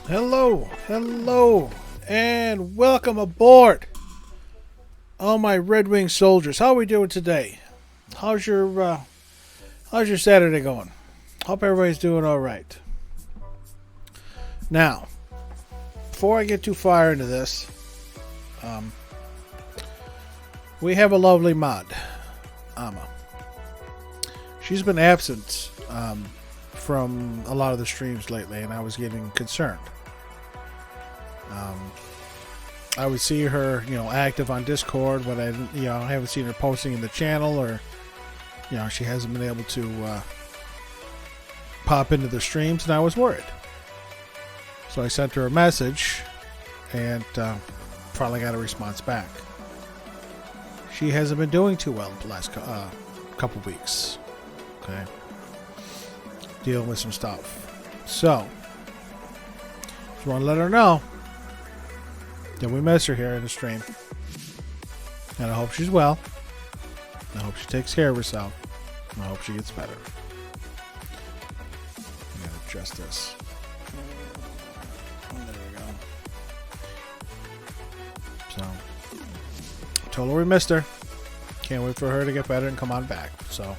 Hello, hello, and welcome aboard, all my Red Wing soldiers. How are we doing today? How's your Saturday going? Hope everybody's doing all right. Now, before I get too far into this, we have a lovely mod, Amma. She's been absent from a lot of the streams lately, and I was getting concerned. I would see her, active on Discord, but I haven't seen her posting in the channel, or, she hasn't been able to pop into the streams, and I was worried. So I sent her a message, and finally got a response back. She hasn't been doing too well the last couple weeks. Okay, dealing with some stuff. So, just want to let her know that we miss her here in the stream. And I hope she's well. I hope she takes care of herself. And I hope she gets better. I'm going to adjust this. There we go. So, told her we missed her. Can't wait for her to get better and come on back. So,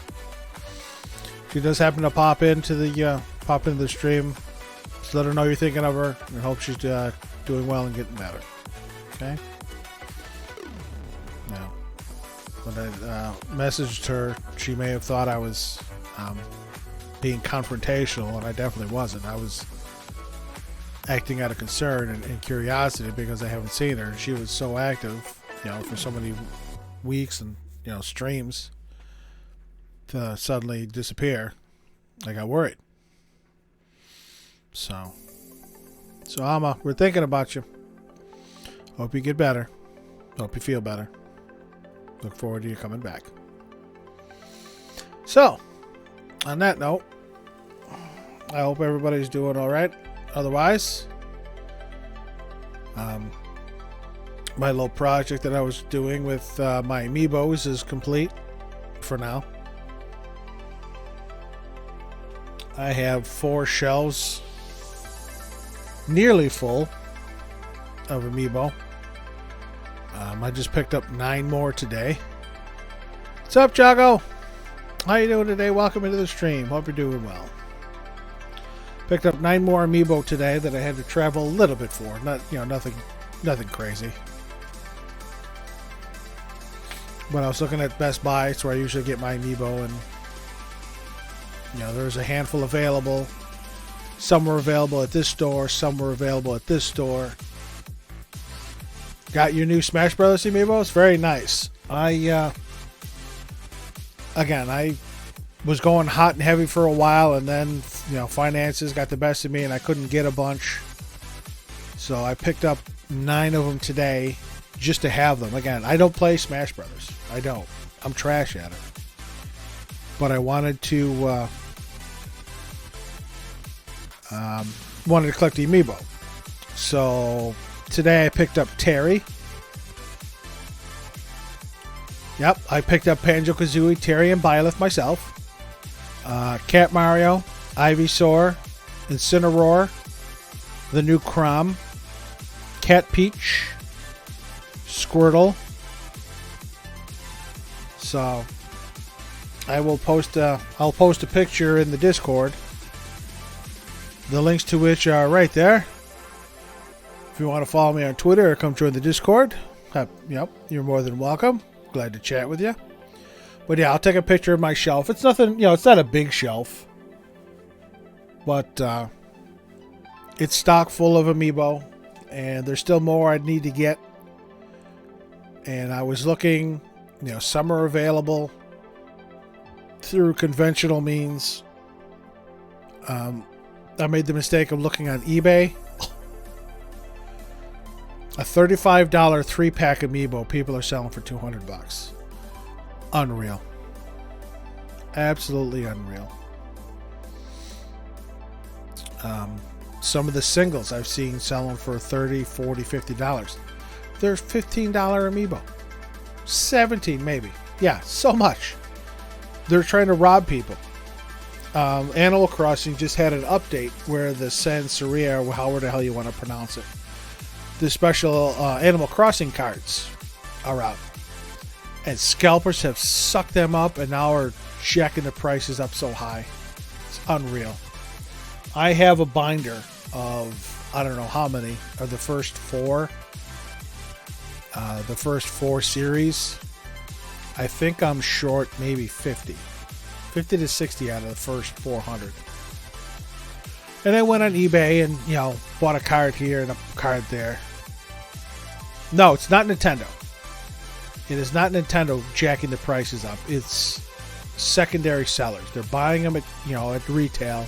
if she does happen to pop into the stream, just let her know you're thinking of her, and hope she's doing well and getting better. Okay. Now, when I messaged her, she may have thought I was being confrontational, and I definitely wasn't. I was acting out of concern and curiosity because I haven't seen her. She was so active, for so many weeks and streams, to suddenly disappear. I got worried. So Amma, we're thinking about you. Hope you get better. Hope you feel better. Look forward to you coming back. So, on that note, I hope everybody's doing all right. Otherwise, my little project that I was doing with my amiibos is complete for now. I have 4 shelves nearly full of amiibo. I just picked up 9 more today. What's up, Jago? How you doing today? Welcome into the stream. Hope you're doing well. Picked up 9 more amiibo today that I had to travel a little bit for. Not, nothing crazy. But I was looking at Best Buy, it's where I usually get my amiibo, and there's a handful available. Some were available at this store, some were available at this store. Got your new Smash Brothers amiibos? Very nice. I was going hot and heavy for a while, and then finances got the best of me and I couldn't get a bunch. So I picked up 9 of them today just to have them. Again, I don't play Smash Brothers. I don't. I'm trash at it. But I wanted to collect the amiibo. So today I picked up Terry. Yep, I picked up Banjo-Kazooie, Terry, and Byleth myself. Cat Mario, Ivysaur, Incineroar, the new Crom, Cat Peach, Squirtle. So I'll post a picture in the Discord. The links to which are right there. If you want to follow me on Twitter or come join the Discord, you're more than welcome. Glad to chat with you. But yeah, I'll take a picture of my shelf. It's nothing, it's not a big shelf. But it's stock full of amiibo. And there's still more I'd need to get. And I was looking, some are available through conventional means. I made the mistake of looking on eBay. A $35 3-pack amiibo people are selling for $200. Unreal. Absolutely unreal. Some of the singles I've seen selling for $30, $40, $50. They're $15 amiibo. 17 maybe. Yeah, so much. They're trying to rob people. Animal Crossing just had an update where the Sanseria, or however the hell you want to pronounce it, the special Animal Crossing cards are out. And scalpers have sucked them up and now are jacking the prices up so high. It's unreal. I have a binder of, I don't know how many, of the first four. The first four series. I think I'm short maybe 50 to 60 out of the first 400. And I went on eBay and, bought a card here and a card there. No, it's not Nintendo. It is not Nintendo jacking the prices up. It's secondary sellers. They're buying them at retail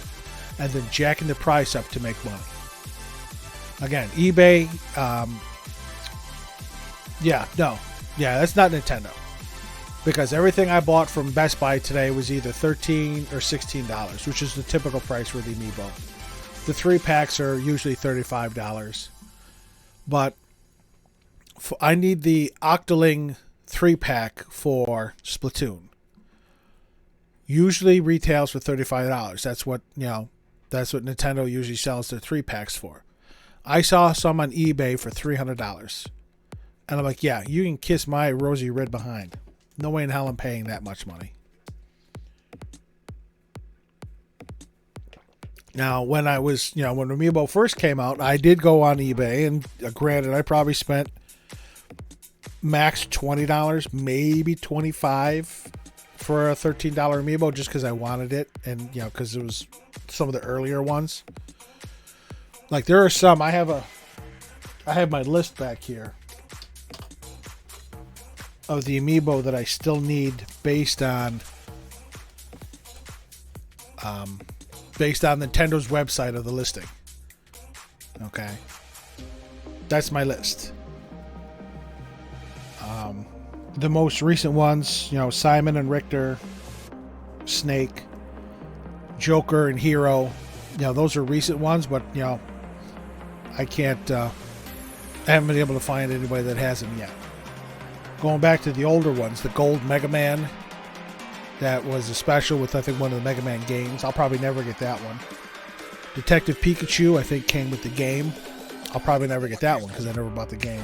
and then jacking the price up to make money. Again, eBay, that's not Nintendo. Because everything I bought from Best Buy today was either $13 or $16, which is the typical price for the Amiibo. The 3-packs are usually $35. But I need the Octoling 3-pack for Splatoon. Usually retails for $35. That's what Nintendo usually sells their 3-packs for. I saw some on eBay for $300. And I'm like, yeah, you can kiss my rosy red behind. No way in hell I'm paying that much money. Now, when when Amiibo first came out, I did go on eBay, and granted, I probably spent max $20, maybe $25 for a $13 Amiibo just because I wanted it, and because it was some of the earlier ones. Like there are some. I have my list back here of the Amiibo that I still need based on Nintendo's website of the listing. Okay. That's my list. The most recent ones, Simon and Richter, Snake, Joker and Hero. Those are recent ones, but I can't I haven't been able to find anybody that has them yet. Going back to the older ones, the Gold Mega Man, that was a special with, I think, one of the Mega Man games. I'll probably never get that one. Detective Pikachu, I think, came with the game. I'll probably never get that one because I never bought the game.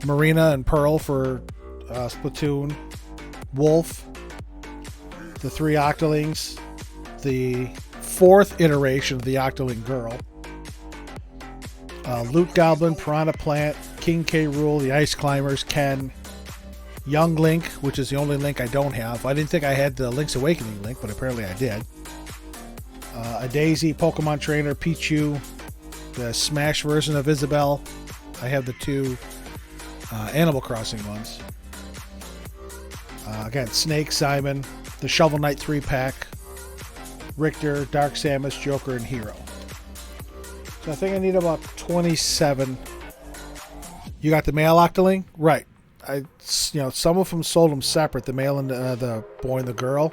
Marina and Pearl for Splatoon. Wolf. The 3 Octolings. The 4th iteration of the Octoling Girl. Loot Goblin, Piranha Plant, King K. Rool, the Ice Climbers, Ken, Young Link, which is the only Link I don't have. I didn't think I had the Link's Awakening Link, but apparently I did. A Daisy, Pokemon Trainer, Pichu, the Smash version of Isabelle. I have the 2 Animal Crossing ones. Again, Snake, Simon, the Shovel Knight 3-pack, Richter, Dark Samus, Joker, and Hero. So I think I need about 27. You got the male Octoling? Right. Some of them sold them separate, the male and the boy and the girl.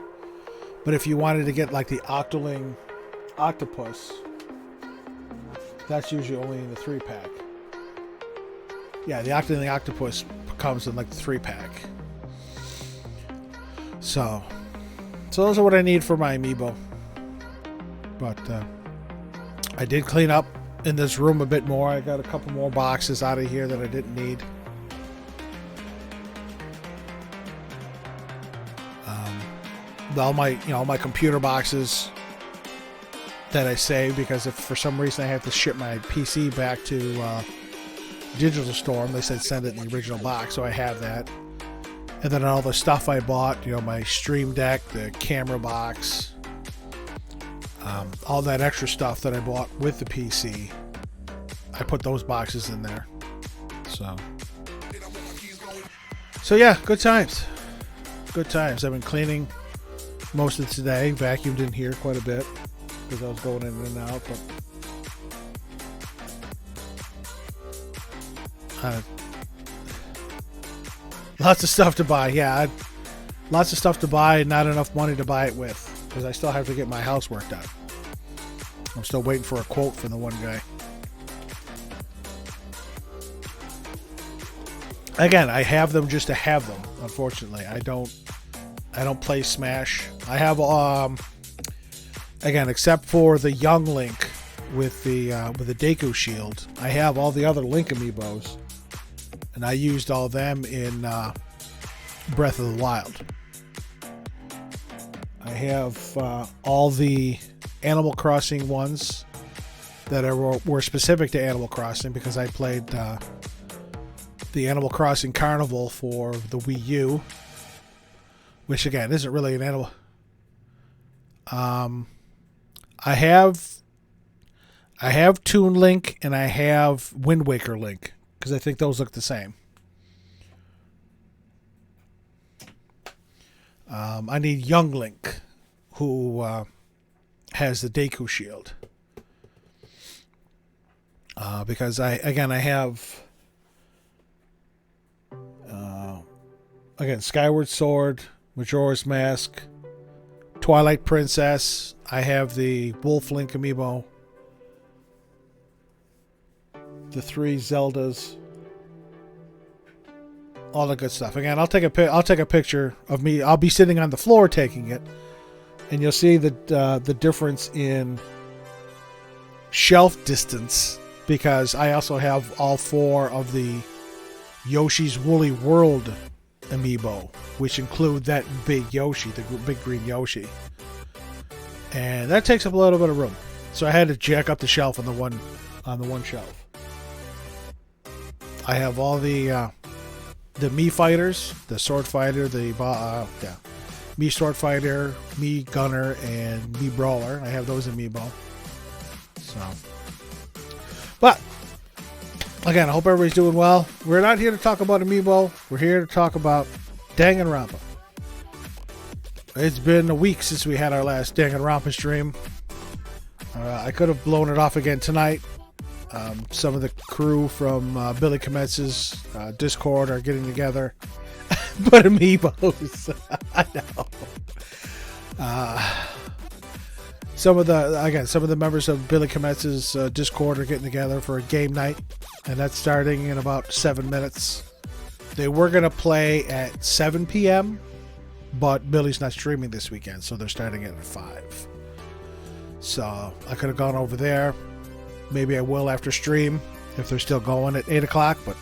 But if you wanted to get like the Octoling Octopus, that's usually only in the 3-pack. Yeah, the Octoling Octopus comes in like the 3-pack. So those are what I need for my Amiibo. But I did clean up in this room a bit more. I got a couple more boxes out of here that I didn't need. All my computer boxes that I saved, because if for some reason I have to ship my PC back to Digital Storm, they said send it in the original box, so I have that. And then all the stuff I bought, my Stream Deck, the camera box, all that extra stuff that I bought with the PC, I put those boxes in there. So yeah, good times. Good times. I've been cleaning most of today. Vacuumed in here quite a bit because I was going in and out. But lots of stuff to buy. Yeah, lots of stuff to buy and not enough money to buy it with, because I still have to get my housework done. I'm still waiting for a quote from the one guy. Again, I have them just to have them. Unfortunately, I don't I don't play Smash. I have again, except for the young Link with the Deku shield, I have all the other Link amiibos, and I used all them in Breath of the Wild. I have all the Animal Crossing ones that were specific to Animal Crossing because I played the Animal Crossing Carnival for the Wii U, which again isn't really an animal. I have Toon Link and I have Wind Waker Link because I think those look the same. I need Young Link, who has the Deku shield, because I have again Skyward Sword, Majora's Mask, Twilight Princess. I have the Wolf Link amiibo, the 3 Zeldas, all the good stuff. Again, I'll take a picture of me. I'll be sitting on the floor taking it, and you'll see the difference in shelf distance because I also have all 4 of the Yoshi's Woolly World amiibo, which include that big Yoshi, the big green Yoshi, and that takes up a little bit of room. So I had to jack up the shelf on the one shelf. I have all the Mii fighters, the Sword Fighter, Mii Sword Fighter, Mii Gunner, and Mii Brawler. I have those amiibo. So, but again, I hope everybody's doing well. We're not here to talk about amiibo. We're here to talk about Danganronpa. It's been a week since we had our last Danganronpa stream. I could have blown it off again tonight. Some of the crew from Billy Kometz's Discord are getting together. But amiibos. I know. Some of the members of Billy Kometz's Discord are getting together for a game night, and that's starting in about 7 minutes. They were going to play at 7 p.m., but Billy's not streaming this weekend, so they're starting it at 5. So I could have gone over there. Maybe I will after stream if they're still going at 8 o'clock, but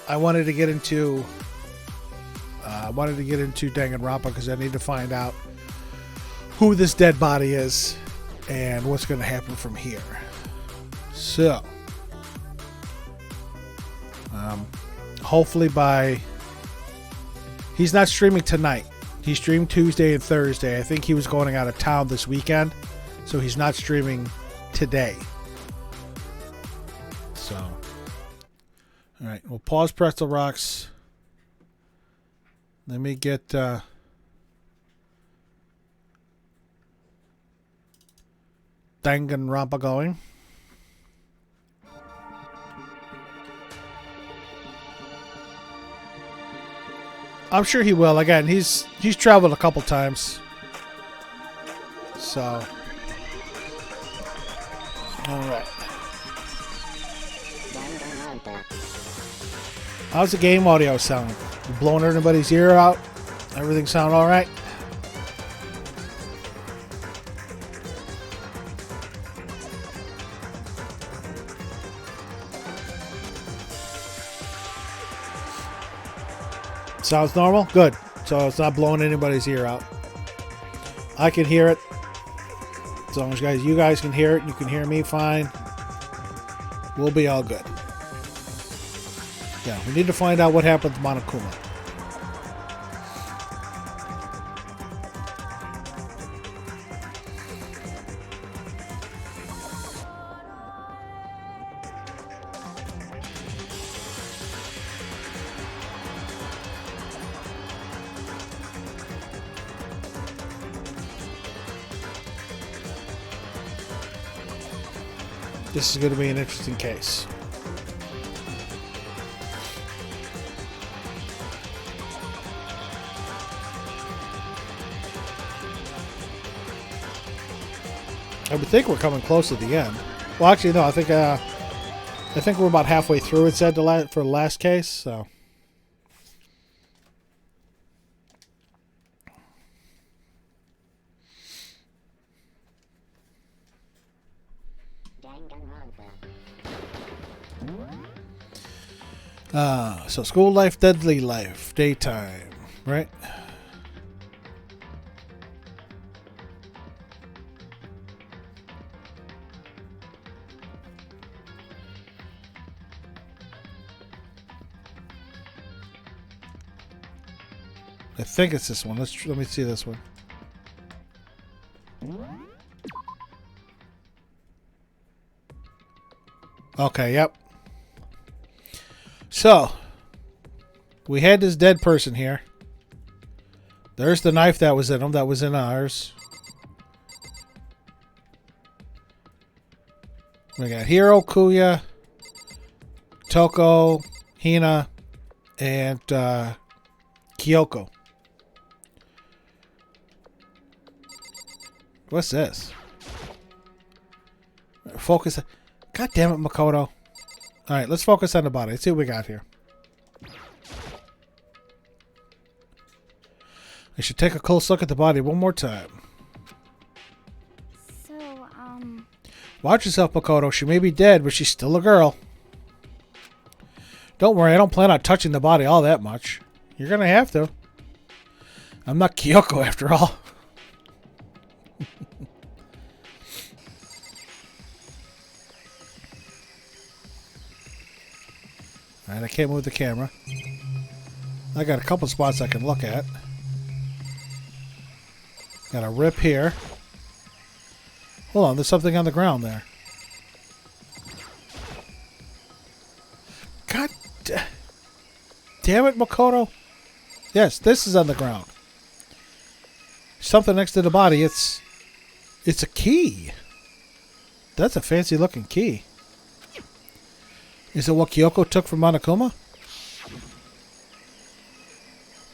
I wanted to get into Danganronpa because I need to find out who this dead body is and what's going to happen from here. So, hopefully he's not streaming tonight. He streamed Tuesday and Thursday. I think he was going out of town this weekend, so he's not streaming today. So, all right, we'll pause Pretzel Rocks. Let me get Danganronpa going. I'm sure he will. Again, he's traveled a couple times. So, all right. How's the game audio sound? You blowing everybody's ear out? Everything sound all right? Sounds normal? Good. So it's not blowing anybody's ear out. I can hear it. As long as you guys can hear it, you can hear me fine. We'll be all good. Yeah, we need to find out what happened to Monokuma. This is going to be an interesting case. I would think we're coming close to the end. Well, actually, no. I think we're about halfway through. It said for the last case. So, So school life, deadly life, daytime, right? I think it's this one. Let me see this one. Okay, yep. So, we had this dead person here. There's the knife that was in him, that was in ours. We got Hiro, Kuya, Toko, Hina, and Kyoko. What's this? Focus. God damn it, Makoto. Alright, let's focus on the body. Let's see what we got here. I should take a close look at the body one more time. So, Watch yourself, Makoto. She may be dead, but she's still a girl. Don't worry, I don't plan on touching the body all that much. You're gonna have to. I'm not Kyoko after all. Alright, I can't move the camera. I got a couple spots I can look at. Got a rip here. Hold on, there's something on the ground there. God damn it, Makoto. Yes, this is on the ground. Something next to the body. It's a key. That's a fancy looking key. Is it what Kyoko took from Monokuma?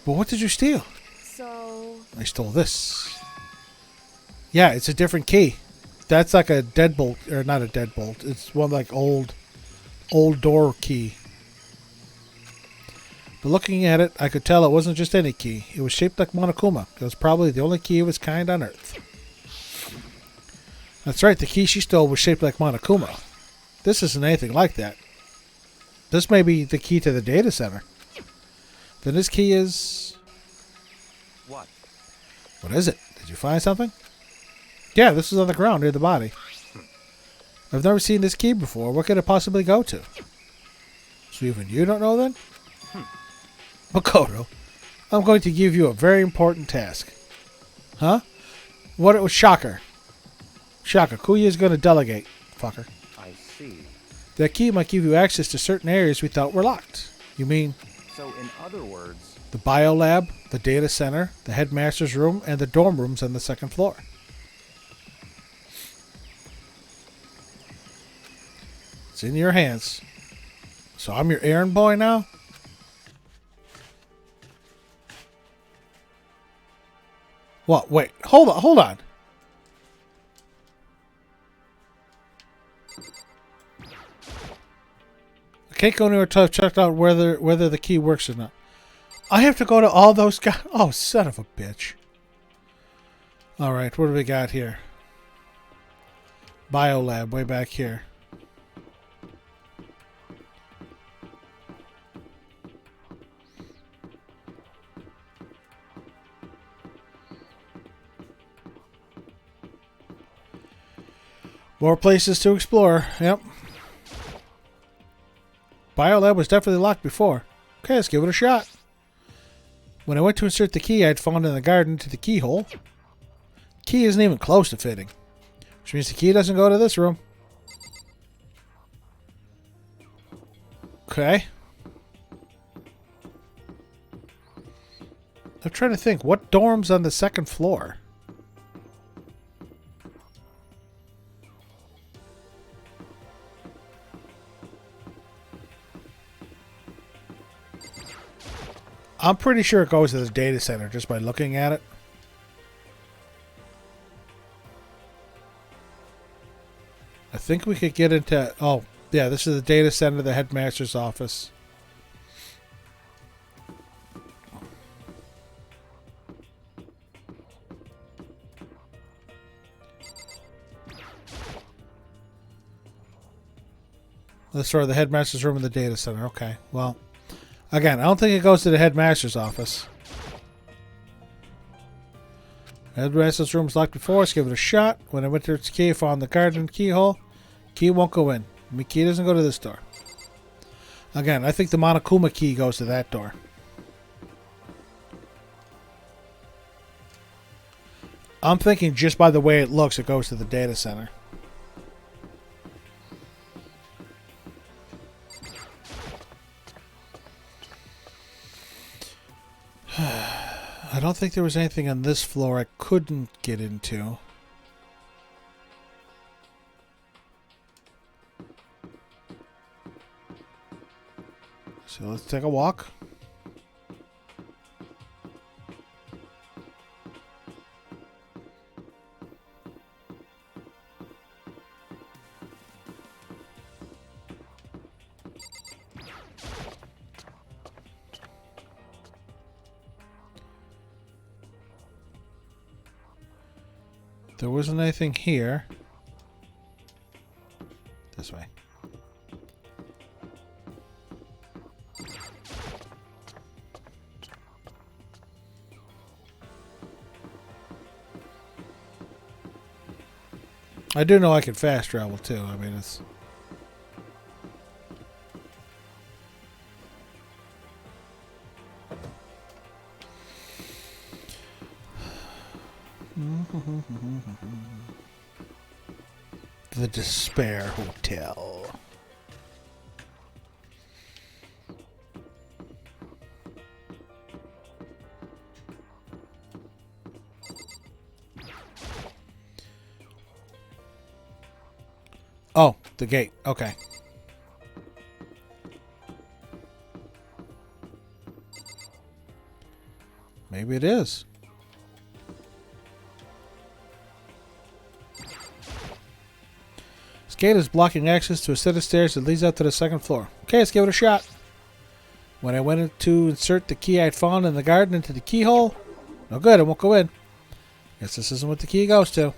But what did you steal? so... I stole this. Yeah, it's a different key. That's like a deadbolt, or not a deadbolt. It's one like old door key. But looking at it, I could tell it wasn't just any key. It was shaped like Monokuma. It was probably the only key of its kind on Earth. That's right, the key she stole was shaped like Monokuma. This isn't anything like that. This may be the key to the data center. Then this key is... What? What is it? Did you find something? Yeah, this is on the ground near the body. I've never seen this key before. What could it possibly go to? So even you don't know then? Makoto, I'm going to give you a very important task. Huh? What it was Shocker. Shocker, Kuya is going to delegate, fucker. I see. That key might give you access to certain areas we thought were locked. You mean So in other words... the biolab, the data center, the headmaster's room, and the dorm rooms on the second floor. It's in your hands. So I'm your errand boy now? What? Wait. Hold on. Hold on. I can't go anywhere until I've checked out whether the key works or not. I have to go to all those guys. Oh, son of a bitch. Alright, what do we got here? Biolab, way back here. More places to explore. Yep. Biolab was definitely locked before. Okay, let's give it a shot. When I went to insert the key I'd found in the garden to the keyhole, key isn't even close to fitting. Which means the key doesn't go to this room. Okay. I'm trying to think. What dorm's on the second floor? I'm pretty sure it goes to the data center just by looking at it. I think we could get into... Oh, yeah, this is the data center, the headmaster's office. Let's throw the headmaster's room in the data center. Okay, well... Again, I don't think it goes to the headmaster's office. Headmaster's room was locked before. Let's give it a shot. When I went to its key, I found the garden keyhole. Key won't go in. The key doesn't go to this door. Again, I think the Monokuma key goes to that door. I'm thinking just by the way it looks, it goes to the data center. I don't think there was anything on this floor I couldn't get into. So let's take a walk. There wasn't anything here. This way. I do know I can fast travel too. I mean, it's... The Despair Hotel. Oh, the gate. Okay. Maybe it is. This gate is blocking access to a set of stairs that leads up to the second floor. Okay, let's give it a shot. When I went in to insert the key I'd found in the garden into the keyhole, no good, it won't go in. Guess this isn't what the key goes to.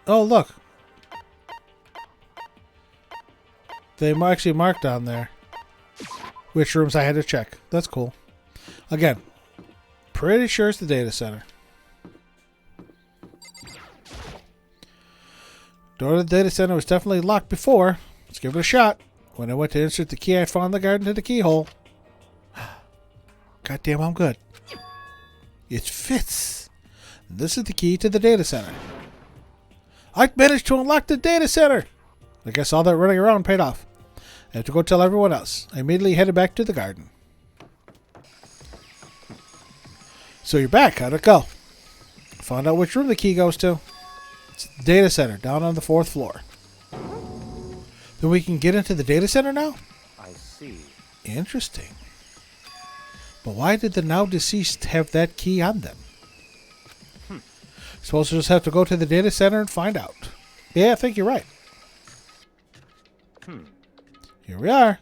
Oh, look. They actually marked on there which rooms I had to check. That's cool. Again, pretty sure it's the data center. Door to the data center was definitely locked before. Let's give it a shot. When I went to insert the key, I found the garden to the keyhole. Goddamn, I'm good. It fits. This is the key to the data center. I managed to unlock the data center. I guess all that running around paid off. I have to go tell everyone else. I immediately headed back to the garden. So you're back. How'd it go? Found out which room the key goes to. It's the data center down on the 4th floor. Then we can get into the data center now? I see. Interesting. But why did the now deceased have that key on them? Suppose we'll just have to go to the data center and find out. Yeah, I think you're right. Here we are.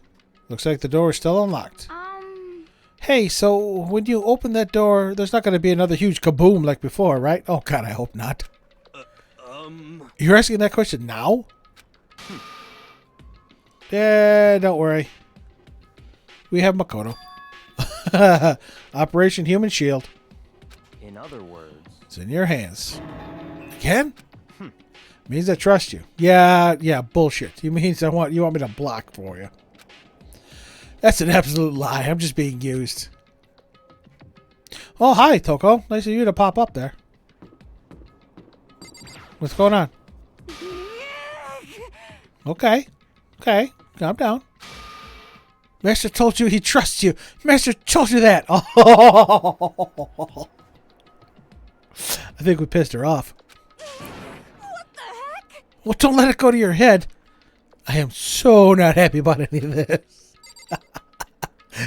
Looks like the door is still unlocked. Hey, so when you open that door, there's not going to be another huge kaboom like before, right? Oh, God, I hope not. You're asking that question now? Yeah, don't worry. We have Makoto. Operation Human Shield. In other words, it's in your hands. Again? Means I trust you. Yeah, bullshit. You means you want me to block for you. That's an absolute lie. I'm just being used. Oh, hi, Toko. Nice of you to pop up there. What's going on? Okay. Calm down. Master told you he trusts you. Master told you that. Oh. I think we pissed her off. What the heck? Well, don't let it go to your head. I am so not happy about any of this.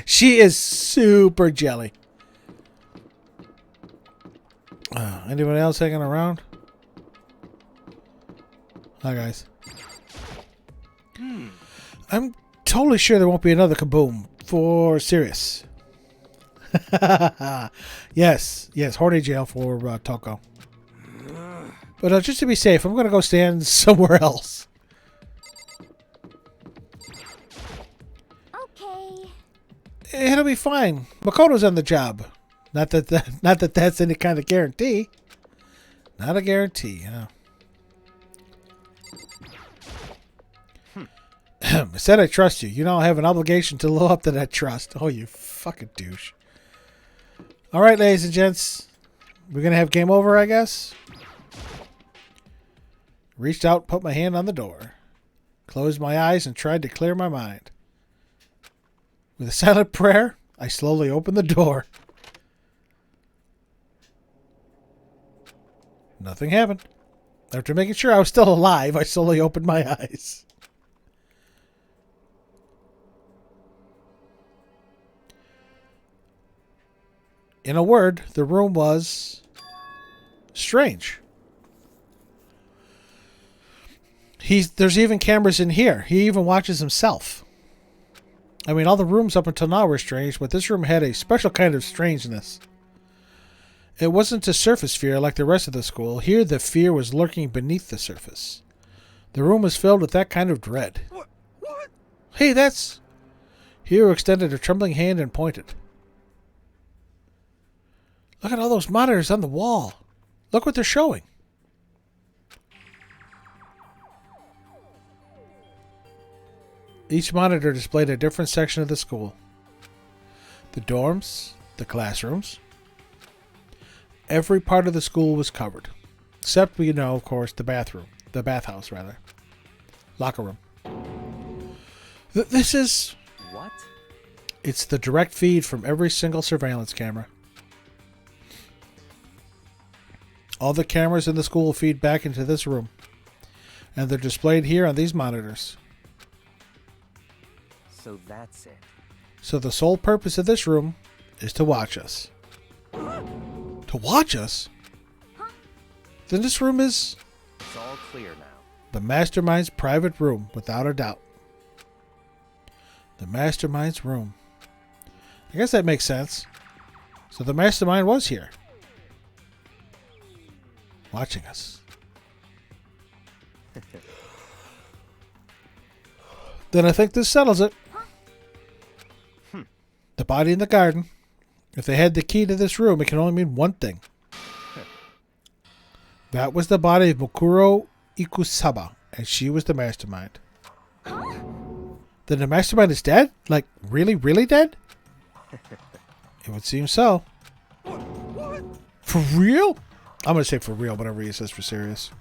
She is super jelly. Anyone else hanging around? Hi, guys. I'm totally sure there won't be another kaboom. for Sirius. Yes, horny jail for Toko. But just to be safe, I'm going to go stand somewhere else. Okay. It'll be fine. Makoto's on the job. Not that that's any kind of guarantee. Not a guarantee, I said I trust you. You know I have an obligation to live up to that trust. Oh, you fucking douche. All right, ladies and gents. We're going to have game over, I guess. Reached out, put my hand on the door. Closed my eyes and tried to clear my mind. With a silent prayer, I slowly opened the door. Nothing happened. After making sure I was still alive, I slowly opened my eyes. In a word, the room was strange. There's even cameras in here. He even watches himself. I mean, all the rooms up until now were strange, but this room had a special kind of strangeness. It wasn't a surface fear like the rest of the school. Here, the fear was lurking beneath the surface. The room was filled with that kind of dread. What? Hey, that's... Hiro extended a trembling hand and pointed. Look at all those monitors on the wall. Look what they're showing. Each monitor displayed a different section of the school. The dorms, the classrooms. Every part of the school was covered. Except, of course, the bathroom. The bathhouse, rather. Locker room. This is... What? It's the direct feed from every single surveillance camera. All the cameras in the school feed back into this room. And they're displayed here on these monitors. So that's it. So the sole purpose of this room is to watch us. To watch us? Then this room is... It's all clear now. The Mastermind's private room, without a doubt. The Mastermind's room. I guess that makes sense. So the Mastermind was here. Watching us. Then I think this settles it. The body in the garden. If they had the key to this room, it can only mean one thing. That was the body of Mukuro Ikusaba, and she was the Mastermind. Then the Mastermind is dead? Like, really, really dead? It would seem so. For real? I'm going to say for real, whatever he says for serious.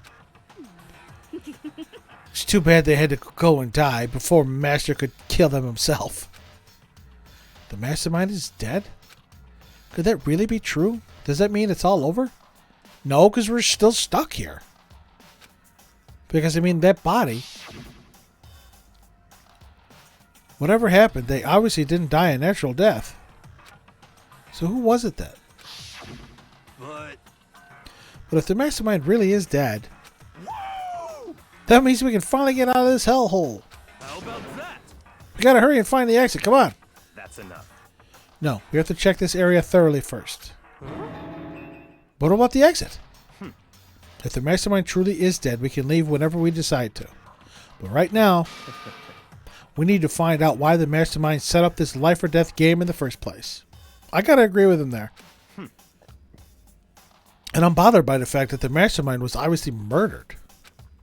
It's too bad they had to go and die before Master could kill them himself. The Mastermind is dead? Could that really be true? Does that mean it's all over? No, because we're still stuck here. Because, I mean, that body... Whatever happened, they obviously didn't die a natural death. So who was it then? But if the Mastermind really is dead... That means we can finally get out of this hellhole. How about that? We gotta hurry and find the exit. Come on. That's enough. No, we have to check this area thoroughly first. But what about the exit? If the Mastermind truly is dead, we can leave whenever we decide to. But right now, we need to find out why the Mastermind set up this life or death game in the first place. I gotta agree with him there. And I'm bothered by the fact that the Mastermind was obviously murdered.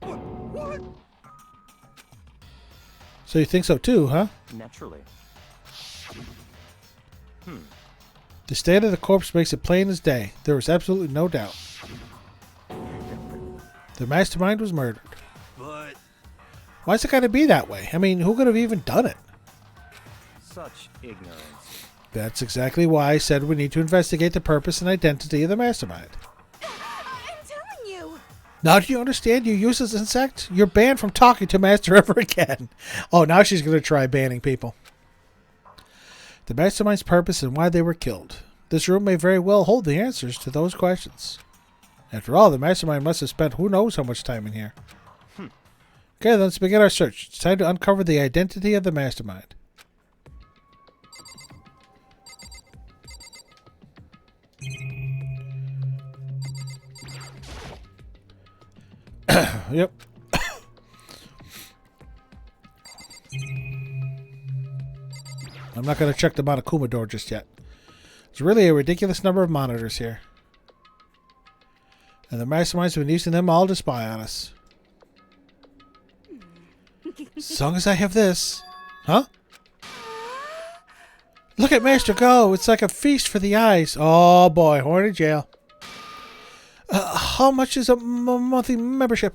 What? So you think so too, huh? Naturally. The state of the corpse makes it plain as day. There is absolutely no doubt. The Mastermind was murdered. But... Why's it got to be that way? I mean, who could have even done it? Such ignorance. That's exactly why I said we need to investigate the purpose and identity of the Mastermind. I'm telling you. Now do you understand, you useless insect? You're banned from talking to Master ever again. Oh, now she's going to try banning people. The Mastermind's purpose and why they were killed. This room may very well hold the answers to those questions. After all, the Mastermind must have spent who knows how much time in here. Okay, let's begin our search. It's time to uncover the identity of the Mastermind. Yep. I'm not going to check the Monokuma door just yet. There's really a ridiculous number of monitors here. And the masterminds have been using them all to spy on us. As long as I have this. Huh? Look at Master go. It's like a feast for the eyes. Oh boy, horny jail. How much is a monthly membership?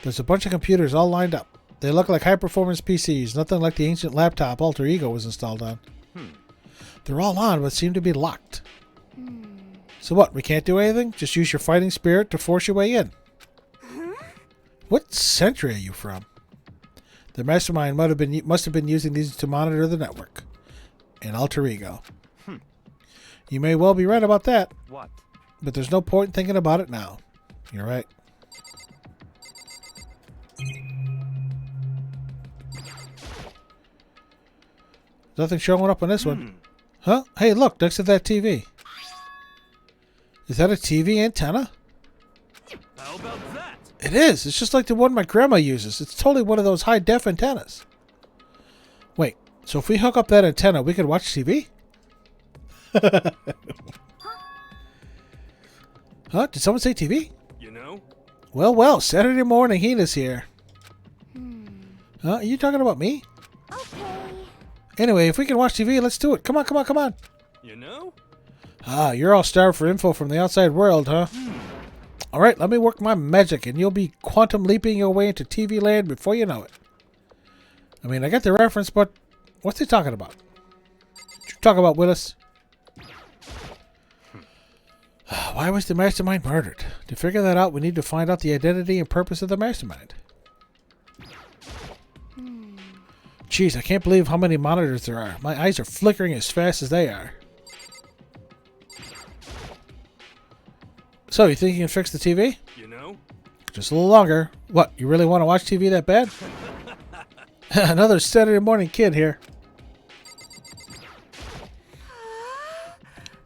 There's a bunch of computers all lined up. They look like high-performance PCs, nothing like the ancient laptop Alter Ego was installed on. They're all on, but seem to be locked. So what, we can't do anything? Just use your fighting spirit to force your way in. What century are you from? The mastermind must have been using these to monitor the network. An Alter Ego. You may well be right about that. What? But there's no point in thinking about it now. You're right. Nothing showing up on this one. Huh? Hey, look, next to that TV. Is that a TV antenna? How about that? It is. It's just like the one my grandma uses. It's totally one of those high-def antennas. Wait, so if we hook up that antenna, we could watch TV? Huh? Did someone say TV? You know? Well, Saturday morning Hina's here. Huh? Are you talking about me? Okay. Anyway, if we can watch TV, let's do it. Come on. You know? Ah, you're all starved for info from the outside world, huh? Alright, let me work my magic, and you'll be quantum leaping your way into TV land before you know it. I mean, I get the reference, but what's he talking about? What you talk about, Willis? Why was the mastermind murdered? To figure that out, we need to find out the identity and purpose of the mastermind. Jeez, I can't believe how many monitors there are. My eyes are flickering as fast as they are. So, you think you can fix the TV? You know? Just a little longer. What, you really want to watch TV that bad? Another Saturday morning kid here.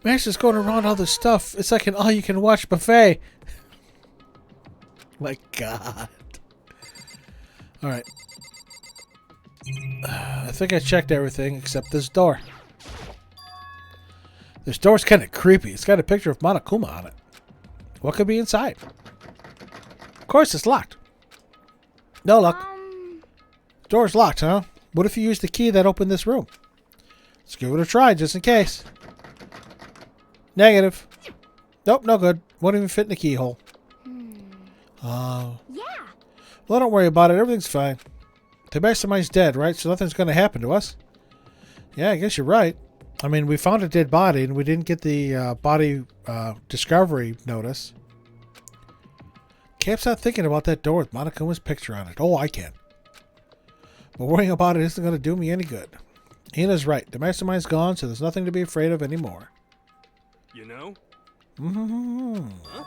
Master's going around all this stuff. It's like an all-you-can-watch buffet. My God. Alright. I think I checked everything except this door. This door's kind of creepy. It's got a picture of Monokuma on it. What could be inside? Of course, it's locked. No luck. Door's locked, huh? What if you use the key that opened this room? Let's give it a try, just in case. Negative. Nope, no good. Won't even fit in the keyhole. Yeah. Well, don't worry about it. Everything's fine. The mastermind's dead, right? So nothing's going to happen to us. Yeah, I guess you're right. I mean, we found a dead body, and we didn't get the body discovery notice. Can't stop thinking about that door with Monokuma's picture on it. Oh, I can. But worrying about it isn't going to do me any good. Hina's right. The mastermind's gone, so there's nothing to be afraid of anymore. You know? Huh?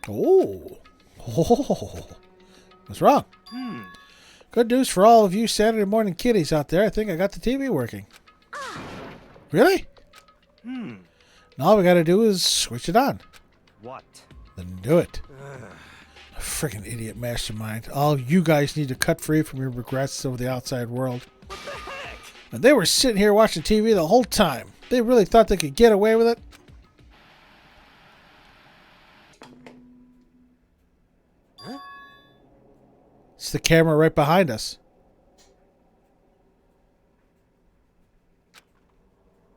Oh. What's wrong? Good news for all of you Saturday morning kiddies out there. I think I got the TV working. Really? Now all we gotta do is switch it on. What? Then do it. Freaking idiot mastermind. All you guys need to cut free from your regrets over the outside world. What the heck? And they were sitting here watching TV the whole time. They really thought they could get away with it? Huh? It's the camera right behind us.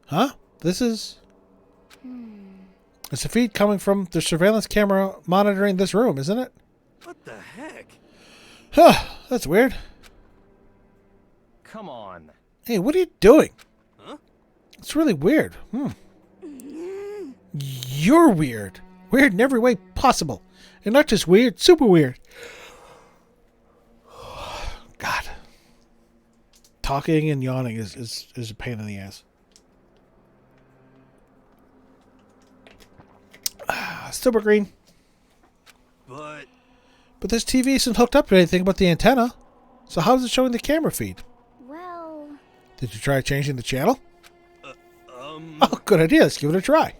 Huh? This is... It's a feed coming from the surveillance camera monitoring this room, isn't it? What the heck? Huh, that's weird. Come on. Hey, what are you doing? Huh? It's really weird. You're weird. Weird in every way possible. And not just weird, super weird. God. Talking and yawning is a pain in the ass. Super green. But this TV isn't hooked up to anything but the antenna. So how's it showing the camera feed? Well... Did you try changing the channel? Oh, good idea. Let's give it a try.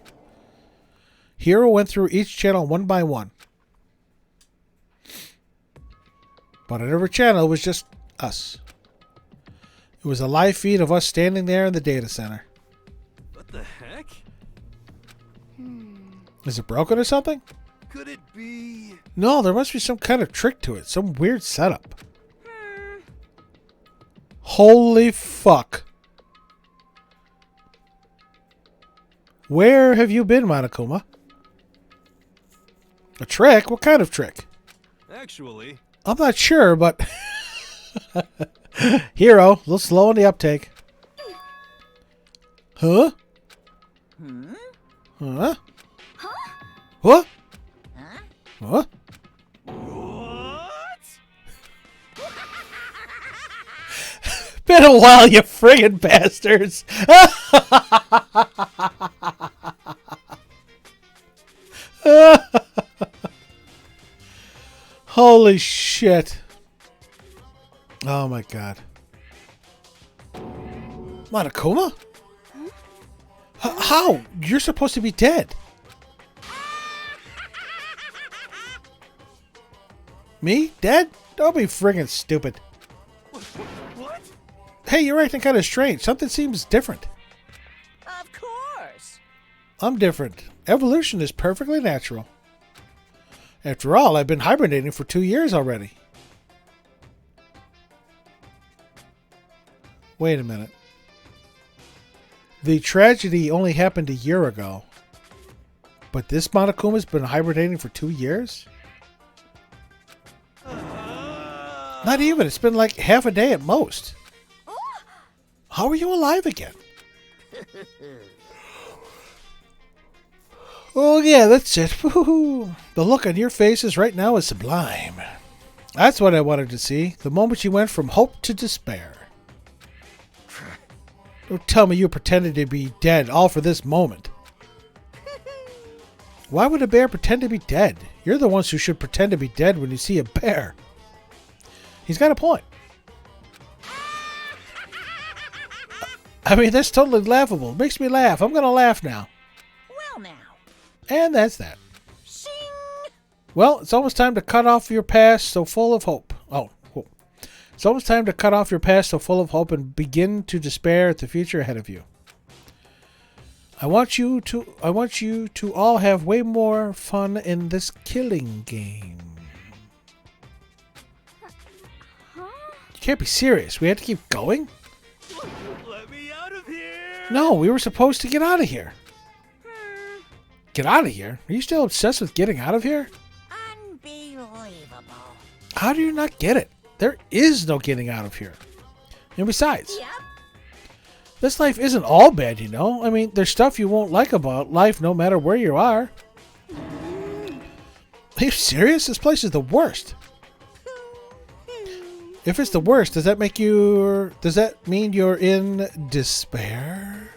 Hero went through each channel one by one. But on every channel, it was just us. It was a live feed of us standing there in the data center. What the heck? Is it broken or something? Could it be? No, there must be some kind of trick to it. Some weird setup. Holy fuck. Where have you been, Monokuma? A trick? What kind of trick? Actually, I'm not sure, but... Hero, a little slow on the uptake. Huh? Huh? What? What? what? Been a while, you friggin' bastards. Holy shit. Oh my god. Monokuma? How? You're supposed to be dead. Me? Dead? Don't be friggin' stupid. What? Hey, you're acting kind of strange. Something seems different. Of course. I'm different. Evolution is perfectly natural. After all, I've been hibernating for 2 years already. Wait a minute. The tragedy only happened a year ago. But this Monokuma's been hibernating for 2 years? Not even. It's been like half a day at most. How are you alive again? Oh, yeah, that's it. Woo-hoo. The look on your faces right now is sublime. That's what I wanted to see. The moment you went from hope to despair. Don't tell me you pretended to be dead all for this moment. Why would a bear pretend to be dead? You're the ones who should pretend to be dead when you see a bear. He's got a point. I mean, that's totally laughable. It makes me laugh. I'm going to laugh now. Well now. And that's that. Shing. Well, it's almost time to cut off your past so full of hope. Oh, cool. It's almost time to cut off your past so full of hope and begin to despair at the future ahead of you. I want you to all have way more fun in this killing game. Huh? You can't be serious. We have to keep going? Let me out of here! No, we were supposed to get out of here. Get out of here? Are you still obsessed with getting out of here? Unbelievable. How do you not get it? There is no getting out of here. And besides, Yep. this life isn't all bad, you know? I mean, there's stuff you won't like about life no matter where you are. Are you serious? This place is the worst. If it's the worst, does that mean you're in despair?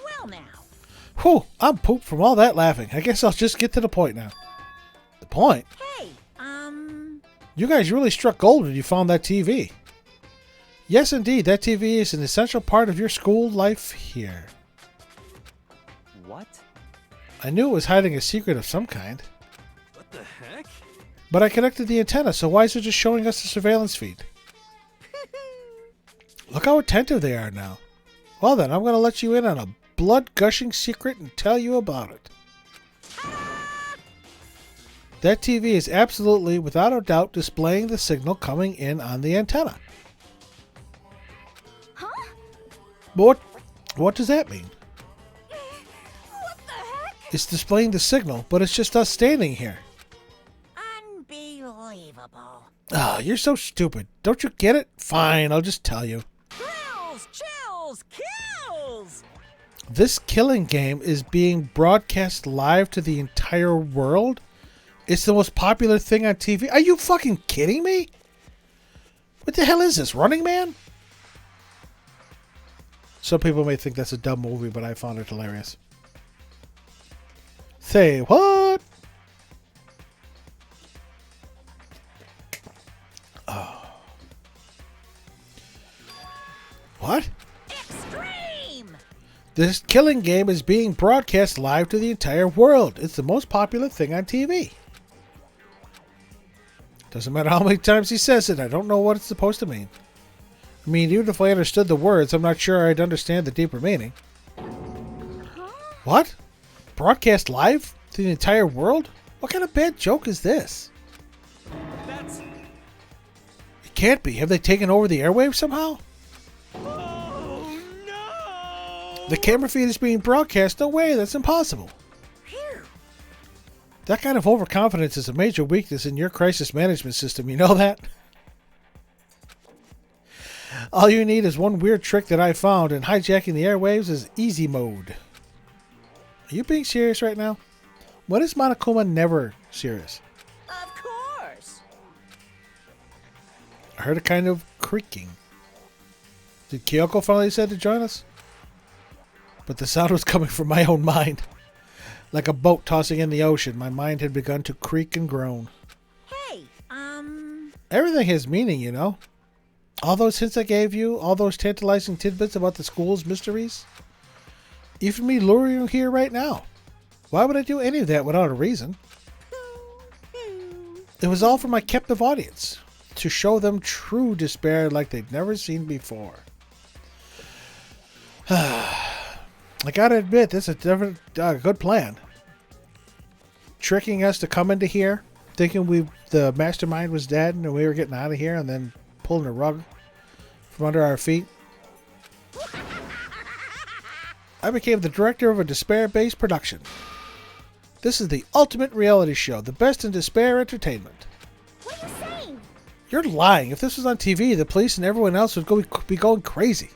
Well now. Whew, I'm pooped from all that laughing. I guess I'll just get to the point now. The point? Hey, You guys really struck gold when you found that TV. Yes, indeed, that TV is an essential part of your school life here. What? I knew it was hiding a secret of some kind. What the heck? But I connected the antenna, so why is it just showing us the surveillance feed? Look how attentive they are now. Well then, I'm going to let you in on a blood-gushing secret and tell you about it. That TV is absolutely, without a doubt, displaying the signal coming in on the antenna. huh? What does that mean? What the heck? It's displaying the signal, but it's just us standing here. Unbelievable. Ah, you're so stupid. Don't you get it? Fine, I'll just tell you. Thrills, chills, kills. This killing game is being broadcast live to the entire world. It's the most popular thing on TV. Are you fucking kidding me? What the hell is this, Running Man? Some people may think that's a dumb movie, but I found it hilarious. Say what? What? Extreme! This killing game is being broadcast live to the entire world. It's the most popular thing on TV. Doesn't matter how many times he says it, I don't know what it's supposed to mean. I mean, even if I understood the words, I'm not sure I'd understand the deeper meaning. What? Broadcast live to the entire world? What kind of bad joke is this? That's... It can't be. Have they taken over the airwaves somehow? Oh, no! The camera feed is being broadcast. No way, that's impossible. Phew. That kind of overconfidence is a major weakness in your crisis management system. You know that? All you need is one weird trick that I found, and hijacking the airwaves is easy mode. Are you being serious right now? When is Monokuma never serious? Of course. I heard a kind of creaking. Did Kyoko finally decide to join us? But the sound was coming from my own mind. Like a boat tossing in the ocean, my mind had begun to creak and groan. Hey, Everything has meaning, you know. All those hints I gave you, all those tantalizing tidbits about the school's mysteries. Even me luring you here right now. Why would I do any of that without a reason? It was all for my captive audience. To show them true despair like they'd never seen before. I gotta admit, this is a good plan. Tricking us to come into here, thinking the mastermind was dead and we were getting out of here, and then pulling a rug from under our feet. I became the director of a despair-based production. This is the ultimate reality show, the best in despair entertainment. what are you saying? You're lying. If this was on TV, the police and everyone else would be going crazy.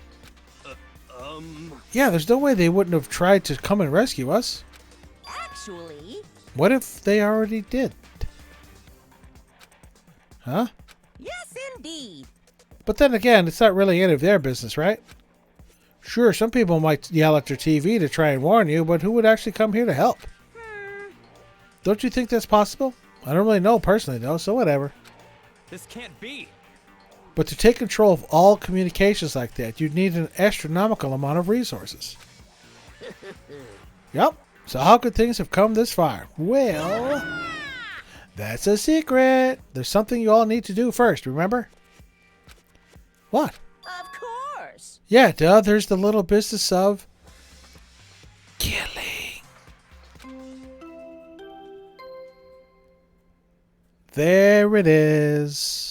Yeah, there's no way they wouldn't have tried to come and rescue us. Actually, What if they already did? Huh? yes indeed. But then again, it's not really any of their business, right? Sure, some people might yell at their TV to try and warn you, but who would actually come here to help? Don't you think that's possible? I don't really know personally, though, so whatever. This can't be. But to take control of all communications like that, you'd need an astronomical amount of resources. Yep. So how could things have come this far? Well, that's a secret. There's something you all need to do first, remember? What? Of course. Yeah, duh, there's the little business of killing. There it is.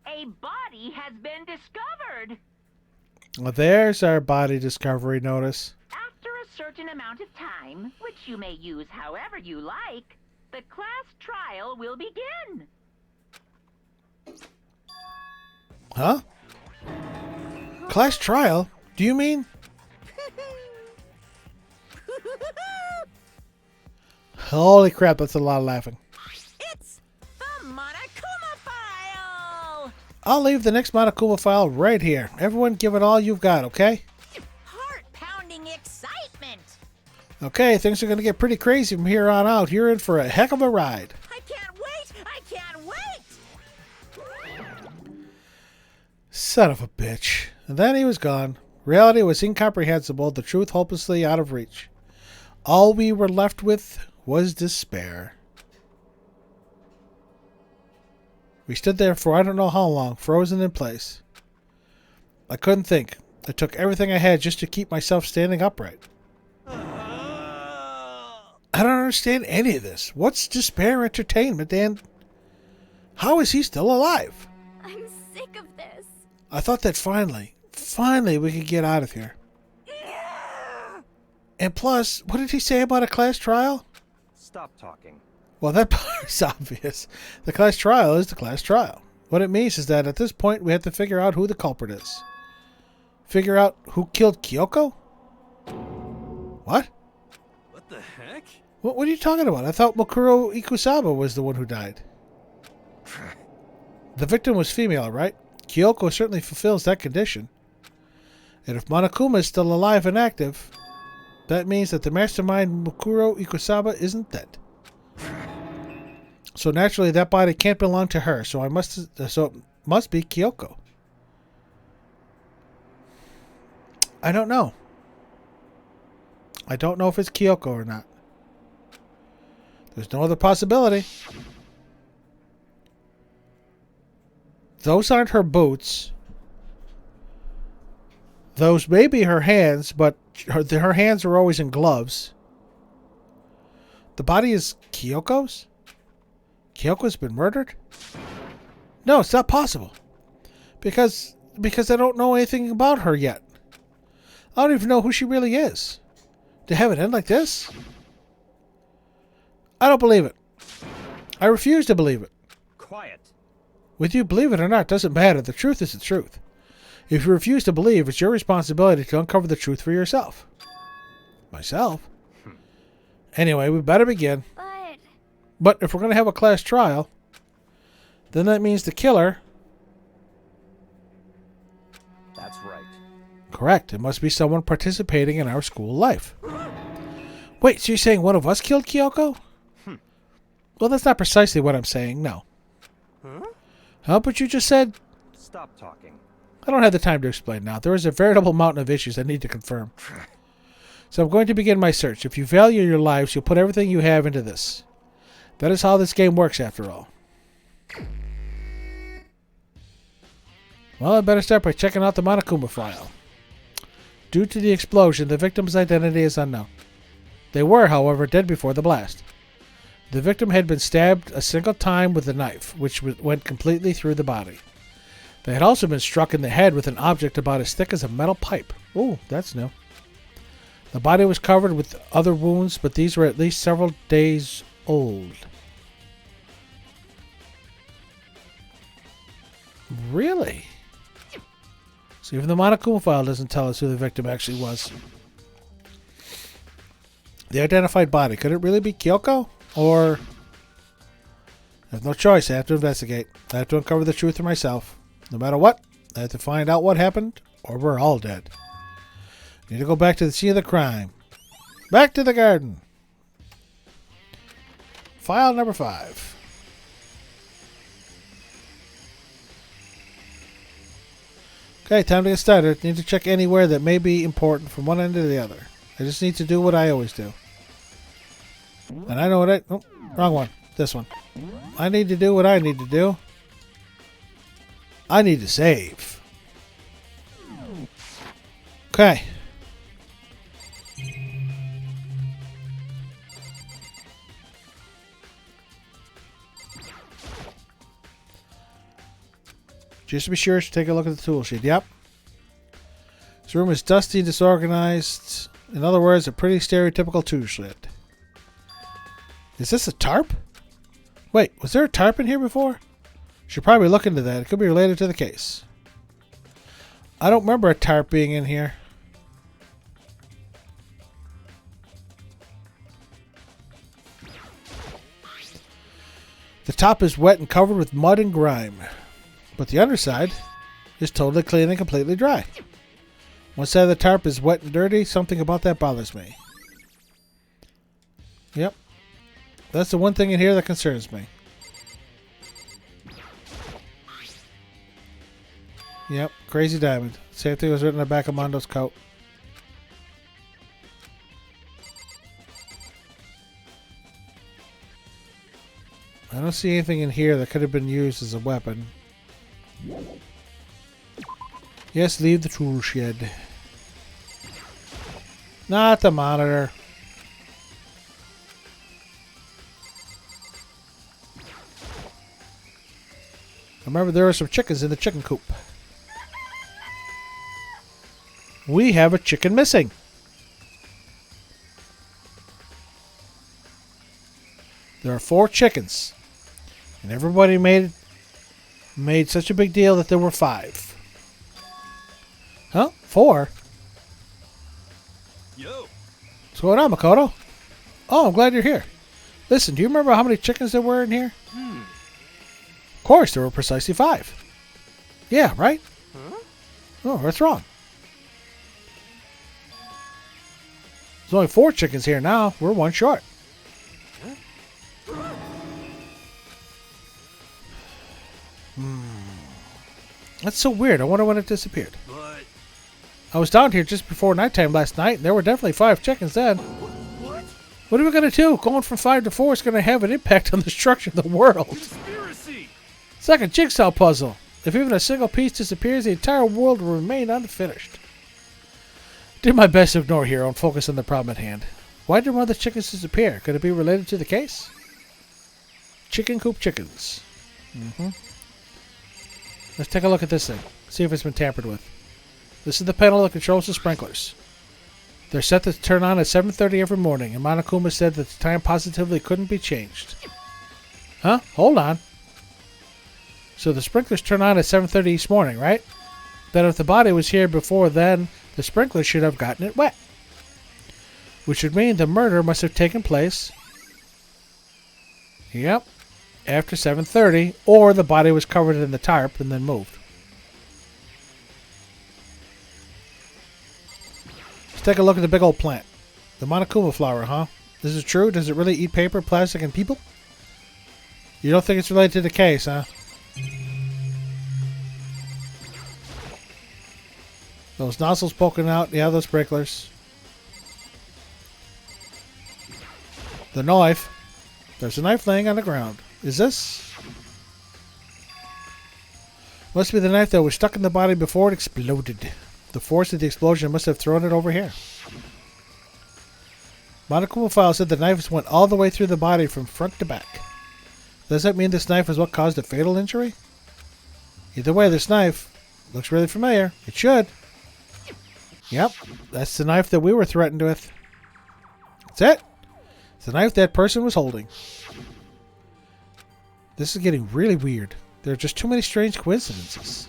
A body has been discovered. Well, there's our body discovery notice. After a certain amount of time, which you may use however you like, the class trial will begin. Huh? Class trial? Do you mean? Holy crap, that's a lot of laughing. It's the Monokuma file. I'll leave the next Monokuma file right here. Everyone give it all you've got, okay? Heart-pounding excitement. Okay, things are going to get pretty crazy from here on out. You're in for a heck of a ride. I can't wait. I can't wait. Son of a bitch. And then he was gone. Reality was incomprehensible, the truth hopelessly out of reach. All we were left with was despair. We stood there for I don't know how long, frozen in place. I couldn't think. I took everything I had just to keep myself standing upright. I don't understand any of this. What's despair entertainment, and how is he still alive? I'm sick of this. I thought that finally we could get out of here. And plus, what did he say about a class trial? Stop talking. Well, that part is obvious. The class trial is the class trial. What it means is that at this point, we have to figure out who the culprit is. Figure out who killed Kyoko? What? What the heck? What are you talking about? I thought Mukuro Ikusaba was the one who died. The victim was female, right? Kyoko certainly fulfills that condition. And if Monokuma is still alive and active, that means that the mastermind Mukuro Ikusaba isn't dead. So naturally, that body can't belong to her. So it must be Kyoko. I don't know. I don't know if it's Kyoko or not. There's no other possibility. Those aren't her boots. Those may be her hands, but her hands are always in gloves. The body is Kyoko's? Kyoko's been murdered? No, it's not possible. Because I don't know anything about her yet. I don't even know who she really is. To have it end like this? I don't believe it. I refuse to believe it. Quiet. Whether you believe it or not doesn't matter. The truth is the truth. If you refuse to believe, it's your responsibility to uncover the truth for yourself. Myself? Anyway, we better begin. But if we're going to have a class trial, then that means the killer... That's right. Correct. It must be someone participating in our school life. Wait, so you're saying one of us killed Kyoko? Well, that's not precisely what I'm saying, no. Huh? But you just said... Stop talking. I don't have the time to explain now. There is a veritable mountain of issues I need to confirm. So I'm going to begin my search. If you value your lives, you'll put everything you have into this. That is how this game works, after all. Well, I better start by checking out the Monokuma file. Due to the explosion, the victim's identity is unknown. They were, however, dead before the blast. The victim had been stabbed a single time with a knife, which went completely through the body. They had also been struck in the head with an object about as thick as a metal pipe. Ooh, that's new. The body was covered with other wounds, but these were at least several days old. Really? So even the Monokuma file doesn't tell us who the victim actually was. The identified body. Could it really be Kyoko? Or... I have no choice. I have to investigate. I have to uncover the truth for myself. No matter what, I have to find out what happened, or we're all dead. Need to go back to the scene of the crime. Back to the garden. File number 5. Okay, time to get started. Need to check anywhere that may be important from one end to the other. I just need to do what I always do. And I know what oh, wrong one. This one. I need to do what I need to do. I need to save. Okay. Just to be sure, take a look at the tool sheet. Yep. This room is dusty, disorganized. In other words, a pretty stereotypical tool shed. Is this a tarp? Wait, was there a tarp in here before? Should probably look into that. It could be related to the case. I don't remember a tarp being in here. The top is wet and covered with mud and grime. But the underside is totally clean and completely dry. One side of the tarp is wet and dirty. Something about that bothers me. Yep. That's the one thing in here that concerns me. Yep, Crazy Diamond. Same thing was written on the back of Mondo's coat. I don't see anything in here that could have been used as a weapon. Yes, leave the tool shed. Not the monitor. Remember, there are some chickens in the chicken coop. We have a chicken missing. There are 4 chickens. And everybody made such a big deal that there were 5. Huh? 4? Yo. What's going on, Makoto? Oh, I'm glad you're here. Listen, do you remember how many chickens there were in here? Of course, there were precisely 5. Yeah, right? Huh? Oh, what's wrong? There's only 4 chickens here now. We're 1 short. That's so weird. I wonder when it disappeared. But I was down here just before nighttime last night, and there were definitely 5 chickens then. what? What are we going to do? Going from 5 to 4 is going to have an impact on the structure of the world. Conspiracy! It's like a jigsaw puzzle. If even a single piece disappears, the entire world will remain unfinished. Did my best to ignore Hero and focus on the problem at hand. Why did one of the chickens disappear? Could it be related to the case? Chicken coop chickens. Let's take a look at this thing. See if it's been tampered with. This is the panel that controls the sprinklers. They're set to turn on at 7:30 every morning, and Monokuma said that the time positively couldn't be changed. Huh? Hold on. So the sprinklers turn on at 7:30 each morning, right? Then if the body was here before then, the sprinklers should have gotten it wet. Which would mean the murder must have taken place, yep, after 7:30, or the body was covered in the tarp and then moved. Let's take a look at the big old plant. The Monokuma flower, huh? Is it true? Does it really eat paper, plastic, and people? You don't think it's related to the case, huh? Those nozzles poking out. Yeah, those sprinklers. The knife. There's a knife laying on the ground. Is this? Must be the knife that was stuck in the body before it exploded. The force of the explosion must have thrown it over here. Monokuma file said the knife went all the way through the body from front to back. Does that mean this knife is what caused the fatal injury? Either way, this knife looks really familiar. It should. Yep, that's the knife that we were threatened with. That's it. It's the knife that person was holding. This is getting really weird. There are just too many strange coincidences.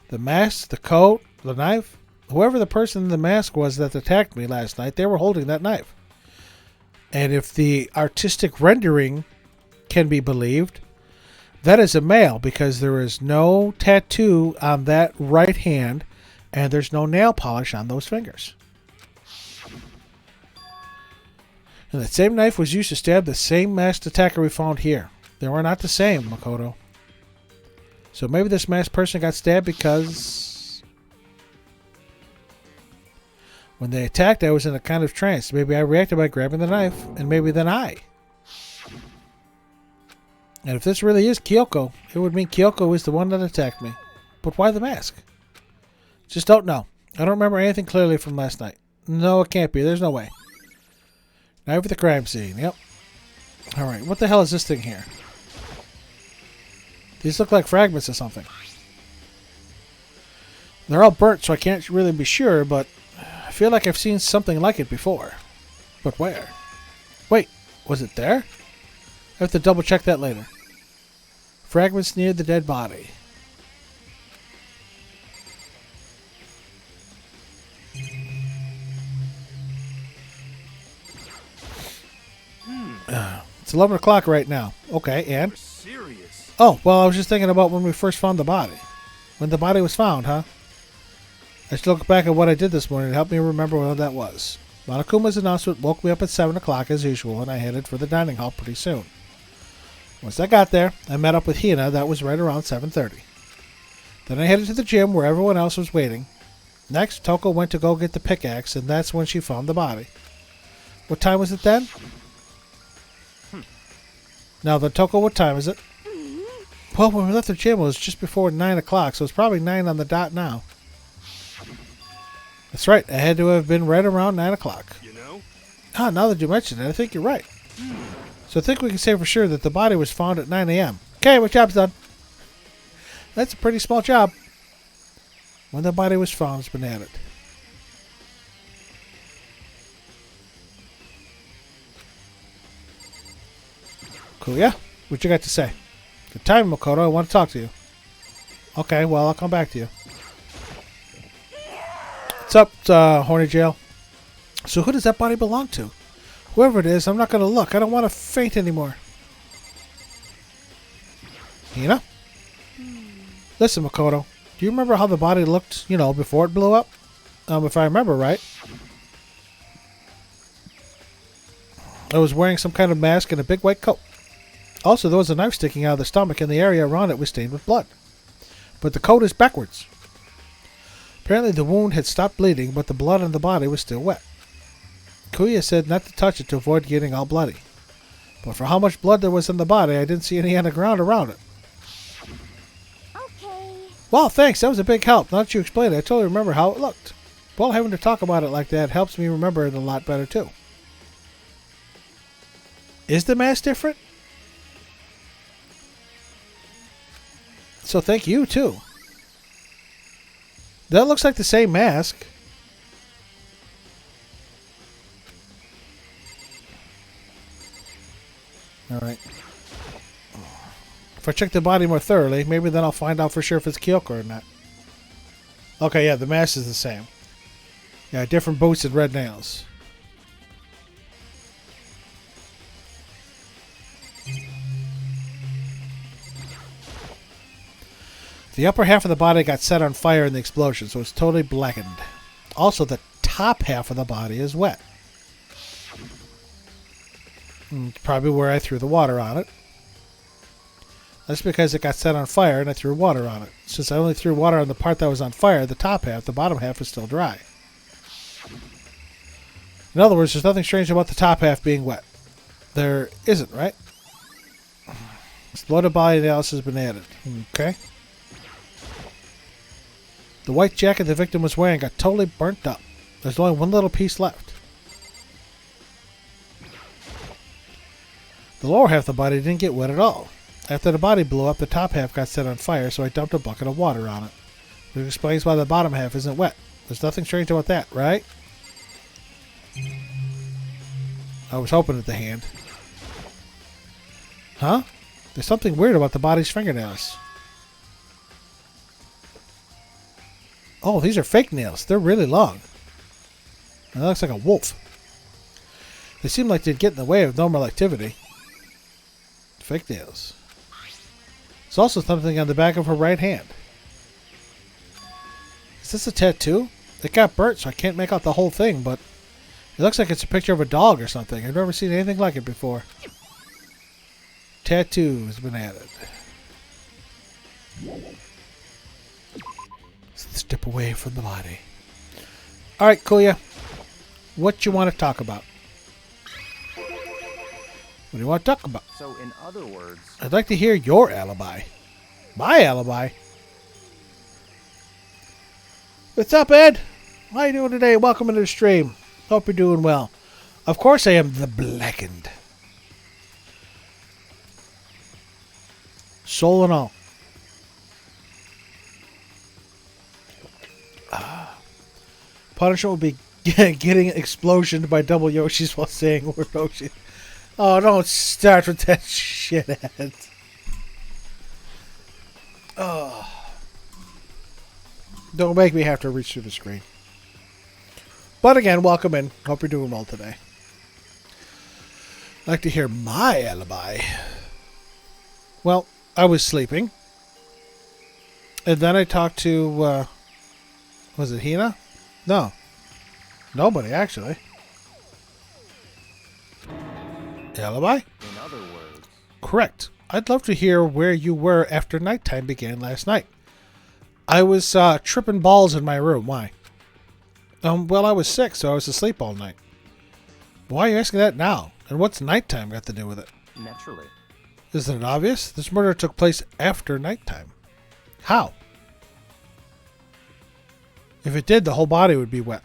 The mask, the coat, the knife. Whoever the person in the mask was that attacked me last night, they were holding that knife. And if the artistic rendering can be believed, that is a male because there is no tattoo on that right hand and there's no nail polish on those fingers. And that same knife was used to stab the same masked attacker we found here. They were not the same, Makoto. So maybe this masked person got stabbed because when they attacked, I was in a kind of trance. Maybe I reacted by grabbing the knife, and maybe then I. And if this really is Kyoko, it would mean Kyoko is the one that attacked me. But why the mask? Just don't know. I don't remember anything clearly from last night. No, it can't be. There's no way. Knife at the crime scene. Yep. Alright, what the hell is this thing here? These look like fragments of something. They're all burnt, so I can't really be sure, but I feel like I've seen something like it before. But where? Wait, was it there? I have to double check that later. Fragments near the dead body. It's 11 o'clock right now. Okay, and? Serious. Oh, well, I was just thinking about when we first found the body. When the body was found, huh? I should look back at what I did this morning to help me remember what that was. Monokuma's announcement woke me up at 7 o'clock as usual, and I headed for the dining hall pretty soon. Once I got there, I met up with Hina. That was right around 7:30. Then I headed to the gym where everyone else was waiting. Next, Toko went to go get the pickaxe, and that's when she found the body. What time was it then? Now then, Toko, what time is it? Well, when we left the gym, it was just before 9 o'clock, so it's probably 9 on the dot now. That's right. It had to have been right around 9 o'clock. You know? Ah, now that you mention it, I think you're right. So I think we can say for sure that the body was found at 9 a.m. Okay, my job's done. That's a pretty small job. When the body was found, it's been added. Cool, yeah? What you got to say? Good time, Makoto. I want to talk to you. Okay, well, I'll come back to you. What's up, Horny Jail? So who does that body belong to? Whoever it is, I'm not going to look. I don't want to faint anymore. Hina? Listen, Makoto. Do you remember how the body looked, before it blew up? If I remember right. I was wearing some kind of mask and a big white coat. Also, there was a knife sticking out of the stomach and the area around it was stained with blood. but the coat is backwards. Apparently the wound had stopped bleeding, but the blood on the body was still wet. Kuya said not to touch it to avoid getting all bloody. But for how much blood there was in the body, I didn't see any on the ground around it. Okay. Well, thanks. That was a big help. Now that you explained it, I totally remember how it looked. Well, having to talk about it like that helps me remember it a lot better, too. Is the mask different? So thank you, too. That looks like the same mask. Alright. If I check the body more thoroughly, maybe then I'll find out for sure if it's Kyoko or not. Okay, yeah, the mask is the same. Yeah, different boots and red nails. The upper half of the body got set on fire in the explosion, so it's totally blackened. Also, the top half of the body is wet. Probably where I threw the water on it. That's because it got set on fire and I threw water on it. Since I only threw water on the part that was on fire, the top half, the bottom half was still dry. In other words, there's nothing strange about the top half being wet. There isn't, right? Exploded body analysis has been added. Okay. The white jacket the victim was wearing got totally burnt up. There's only one little piece left. The lower half of the body didn't get wet at all. After the body blew up, the top half got set on fire, so I dumped a bucket of water on it. Which explains why the bottom half isn't wet. There's nothing strange about that, right? I was hoping at the hand. Huh? There's something weird about the body's fingernails. Oh, these are fake nails. They're really long. And that looks like a wolf. They seem like they'd get in the way of normal activity. Fake nails. There's also something on the back of her right hand. Is this a tattoo? It got burnt, so I can't make out the whole thing, but it looks like it's a picture of a dog or something. I've never seen anything like it before. Tattoo has been added. Step away from the body. Alright, Kuya. What you want to talk about? What do you want to talk about? So, in other words, I'd like to hear your alibi. My alibi? What's up, Ed? How you doing today? Welcome into the stream. Hope you're doing well. Of course I am the blackened. Soul and all. Punishment will be getting explosioned by double Yoshis while saying word Yoshi. Oh, don't start with that shit, Ed. Oh. Don't make me have to reach through the screen. But again, welcome in. Hope you're doing well today. I'd like to hear my alibi. Well, I was sleeping. And then I talked to, was it Hina? No. Nobody, actually. Alibi? in other words, Correct. I'd love to hear where you were after nighttime began last night. I was tripping balls in my room. Why? Well, I was sick, so I was asleep all night. Why are you asking that now? And what's nighttime got to do with it? naturally. Isn't it obvious? This murder took place after nighttime. How? If it did, the whole body would be wet.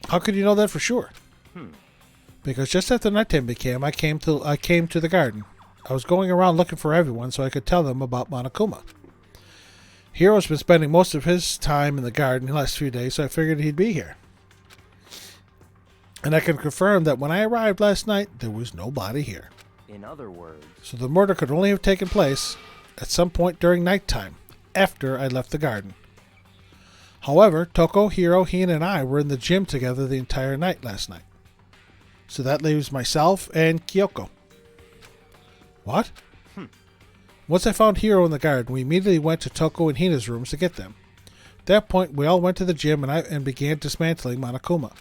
How could you know that for sure? Because just after nighttime began, I came to the garden. I was going around looking for everyone so I could tell them about Monokuma. Hiro's been spending most of his time in the garden the last few days, so I figured he'd be here. And I can confirm that when I arrived last night, there was nobody here. In other words, So the murder could only have taken place at some point during nighttime, after I left the garden. However, Toko, Hiro, Hina, and I were in the gym together the entire night last night. So that leaves myself and Kyoko. What? Once I found Hiro in the garden, we immediately went to Toko and Hina's rooms to get them. At that point, we all went to the gym and began dismantling Monokuma.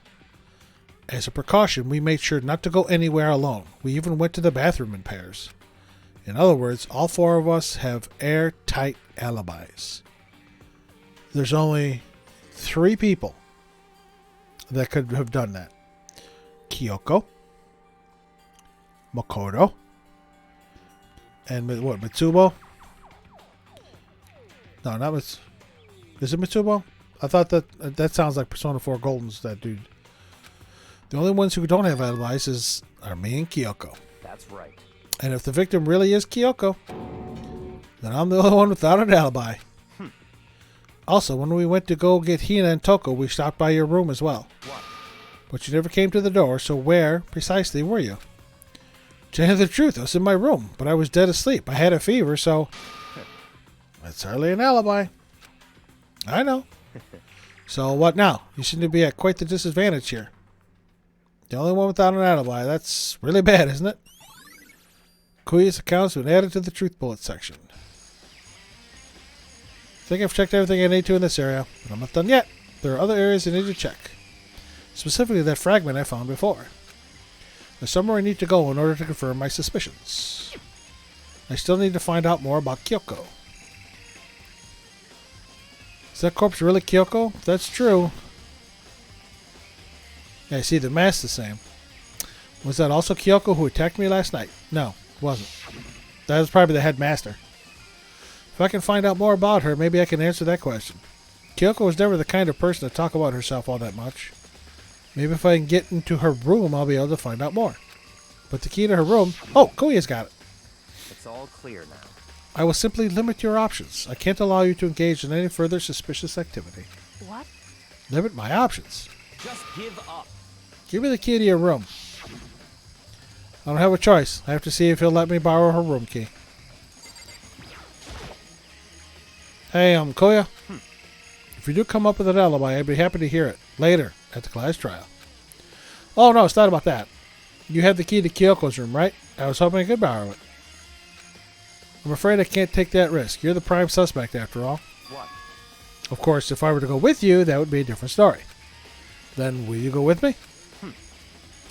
As a precaution, we made sure not to go anywhere alone. We even went to the bathroom in pairs. In other words, all four of us have airtight alibis. There's only 3 people that could have done that. Kyoko, Makoto, and what, Mitsubo? No, not Mitsubo. Is it Mitsubo? I thought that sounds like Persona 4 Golden's that dude. The only ones who don't have alibis are me and Kyoko. That's right. And if the victim really is Kyoko, then I'm the only one without an alibi. Also, when we went to go get Hina and Toko, we stopped by your room as well. What? But you never came to the door, so where precisely were you? To tell you the truth, I was in my room, but I was dead asleep. I had a fever, so... That's hardly an alibi. I know. So what now? You seem to be at quite the disadvantage here. The only one without an alibi. That's really bad, isn't it? Kuya's account's been added to the truth bullet section. I think I've checked everything I need to in this area, but I'm not done yet. There are other areas I need to check. Specifically that fragment I found before. There's somewhere I need to go in order to confirm my suspicions. I still need to find out more about Kyoko. Is that corpse really Kyoko? If that's true... Yeah, I see the mask's the same. Was that also Kyoko who attacked me last night? No, it wasn't. That was probably the headmaster. If I can find out more about her, maybe I can answer that question. Kyoko was never the kind of person to talk about herself all that much. Maybe if I can get into her room, I'll be able to find out more. But the key to her room... Oh, Kuya's got it. It's all clear now. I will simply limit your options. I can't allow you to engage in any further suspicious activity. What? Limit my options. Just give up. Give me the key to your room. I don't have a choice. I have to see if he'll let me borrow her room key. Hey, Kuya. If you do come up with an alibi, I'd be happy to hear it. Later, at the class trial. Oh, no, it's not about that. You have the key to Kyoko's room, right? I was hoping I could borrow it. I'm afraid I can't take that risk. You're the prime suspect, after all. What? Of course, if I were to go with you, that would be a different story. Then, will you go with me?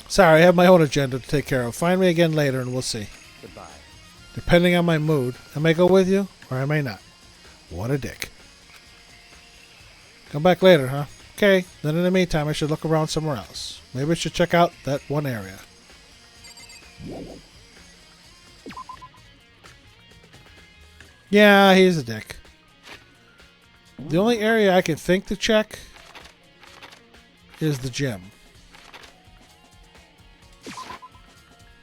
Sorry, I have my own agenda to take care of. Find me again later and we'll see. Goodbye. Depending on my mood, I may go with you or I may not. What a dick. Come back later, huh? Okay, then in the meantime I should look around somewhere else. Maybe I should check out that one area. Yeah, he's a dick. The only area I can think to check is the gym.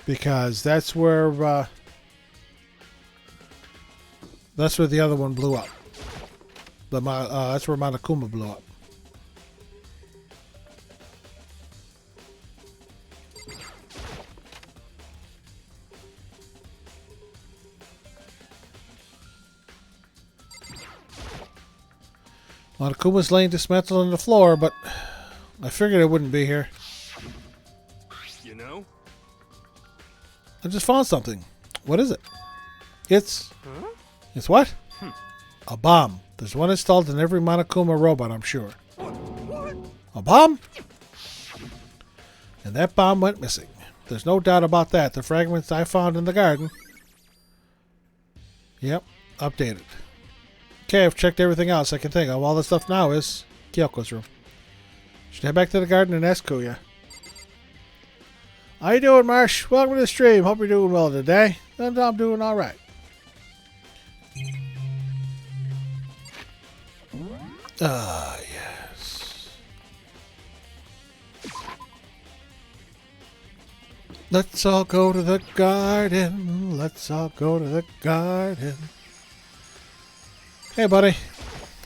Because that's where the other one blew up. That's where Monokuma blew up. Monokuma's laying dismantled on the floor, but I figured it wouldn't be here. You know? I just found something. What is it? It's what? A bomb. There's one installed in every Monokuma robot, I'm sure. What? A bomb? And that bomb went missing. There's no doubt about that. The fragments I found in the garden. Yep, updated. Okay, I've checked everything else I can think of. All the stuff now is Kyoko's room. Should head back to the garden and ask Kuya. How you doing, Marsh? Welcome to the stream. Hope you're doing well today. And I'm doing all right. Ah, yes. Let's all go to the garden. Let's all go to the garden. Hey, buddy.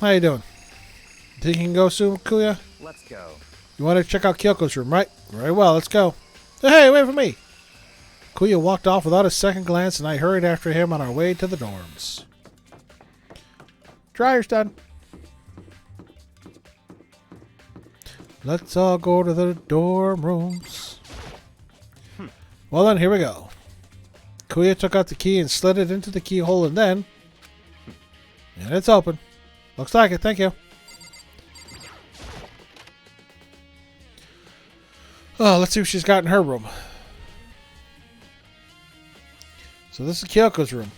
How you doing? Think you can go soon, Kuya? Let's go. You want to check out Kyoko's room, right? Very well, let's go. Hey, wait for me! Kuya walked off without a second glance, and I hurried after him on our way to the dorms. Dryer's done. Let's all go to the dorm rooms. Well then, here we go. Kuya took out the key and slid it into the keyhole, and then... And it's open. Looks like it, thank you. Oh, let's see what she's got in her room. So this is Kyoko's room.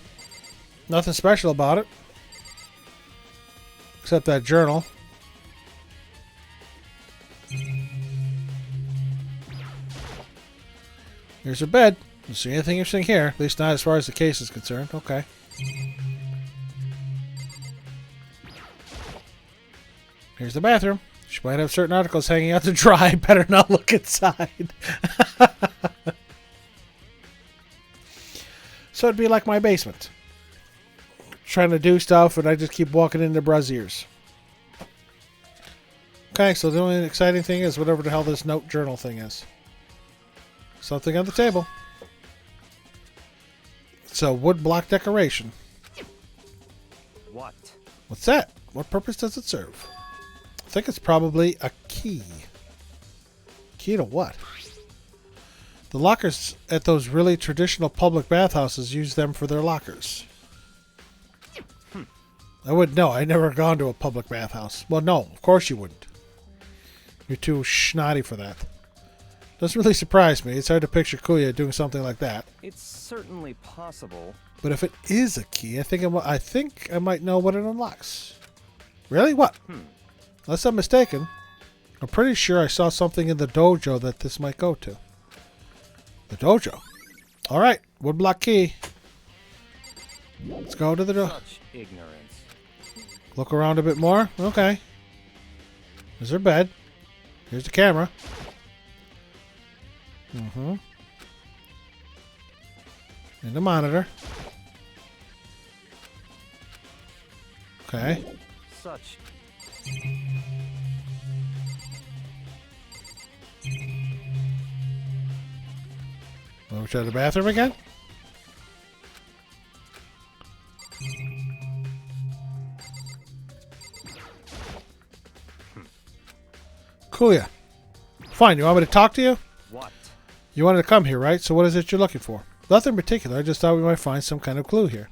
Nothing special about it. Except that journal. Here's her bed. Don't see anything interesting here. At least not as far as the case is concerned. Okay. Here's the bathroom. She might have certain articles hanging out to dry. Better not look inside. So it'd be like my basement. Trying to do stuff, and I just keep walking into braziers. Okay, so the only exciting thing is whatever the hell this note journal thing is. Something on the table. It's a wood block decoration. What? What's that? What purpose does it serve? I think it's probably a key. Key to what? The lockers at those really traditional public bathhouses use them for their lockers. I wouldn't know. I've never gone to a public bathhouse. Well, no, of course you wouldn't. You're too schnotty for that. Doesn't really surprise me. It's hard to picture Kuya doing something like that. It's certainly possible. But if it is a key, I think I might know what it unlocks. Really? What? Unless I'm mistaken, I'm pretty sure I saw something in the dojo that this might go to. The dojo. All right, woodblock key. Let's go to the dojo. Such ignorance. Look around a bit more. Okay. There's her bed. Here's the camera. And the monitor. Okay. Such. Over to the bathroom again. Kuya. Fine, you want me to talk to you? What? You wanted to come here, right? So what is it you're looking for? Nothing in particular. I just thought we might find some kind of clue here.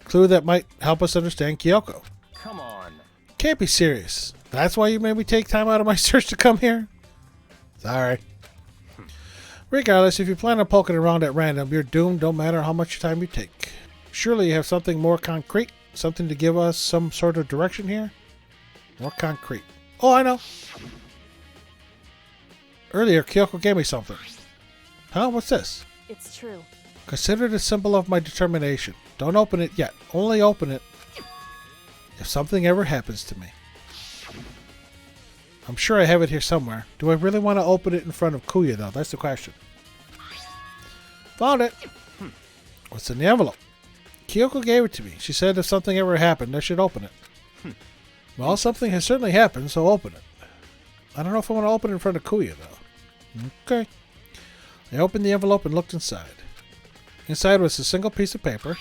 Clue that might help us understand Kyoko. Come on. Can't be serious. That's why you made me take time out of my search to come here? Sorry. Regardless, if you plan on poking around at random, you're doomed no matter how much time you take. Surely you have something more concrete? Something to give us some sort of direction here? More concrete. Oh, I know. Earlier, Kyoko gave me something. Huh? What's this? It's true. Consider it a symbol of my determination. Don't open it yet. Only open it if something ever happens to me. I'm sure I have it here somewhere. Do I really want to open it in front of Kuya, though? That's the question. Found it. What's in the envelope? Kyoko gave it to me. She said if something ever happened, I should open it. Well, something has certainly happened, so open it. I don't know if I want to open it in front of Kuya, though. Okay. I opened the envelope and looked inside. Inside was a single piece of paper.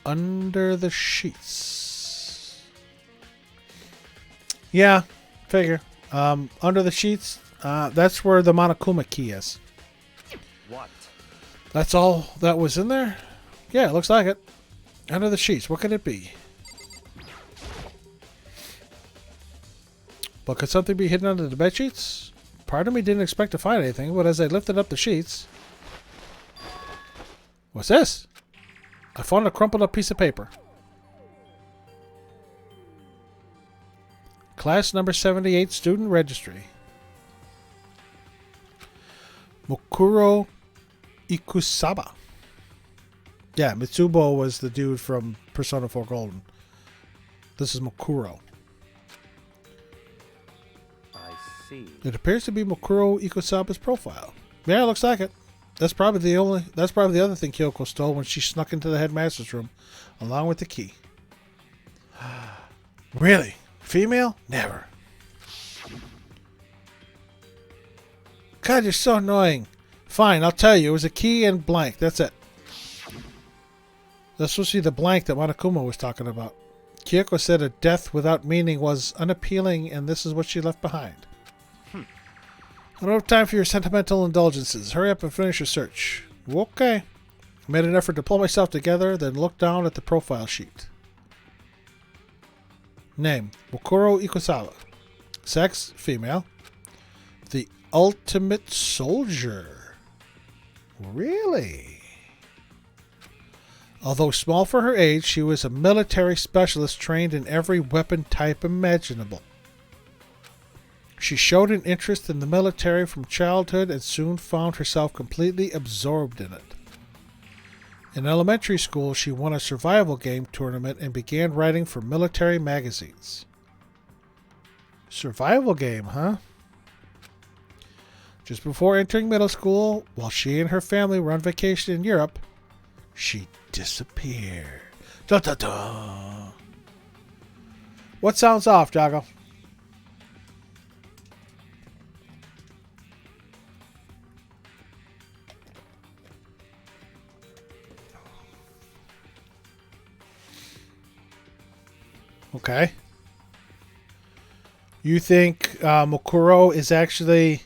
Under the sheets. Yeah, figure. Under the sheets, that's where the Monokuma key is. What? That's all that was in there? Yeah, it looks like it. Under the sheets, what could it be? But could something be hidden under the bed sheets? Part of me didn't expect to find anything, but as I lifted up the sheets... What's this? I found a crumpled up piece of paper. Class number 78 student registry. Mokuro Ikusaba. Yeah, Mitsubo was the dude from Persona 4 Golden. This is Mokuro. I see. It appears to be Mokuro Ikusaba's profile. Yeah, it looks like it. That's probably the other thing Kyoko stole when she snuck into the headmaster's room, along with the key. Really? Female? Never. God, you're so annoying. Fine, I'll tell you. It was a key and blank. That's it. That's supposed to be the blank that Monokuma was talking about. Kyoko said a death without meaning was unappealing, and this is what she left behind. I don't have time for your sentimental indulgences. Hurry up and finish your search. Okay. I made an effort to pull myself together, then looked down at the profile sheet. Name, Mokuro Ikusawa. Sex, female. The ultimate soldier. Really? Although small for her age, she was a military specialist trained in every weapon type imaginable. She showed an interest in the military from childhood and soon found herself completely absorbed in it. In elementary school, she won a survival game tournament and began writing for military magazines. Survival game, huh? Just before entering middle school, while she and her family were on vacation in Europe, she disappeared. Dun, dun, dun. What sounds off, Jago? Okay. You think Mokuro is actually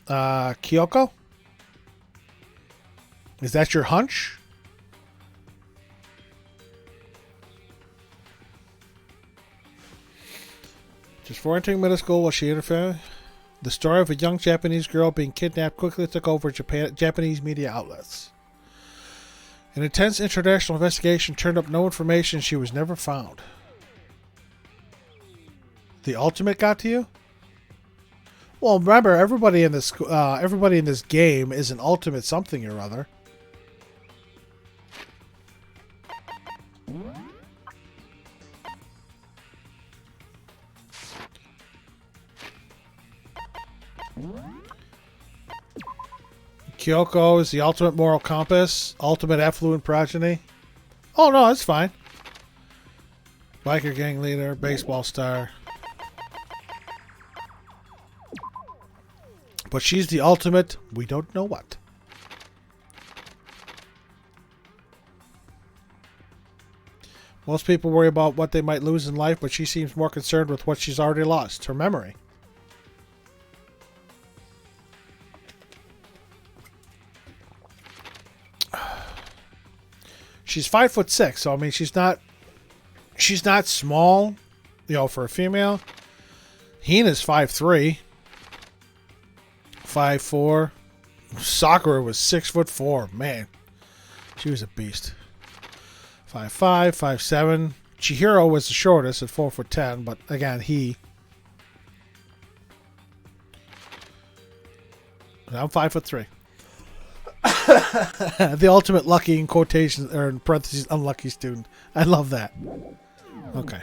Kyoko? Is that your hunch? Just before entering middle school, while she and her family, the story of a young Japanese girl being kidnapped quickly took over Japanese media outlets. An intense international investigation turned up no information. She was never found. The ultimate got to you? Well, remember, everybody in this game is an ultimate something or other. Kyoko is the ultimate moral compass, ultimate affluent progeny. Oh no, that's fine. Biker gang leader, baseball star. But she's the ultimate, we don't know what. Most people worry about what they might lose in life, but she seems more concerned with what she's already lost, her memory. She's 5'6", so I mean she's not small, you know, for a female. Hina's 5'3". 5'4". Sakura was 6'4". Man, she was a beast. 5'5", 5'7". Chihiro was the shortest at 4'10", but again, I'm 5'3". The ultimate lucky in quotations or in parentheses unlucky student. I love that. Okay.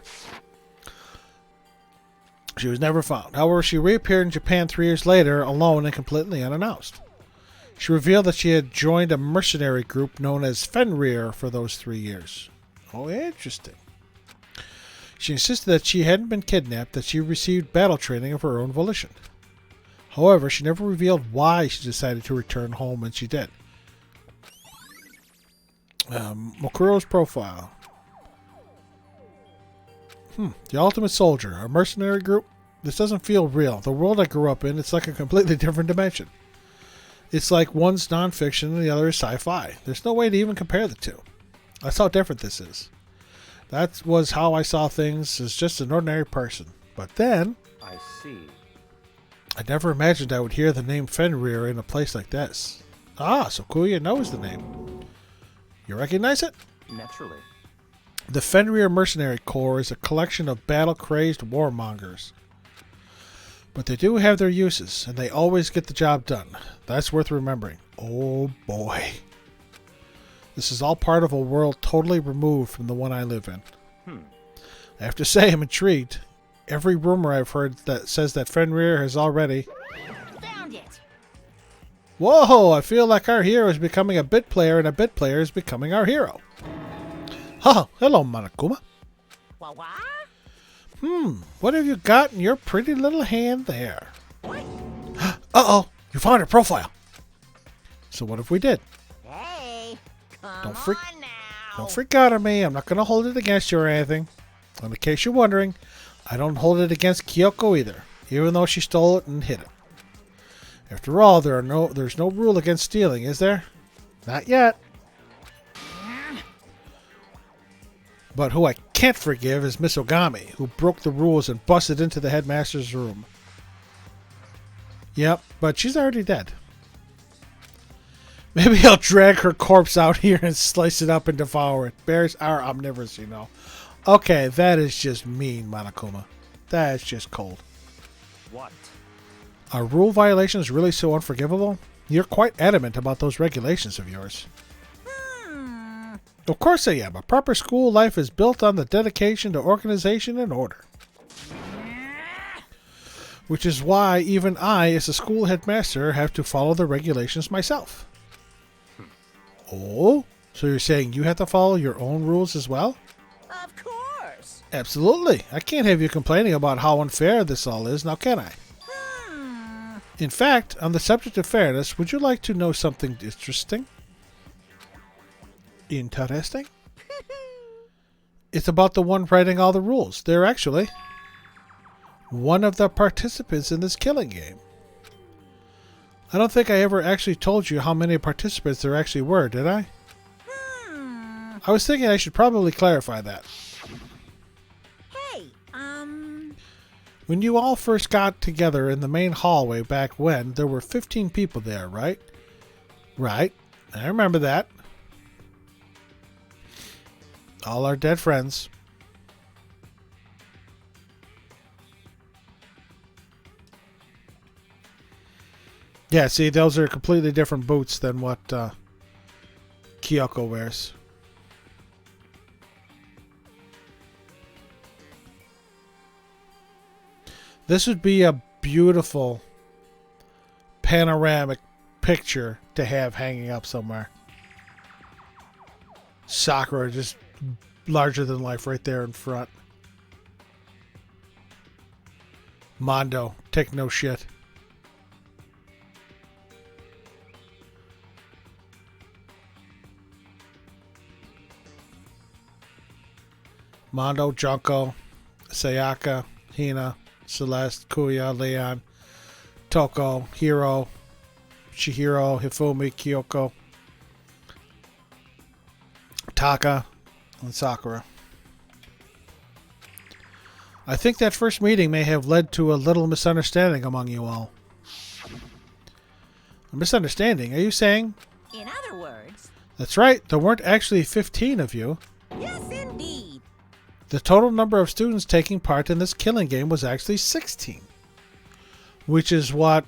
She was never found. However, she reappeared in Japan 3 years later, alone and completely unannounced. She revealed that she had joined a mercenary group known as Fenrir for those 3 years. Oh, interesting. She insisted that she hadn't been kidnapped, that she received battle training of her own volition. However, she never revealed why she decided to return home when she did. Mokuro's profile. The Ultimate Soldier, a mercenary group. This doesn't feel real. The world I grew up in, it's like a completely different dimension. It's like one's nonfiction and the other is sci-fi. There's no way to even compare the two. That's how different this is. That was how I saw things as just an ordinary person. But then, I see. I never imagined I would hear the name Fenrir in a place like this. Ah, so Kuya knows the name. You recognize it? Naturally. The Fenrir Mercenary Corps is a collection of battle-crazed warmongers. But they do have their uses, and they always get the job done. That's worth remembering. Oh boy. This is all part of a world totally removed from the one I live in. I have to say, I'm intrigued. Every rumor I've heard that says that Fenrir has already... Found it. Whoa, I feel like our hero is becoming a bit player, and a bit player is becoming our hero. Oh, hello, Monokuma. What? What have you got in your pretty little hand there? Uh-oh, you found her profile. So what if we did? Hey, come Don't freak- on now. Don't freak out on me. I'm not going to hold it against you or anything. And in case you're wondering, I don't hold it against Kyoko either, even though she stole it and hid it. After all, there's no rule against stealing, is there? Not yet. But who I can't forgive is Miss Ogami, who broke the rules and busted into the headmaster's room. Yep, but she's already dead. Maybe I'll drag her corpse out here and slice it up and devour it. Bears are omnivorous, you know. Okay, that is just mean, Monokuma. That is just cold. What? Are rule violations really so unforgivable? You're quite adamant about those regulations of yours. Of course I am. A proper school life is built on the dedication to organization and order. Which is why even I, as a school headmaster, have to follow the regulations myself. Oh? So you're saying you have to follow your own rules as well? Of course. Absolutely. I can't have you complaining about how unfair this all is, now can I? In fact, on the subject of fairness, would you like to know something interesting? Interesting? It's about the one writing all the rules. They're actually one of the participants in this killing game. I don't think I ever actually told you how many participants there actually were, did I? I was thinking I should probably clarify that. Hey, When you all first got together in the main hallway back when, there were 15 people there, right? Right. I remember that. All our dead friends. Yeah, see, those are completely different boots than what Kyoko wears. This would be a beautiful panoramic picture to have hanging up somewhere. Sakura just larger than life right there in front. Mondo, take no shit. Mondo, Junko, Sayaka, Hina, Celeste, Kuya, Leon, Toko, Hiro, Chihiro, Hifumi, Kyoko, Taka, and Sakura. I think that first meeting may have led to a little misunderstanding among you all. A misunderstanding? Are you saying? in other words, That's right. There weren't actually 15 of you. yes, indeed. The total number of students taking part in this killing game was actually 16. Which is what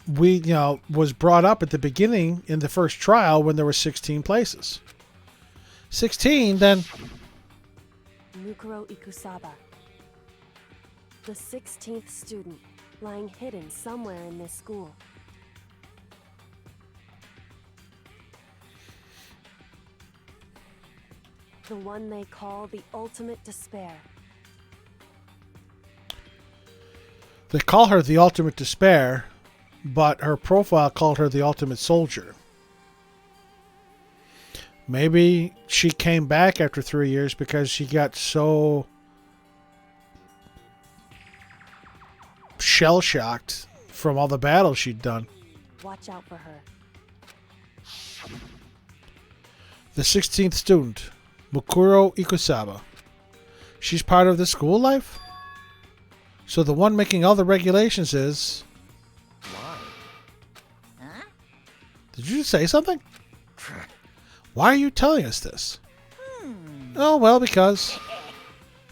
was brought up at the beginning in the first trial when there were 16 places. 16, then... Mukuro Ikusaba. The 16th student, lying hidden somewhere in this school. The one they call the ultimate despair. They call her the ultimate despair, but her profile called her the ultimate soldier. Maybe she came back after 3 years because she got so shell-shocked from all the battles she'd done. Watch out for her. The 16th student, Mukuro Ikusaba. She's part of the school life? So the one making all the regulations is... Why? Huh? Did you just say something? Why are you telling us this? Oh, well, because...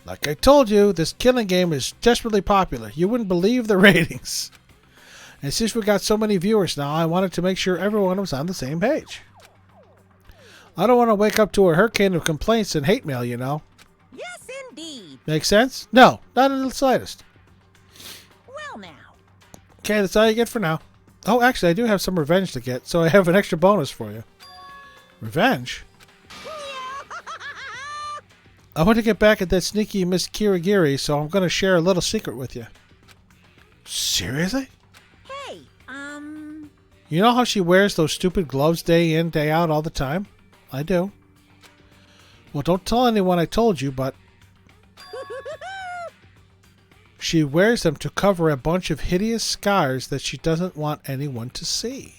Like I told you, this killing game is desperately popular. You wouldn't believe the ratings. And since we got so many viewers now, I wanted to make sure everyone was on the same page. I don't want to wake up to a hurricane of complaints and hate mail, you know. Yes, indeed. Make sense? No, not in the slightest. Well, now. Okay, that's all you get for now. Oh, actually, I do have some revenge to get, so I have an extra bonus for you. Revenge? I want to get back at that sneaky Miss Kirigiri, so I'm going to share a little secret with you. Seriously? Hey, You know how she wears those stupid gloves day in, day out all the time? I do. Well, don't tell anyone I told you, but... She wears them to cover a bunch of hideous scars that she doesn't want anyone to see.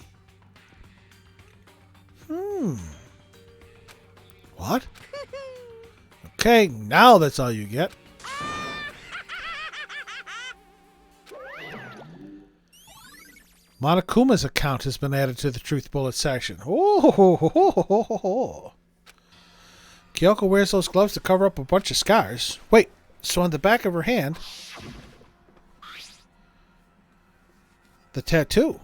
What? Okay, now that's all you get. Monokuma's account has been added to the Truth Bullet section. Oh, Kyoko wears those gloves to cover up a bunch of scars. Wait, so on the back of her hand, the tattoo.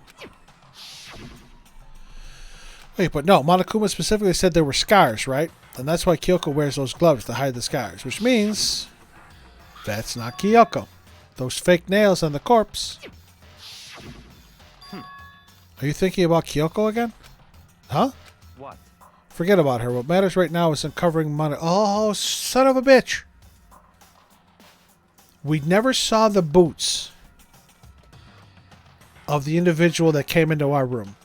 Wait, but no, Monokuma specifically said there were scars, right? And that's why Kyoko wears those gloves to hide the scars, which means that's not Kyoko. Those fake nails on the corpse. Are you thinking about Kyoko again? Huh? What? Forget about her. What matters right now is uncovering money. Oh, son of a bitch. We never saw the boots of the individual that came into our room.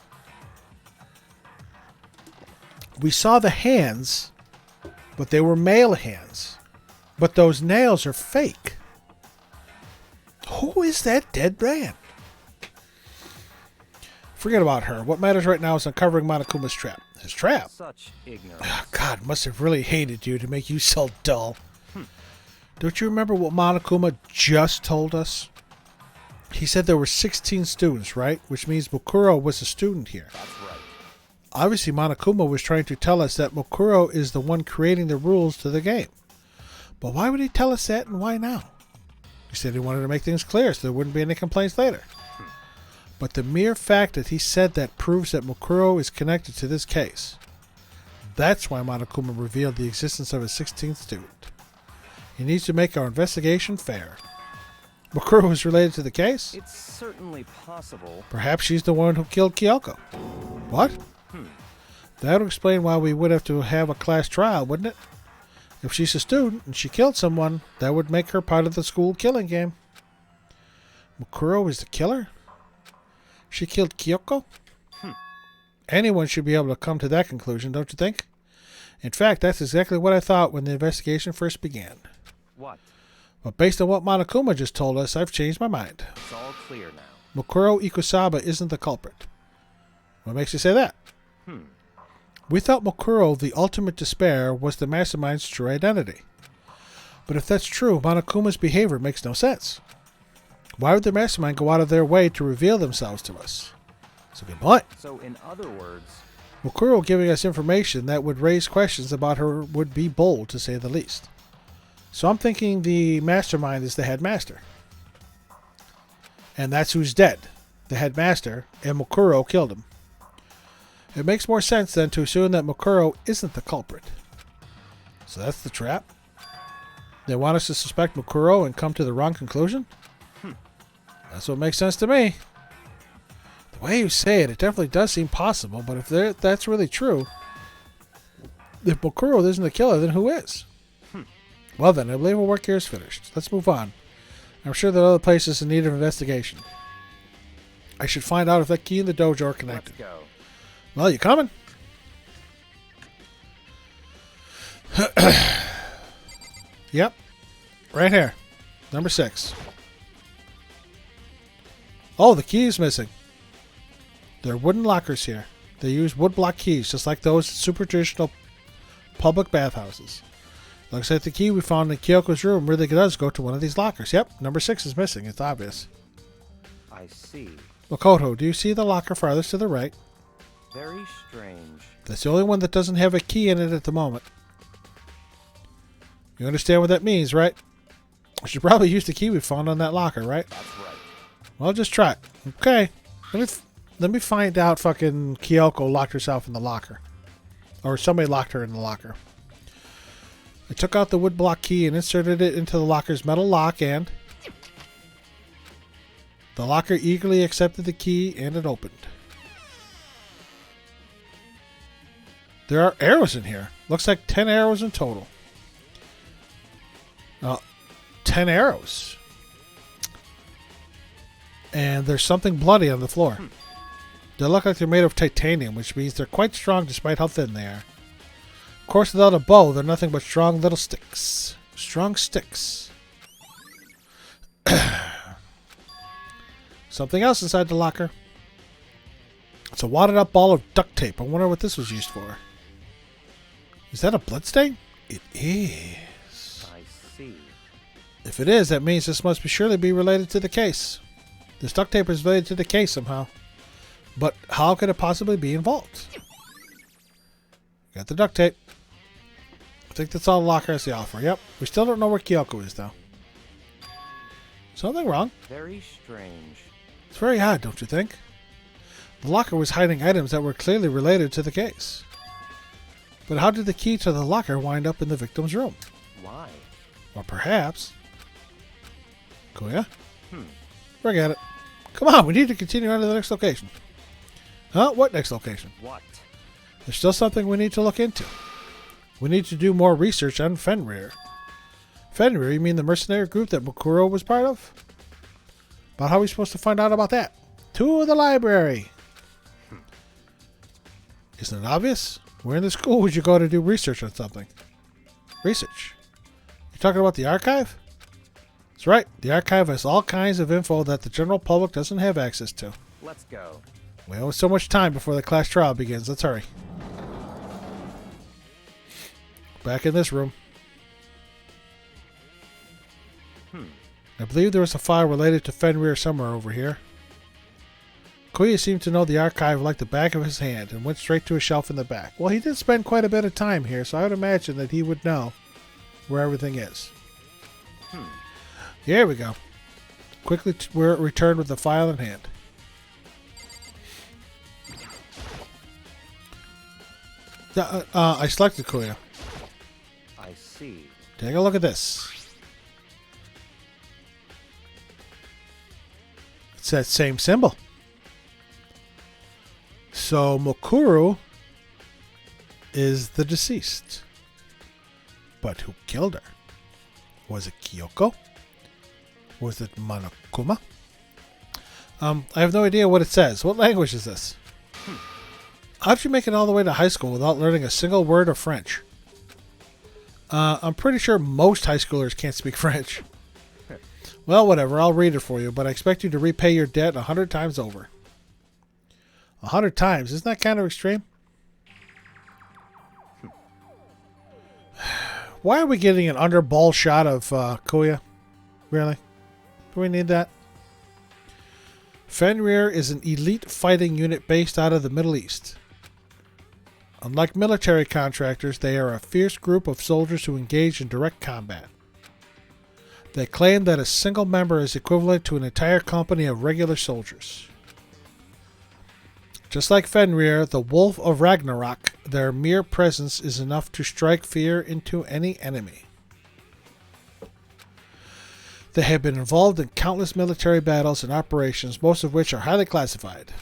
We saw the hands, but they were male hands. But those nails are fake. Who is that dead man? Forget about her. What matters right now is uncovering Monokuma's trap. His trap? Such ignorance. Oh, God, must have really hated you to make you so dull. Don't you remember what Monokuma just told us? He said there were 16 students, right? Which means Mukuro was a student here. That's right. Obviously, Monokuma was trying to tell us that Mukuro is the one creating the rules to the game. But why would he tell us that and why now? He said he wanted to make things clear so there wouldn't be any complaints later. But the mere fact that he said that proves that Mukuro is connected to this case. That's why Monokuma revealed the existence of a 16th student. He needs to make our investigation fair. Mukuro is related to the case? It's certainly possible. Perhaps she's the one who killed Kyoko. What? That would explain why we would have to have a class trial, wouldn't it? If she's a student and she killed someone, that would make her part of the school killing game. Mukuro is the killer? She killed Kyoko? Anyone should be able to come to that conclusion, don't you think? In fact, that's exactly what I thought when the investigation first began. What? But based on what Monokuma just told us, I've changed my mind. It's all clear now. Mukuro Ikusaba isn't the culprit. What makes you say that? We thought Mukuro, the ultimate despair, was the mastermind's true identity. But if that's true, Monokuma's behavior makes no sense. Why would the mastermind go out of their way to reveal themselves to us? That's a good point. So, in other words, Mukuro giving us information that would raise questions about her would be bold, to say the least. So I'm thinking the mastermind is the headmaster. And that's who's dead. The headmaster, and Mukuro killed him. It makes more sense then to assume that Mukuro isn't the culprit. So that's the trap? They want us to suspect Mukuro and come to the wrong conclusion? That's what makes sense to me. The way you say it, it definitely does seem possible, but if that's really true, if Mukuro isn't the killer, then who is? Well then, I believe our work here is finished. Let's move on. I'm sure there are other places in need of investigation. I should find out if that key and the dojo are connected. let's go. Well, you coming? Yep. Right here. Number 6. Oh, the key is missing. There are wooden lockers here. They use woodblock keys, just like those super traditional public bathhouses. Looks like the key we found in Kyoko's room really does go to one of these lockers. Yep, number 6 is missing. It's obvious. I see. Makoto, do you see the locker farthest to the right? Very strange. That's the only one that doesn't have a key in it at the moment. You understand what that means, right? I should probably use the key we found on that locker, right? That's right. Well, just try it. Okay. Let me find out fucking Kyoko locked herself in the locker. Or somebody locked her in the locker. I took out the woodblock key and inserted it into the locker's metal lock and... The locker eagerly accepted the key and it opened. There are arrows in here. Looks like 10 arrows in total. 10 arrows. And there's something bloody on the floor. They look like they're made of titanium, which means they're quite strong despite how thin they are. Of course, without a bow, they're nothing but strong little sticks. Strong sticks. Something else inside the locker. It's a wadded up ball of duct tape. I wonder what this was used for. Is that a bloodstain? It is. I see. If it is, that means this must surely be related to the case. This duct tape is related to the case somehow. But how could it possibly be involved? Got the duct tape. I think that's all the locker has to offer. Yep. We still don't know where Kyoko is, though. Something wrong. Very strange. It's very odd, don't you think? The locker was hiding items that were clearly related to the case. But how did the key to the locker wind up in the victim's room? Why? Or perhaps... Kuya? Forget it. Come on, we need to continue on to the next location. Huh? What next location? What? There's still something we need to look into. We need to do more research on Fenrir. Fenrir, you mean the mercenary group that Mukuro was part of? But how are we supposed to find out about that? To the library. Isn't it obvious? Where in the school would you go to do research on something? Research? You talking about the archive? That's right. The archive has all kinds of info that the general public doesn't have access to. Let's go. We have so much time before the class trial begins. Let's hurry. Back in this room. I believe there was a file related to Fenrir somewhere over here. Kuya seemed to know the archive like the back of his hand and went straight to a shelf in the back. Well, he did spend quite a bit of time here, so I would imagine that he would know where everything is. Here we go. Quickly returned with the file in hand. I selected Kuya. I see. Take a look at this. It's that same symbol. So Mukuro is the deceased. But who killed her? Was it Kyoko? Was it Monokuma? I have no idea what it says. What language is this? How'd you make it all the way to high school without learning a single word of French? I'm pretty sure most high schoolers can't speak French. Well, whatever. I'll read it for you, but I expect you to repay your debt 100 times over. 100 times? Isn't that kind of extreme? Why are we getting an underball shot of Kuya? Really? Do we need that? Fenrir is an elite fighting unit based out of the Middle East. Unlike military contractors, they are a fierce group of soldiers who engage in direct combat. They claim that a single member is equivalent to an entire company of regular soldiers. Just like Fenrir, the Wolf of Ragnarok, their mere presence is enough to strike fear into any enemy. They have been involved in countless military battles and operations, most of which are highly classified.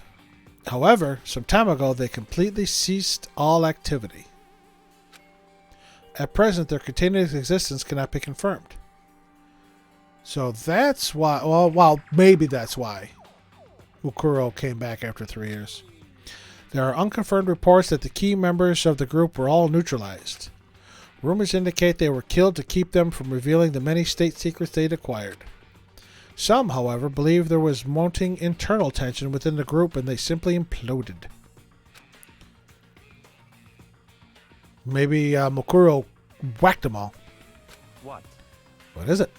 However, some time ago they completely ceased all activity. At present, their continued existence cannot be confirmed. So that's why, well, maybe that's why Mukuro came back after 3 years. There are unconfirmed reports that the key members of the group were all neutralized. Rumors indicate they were killed to keep them from revealing the many state secrets they'd acquired. Some, however, believe there was mounting internal tension within the group and they simply imploded. Maybe Mukuro whacked them all. What? What is it?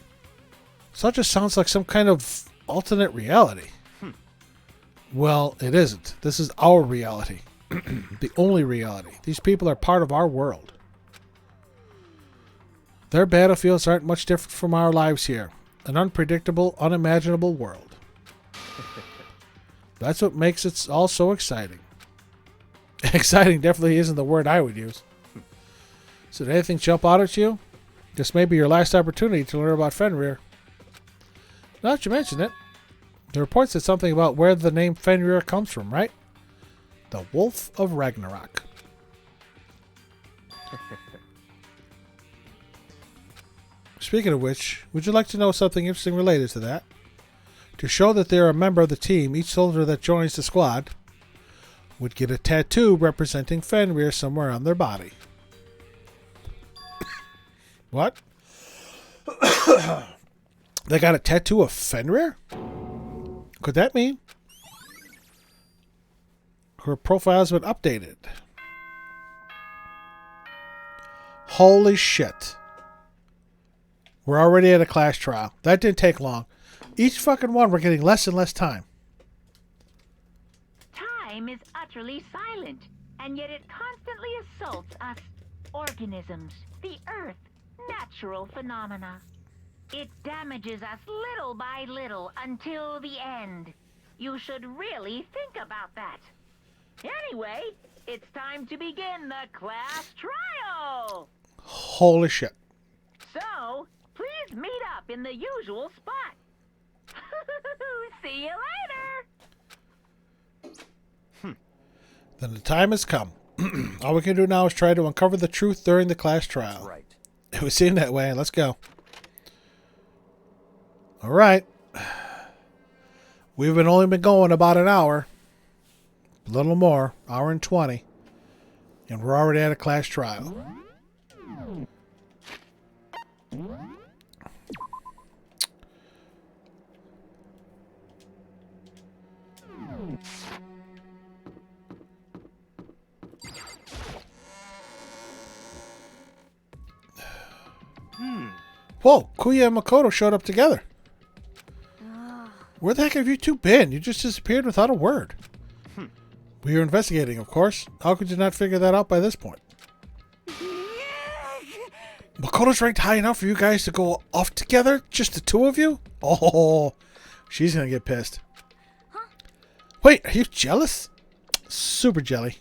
So it just sounds like some kind of alternate reality. Well, it isn't. This is our reality. The only reality. These people are part of our world. Their battlefields aren't much different from our lives here. An unpredictable, unimaginable world. That's what makes it all so exciting. Exciting definitely isn't the word I would use. So did anything jump out at you? This may be your last opportunity to learn about Fenrir. Now that you mention it, the report said something about where the name Fenrir comes from, right? The Wolf of Ragnarok. Speaking of which, would you like to know something interesting related to that? To show that they're a member of the team, each soldier that joins the squad would get a tattoo representing Fenrir somewhere on their body. What? They got a tattoo of Fenrir? Could that mean her profile's been updated? Holy shit. We're already at a class trial. That didn't take long. Each fucking one, we're getting less and less time. time is utterly silent, and yet it constantly assaults us organisms, the Earth, natural phenomena. It damages us little by little until the end. You should really think about that. Anyway, it's time to begin the class trial. Holy shit. So, please meet up in the usual spot. See you later. Then the time has come. All we can do now is try to uncover the truth during the class trial. Right. It was seen that way. Let's go. All right. We've only been going about an hour. A little more. Hour and 20. And we're already at a class trial. Whoa, Kuya and Makoto showed up together. Where the heck have you two been? You just disappeared without a word. We were investigating, of course. How could you not figure that out by this point? Makoto's ranked high enough for you guys to go off together? Just the two of you? Oh, she's gonna get pissed. Wait, are you jealous? Super jelly.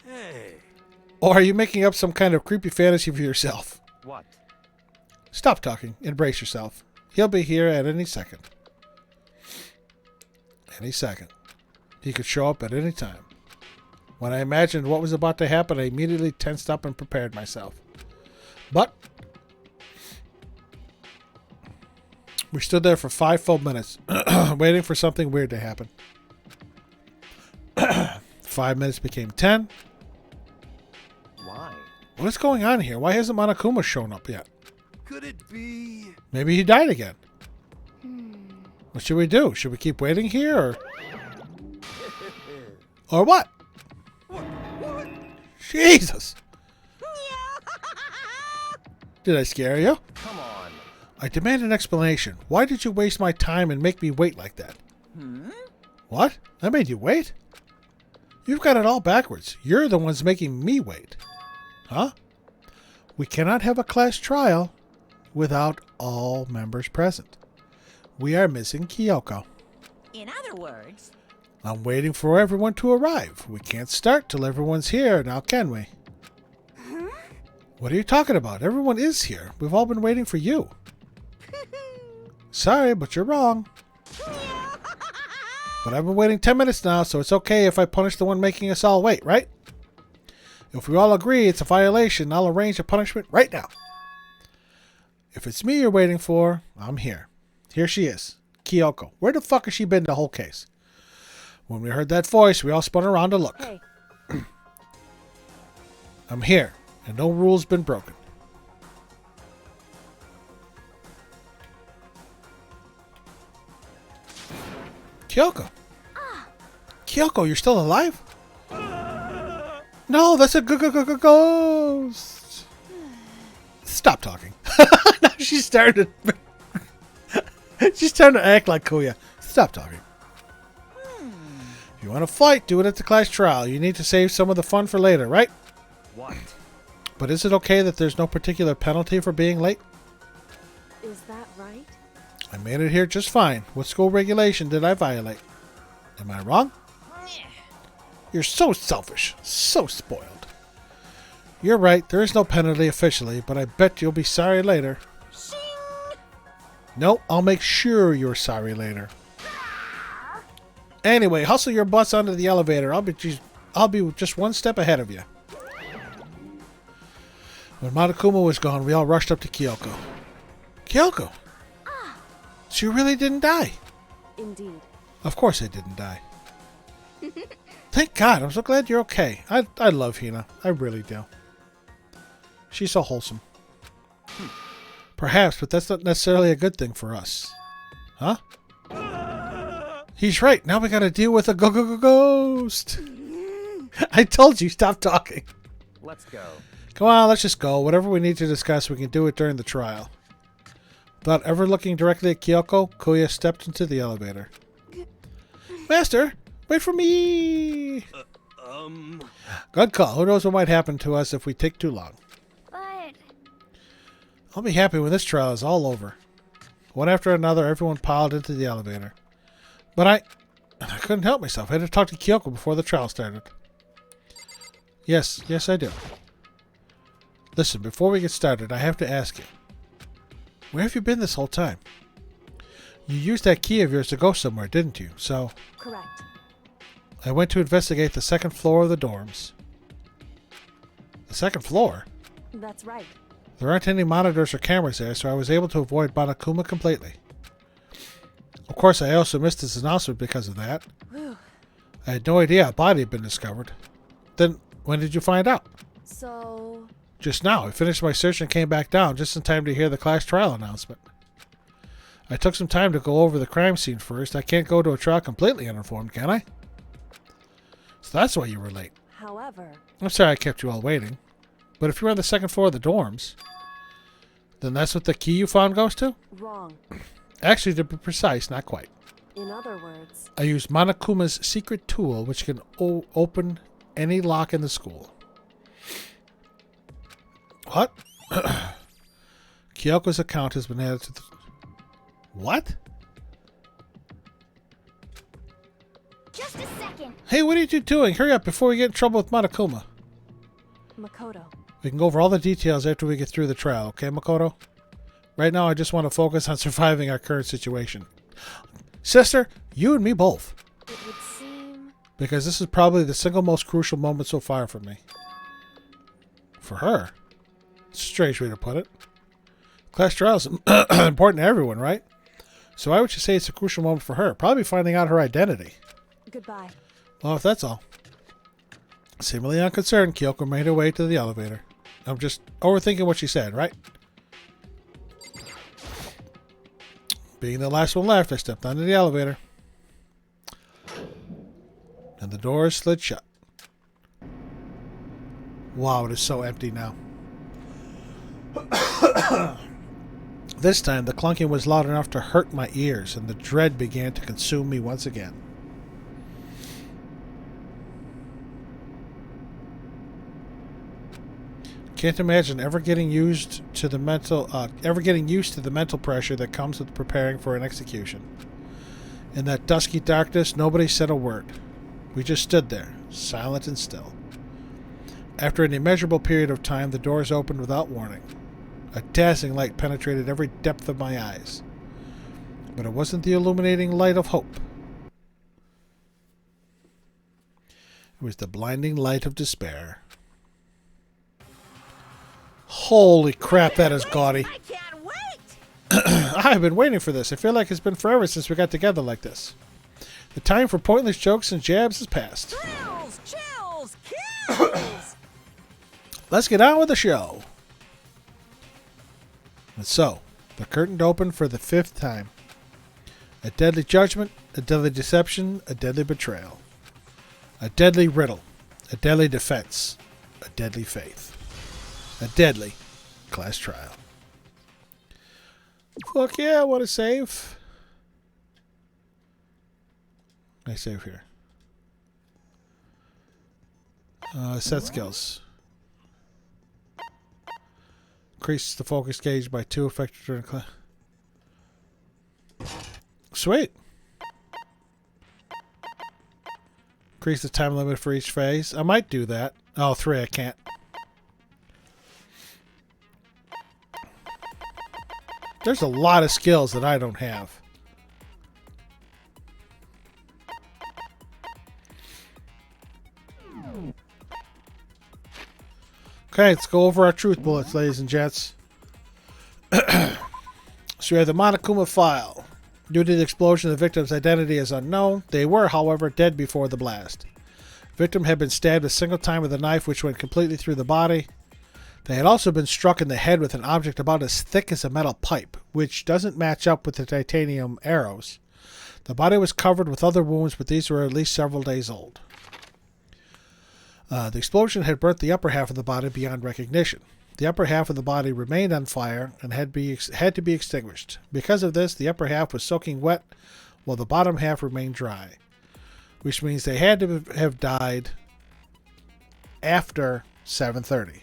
Hey. Or are you making up some kind of creepy fantasy for yourself? What? Stop talking. Embrace yourself. He'll be here at any second. Any second. He could show up at any time. When I imagined what was about to happen, I immediately tensed up and prepared myself. But we stood there for 5 full minutes, waiting for something weird to happen. 5 minutes became 10. Why? What is going on here? Why hasn't Monokuma shown up yet? Could it be? Maybe he died again. What should we do? Should we keep waiting here, or what? What? Jesus! Did I scare you? Come on. I demand an explanation. Why did you waste my time and make me wait like that? What? I made you wait? You've got it all backwards. You're the ones making me wait. Huh? We cannot have a class trial without all members present. We are missing Kyoko. In other words, I'm waiting for everyone to arrive. We can't start till everyone's here, now can we? What are you talking about? Everyone is here. We've all been waiting for you. Sorry, but you're wrong. But I've been waiting 10 minutes now, so it's okay if I punish the one making us all wait, right? If we all agree it's a violation, I'll arrange a punishment right now. If it's me you're waiting for, I'm here. Here she is, Kyoko. Where the fuck has she been the whole case? When we heard that voice, we all spun around to look. Hey, I'm here, and no rule's been broken. Kyoko. Kyoko, you're still alive? No, that's a ghost. Stop talking. Now she's starting to... she's starting to act like Kuya. Stop talking. If you want to fight, do it at the class trial. You need to save some of the fun for later, right? What? But is it okay that there's no particular penalty for being late? is that right? I made it here just fine. What school regulation did I violate? Am I wrong? You're so selfish. So spoiled. You're right. There is no penalty officially, but I bet you'll be sorry later. No, I'll make sure you're sorry later. Anyway, hustle your butts onto the elevator. I'll be just one step ahead of you. When Monokuma was gone, we all rushed up to Kyoko. Kyoko! She really didn't die. Indeed. Of course I didn't die. Thank God. I'm so glad you're okay. I love Hina. I really do. She's so wholesome. Perhaps, but that's not necessarily a good thing for us. Huh? He's right. Now we gotta deal with a ghost. I told you, stop talking. Let's go. Come on, let's just go. Whatever we need to discuss, we can do it during the trial. Without ever looking directly at Kyoko, Kuya stepped into the elevator. Master, Wait for me! Um... Good call. Who knows what might happen to us if we take too long. But I'll be happy when this trial is all over. One after another, everyone piled into the elevator. But I couldn't help myself. I had to talk to Kyoko before the trial started. Yes, I do. Listen, before we get started, I have to ask you. Where have you been this whole time? You used that key of yours to go somewhere, didn't you? So, Correct. I went to investigate the second floor of the dorms. The second floor? That's right. There aren't any monitors or cameras there, so I was able to avoid Monokuma completely. Of course, I also missed his announcement because of that. Whew. I had no idea a body had been discovered. Then, when did you find out? So, Just now. I finished my search and came back down just in time to hear the class trial announcement. I took some time to go over the crime scene first. I can't go to a trial completely uninformed, can I? So that's why you were late. however, I'm sorry I kept you all waiting. But if you're on the second floor of the dorms, then that's what the key you found goes to? wrong. Actually, to be precise, not quite. In other words, I used Monokuma's secret tool, which can open any lock in the school. What? Kyoko's account has been added to the... What? just a second. Hey, what are you two doing? Hurry up before we get in trouble with Monokuma. Makoto, We can go over all the details after we get through the trial, okay, Makoto? Right now, I just want to focus on surviving our current situation. Sister, you and me both. it would seem... Because this is probably the single most crucial moment so far for me. For her? It's a strange way to put it. Class trial is important to everyone, right? So why would you say it's a crucial moment for her? Probably finding out her identity. Goodbye. Well, if that's all. Seemingly unconcerned, Kyoko made her way to the elevator. I'm just overthinking what she said, right? Being the last one left, I stepped onto the elevator. And the doors slid shut. Wow, it is so empty now. This time, the clunking was loud enough to hurt my ears, and the dread began to consume me once again. Can't imagine ever getting used to the mental pressure that comes with preparing for an execution. In that dusky darkness, nobody said a word. We just stood there, silent and still. After an immeasurable period of time, the doors opened without warning. A dazzling light penetrated every depth of my eyes. But it wasn't the illuminating light of hope. It was the blinding light of despair. Holy crap, that is gaudy. I can't wait! I've been waiting for this. I feel like it's been forever since we got together like this. The time for pointless jokes and jabs has passed. Thrills, chills, kills! Let's get on with the show. And so, the curtain opened for the 5th time. A deadly judgment, a deadly deception, a deadly betrayal. A deadly riddle, a deadly defense, a deadly faith. A deadly class trial. Fuck yeah, I want to save. I save here. Set skills. Increase the focus gauge by 2 effective during class. Sweet. Increase the time limit for each phase. I might do that. Oh, 3, I can't. There's a lot of skills that I don't have. Okay, let's go over our truth bullets, ladies and gents. So we have the Monokuma file. Due to the explosion, the victim's identity is unknown. They were, however, dead before the blast. The victim had been stabbed a single time with a knife which went completely through the body. They had also been struck in the head with an object about as thick as a metal pipe, which doesn't match up with the titanium arrows. The body was covered with other wounds, but these were at least several days old. The explosion had burnt the upper half of the body beyond recognition. The upper half of the body remained on fire and had to be extinguished. Because of this, the upper half was soaking wet, while the bottom half remained dry. which means they had to have died after 7:30.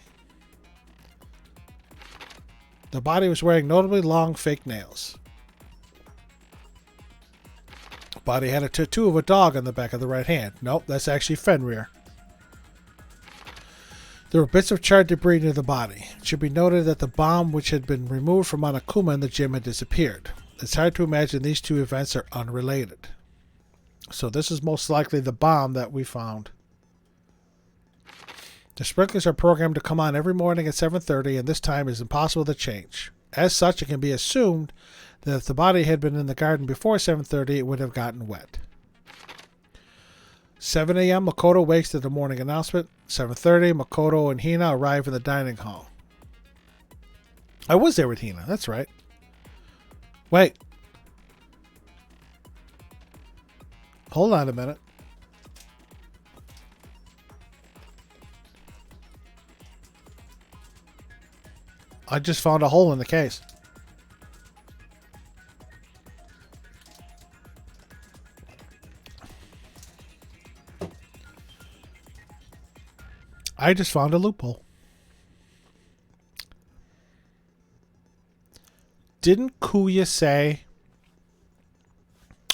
The body was wearing notably long fake nails. The body had a tattoo of a dog on the back of the right hand. Nope, that's actually Fenrir. There were bits of charred debris near the body. It should be noted that the bomb which had been removed from Monokuma in the gym had disappeared. It's hard to imagine these two events are unrelated. So this is most likely the bomb that we found. The sprinklers are programmed to come on every morning at 7:30, and this time is impossible to change. As such, it can be assumed that if the body had been in the garden before 7:30, it would have gotten wet. 7 a.m., Makoto wakes to the morning announcement. 7:30, Makoto and Hina arrive in the dining hall. I was there with Hina, that's right. Wait. Hold on a minute. I just found a hole in the case. I just found a loophole. Didn't Kuya say...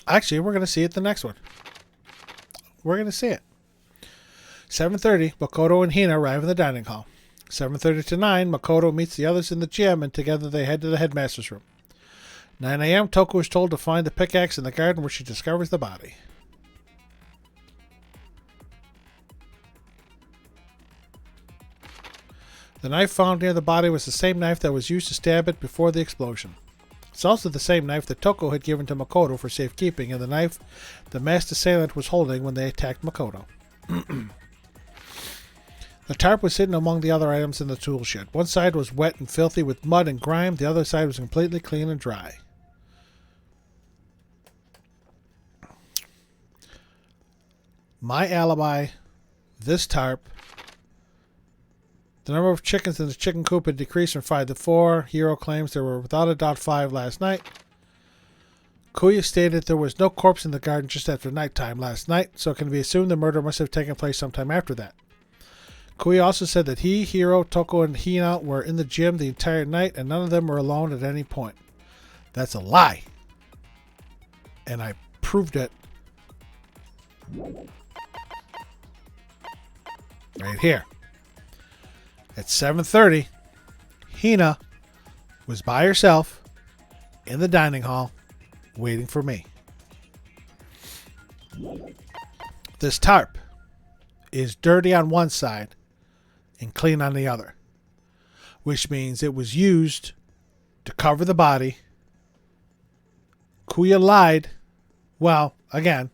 Actually, we're going to see it the next one. We're going to see it. 7:30, Makoto and Hina arrive in the dining hall. 7:30 to 9, Makoto meets the others in the gym, and together they head to the headmaster's room. 9 a.m., Toko is told to find the pickaxe in the garden where she discovers the body. The knife found near the body was the same knife that was used to stab it before the explosion. It's also the same knife that Toko had given to Makoto for safekeeping, and the knife the masked assailant was holding when they attacked Makoto. The tarp was hidden among the other items in the tool shed. One side was wet and filthy with mud and grime. The other side was completely clean and dry. My alibi, this tarp. The number of chickens in the chicken coop had decreased from 5 to 4. Hiro claims there were without a doubt 5 last night. Kuya stated there was no corpse in the garden just after nighttime last night, so it can be assumed the murder must have taken place sometime after that. Kuya also said that he, Hiro, Toko, and Hina were in the gym the entire night, and none of them were alone at any point. That's a lie. And I proved it right here. At 7:30, Hina was by herself in the dining hall waiting for me. This tarp is dirty on one side and clean on the other, which means it was used to cover the body. Kuya lied. Well, again,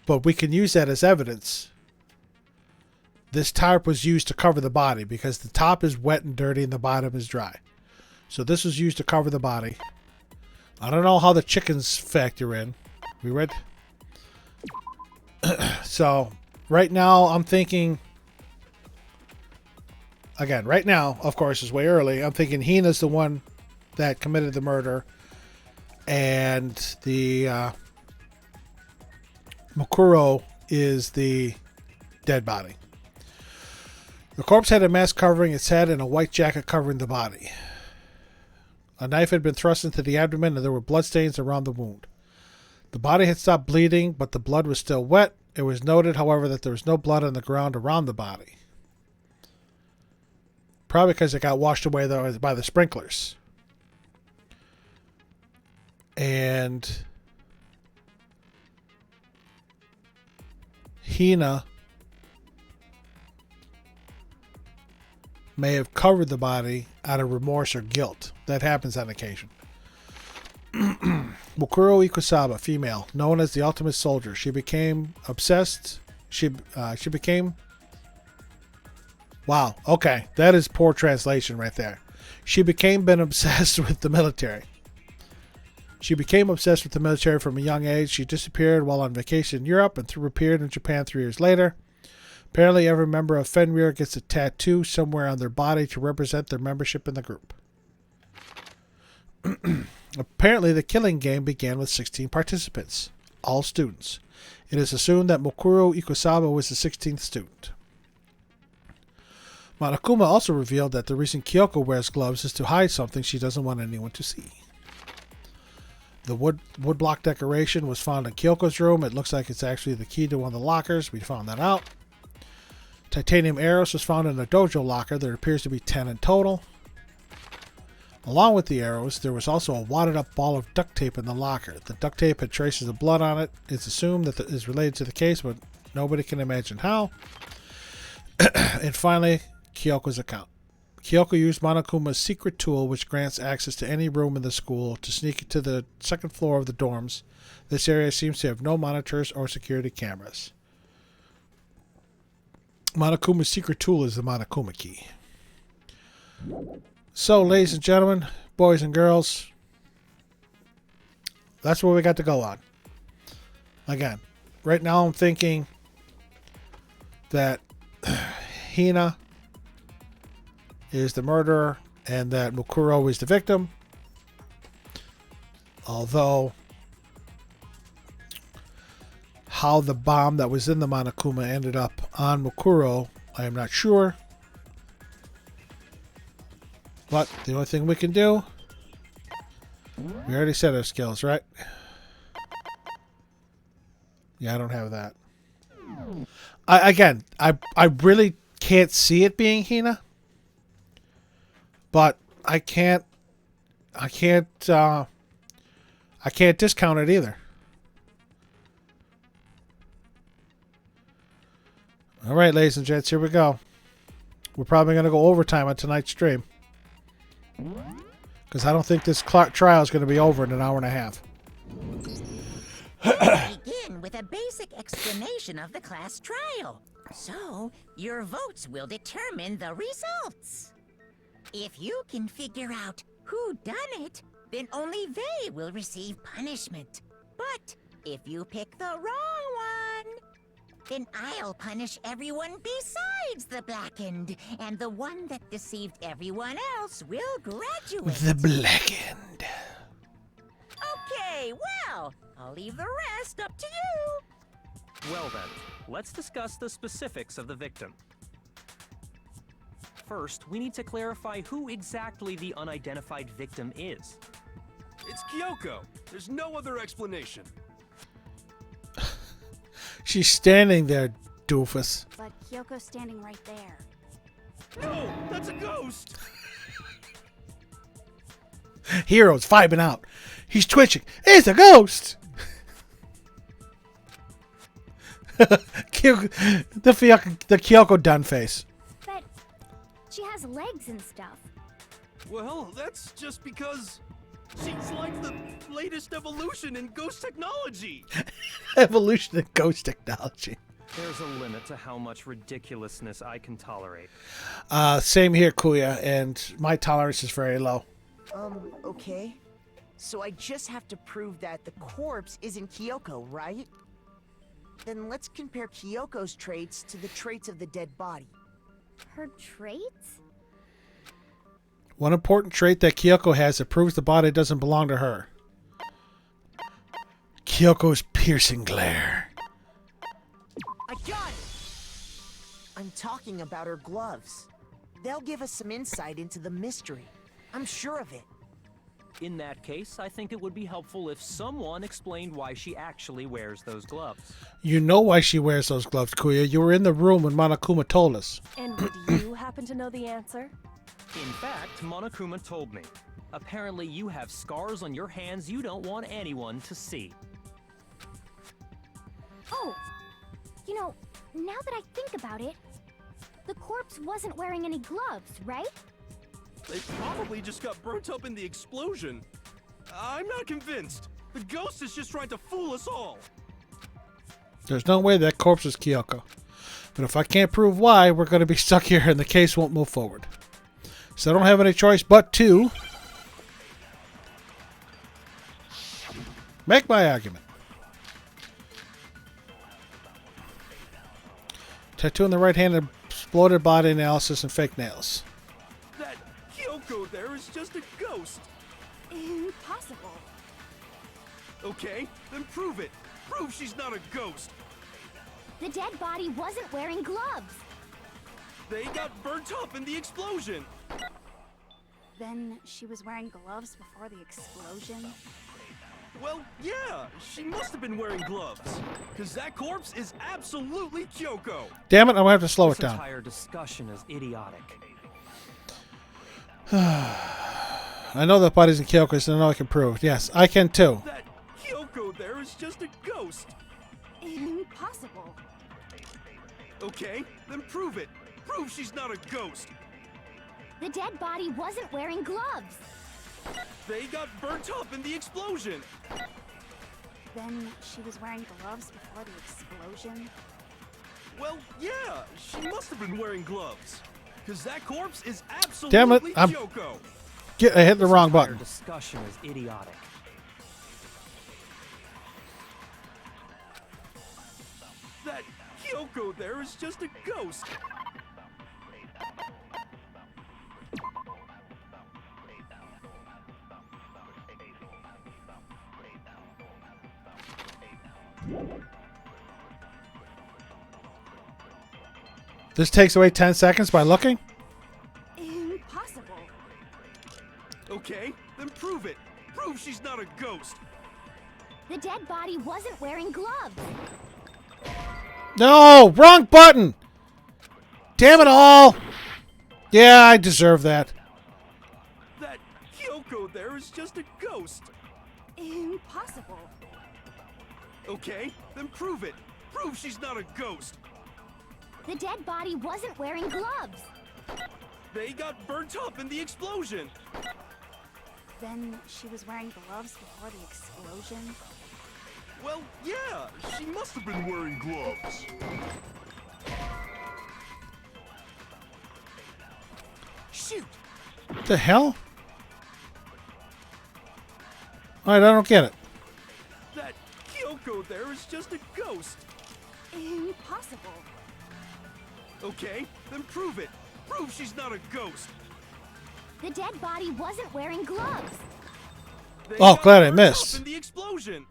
but we can use that as evidence. This tarp was used to cover the body because the top is wet and dirty and the bottom is dry. So this was used to cover the body. I don't know how the chickens factor in. We read. So right now I'm thinking, again, right now, of course, is way early. I'm thinking Hina's the one that committed the murder, and the Mukuro is the dead body. The corpse had a mask covering its head and a white jacket covering the body. A knife had been thrust into the abdomen and there were bloodstains around the wound. The body had stopped bleeding, but the blood was still wet. It was noted, however, that there was no blood on the ground around the body. Probably because it got washed away by the sprinklers. And Hina may have covered the body out of remorse or guilt. That happens on occasion. Mukuro Ikusaba, female, known as the Ultimate Soldier. She became obsessed. She became... Wow, okay. That is poor translation right there. She became obsessed with the military. She became obsessed with the military from a young age. She disappeared while on vacation in Europe and reappeared in Japan 3 years later. Apparently, every member of Fenrir gets a tattoo somewhere on their body to represent their membership in the group. Apparently, the killing game began with 16 participants, all students. It is assumed that Mukuro Ikusawa was the 16th student. Monokuma also revealed that the reason Kyoko wears gloves is to hide something she doesn't want anyone to see. The woodblock decoration was found in Kyoko's room. It looks like it's actually the key to one of the lockers. We found that out. Titanium arrows was found in a dojo locker. There appears to be 10 in total. Along with the arrows, there was also a wadded up ball of duct tape in the locker. The duct tape had traces of blood on it. It's assumed that it is related to the case, but nobody can imagine how. And finally, Kyoko's account. Kyoko used Monokuma's secret tool, which grants access to any room in the school, to sneak to the second floor of the dorms. This area seems to have no monitors or security cameras. Monokuma's secret tool is the Monokuma key. So, ladies and gentlemen, boys and girls, that's what we got to go on. Again, right now I'm thinking that Hina is the murderer and that Mukuro is the victim. Although, how the bomb that was in the Monokuma ended up on Mukuro, I am not sure. But the only thing we can do, we already said our skills, right? Yeah, I don't have that. I really can't see it being Hina. But I can't discount it either. All right, ladies and gents, here we go. We're probably going to go overtime on tonight's stream. Because I don't think this trial is going to be over in an hour and a half. Begin with a basic explanation of the class trial. So, your votes will determine the results. If you can figure out who done it, then only they will receive punishment. But if you pick the wrong one, then I'll punish everyone besides the Blackened, and the one that deceived everyone else will graduate. The Blackened. Okay, well, I'll leave the rest up to you. Well then, let's discuss the specifics of the victim. First, we need to clarify who exactly the unidentified victim is. It's Kyoko. There's no other explanation. She's standing there, doofus. But Kyoko's standing right there. No, that's a ghost. Hero's vibing out. He's twitching. It's a ghost. The Kyoko done face. But she has legs and stuff. Well, that's just because she's like the latest evolution in ghost technology. Evolution in ghost technology. There's a limit to how much ridiculousness I can tolerate. Same here, Kuya, and my tolerance is very low. Okay. So I just have to prove that the corpse isn't Kyoko, right? Then let's compare Kyoko's traits to the traits of the dead body. Her traits? One important trait that Kyoko has that proves the body doesn't belong to her. Kyoko's piercing glare. I got it! I'm talking about her gloves. They'll give us some insight into the mystery. I'm sure of it. In that case, I think it would be helpful if someone explained why she actually wears those gloves. You know why she wears those gloves, Kuya. You were in the room when Monokuma told us. And would you happen to know the answer? In fact, Monokuma told me. Apparently you have scars on your hands you don't want anyone to see. Oh, you know, now that I think about it, the corpse wasn't wearing any gloves, right? They probably just got burnt up in the explosion. I'm not convinced. The ghost is just trying to fool us all. There's no way that corpse is Kyoko. But if I can't prove why, we're going to be stuck here and the case won't move forward. So I don't have any choice but to make my argument. Tattoo on the right hand, exploded body analysis, and fake nails. That Kyoko there is just a ghost. Impossible. Okay, then prove it. Prove she's not a ghost. The dead body wasn't wearing gloves. They got burnt up in the explosion. Then she was wearing gloves before the explosion? Well, yeah, she must have been wearing gloves. Because that corpse is absolutely Kyoko. Damn it, I'm gonna have to slow it This down. entire discussion is idiotic. I know that body's in Kyoko, so I know I can prove. Yes, I can too. That Kyoko there is just a ghost. Impossible. Okay, then prove it. Prove she's not a ghost. The dead body wasn't wearing gloves. They got burnt up in the explosion. Then she was wearing gloves before the explosion? Well, yeah, she must have been wearing gloves. Because that corpse is Damn it, absolutely I'm- Kyoko. I hit the wrong This entire button. discussion is idiotic. That Kyoko there is just a ghost. This takes away 10 seconds by looking? Impossible. Okay, then prove it. Prove she's not a ghost. The dead body wasn't wearing gloves. No! Wrong button! Damn it all! Yeah, I deserve that. That Kyoko there is just a ghost. Impossible. Okay, then prove it. Prove she's not a ghost. The dead body wasn't wearing gloves. They got burnt up in the explosion. Then she was wearing gloves before the explosion? Well, yeah, she must have been wearing gloves. Shoot! What the hell? Alright, I don't get it. That Kyoko there is just a ghost. Impossible. Okay, then prove it. Prove she's not a ghost. The dead body wasn't wearing gloves. They Oh, got glad I burnt missed. up in the explosion.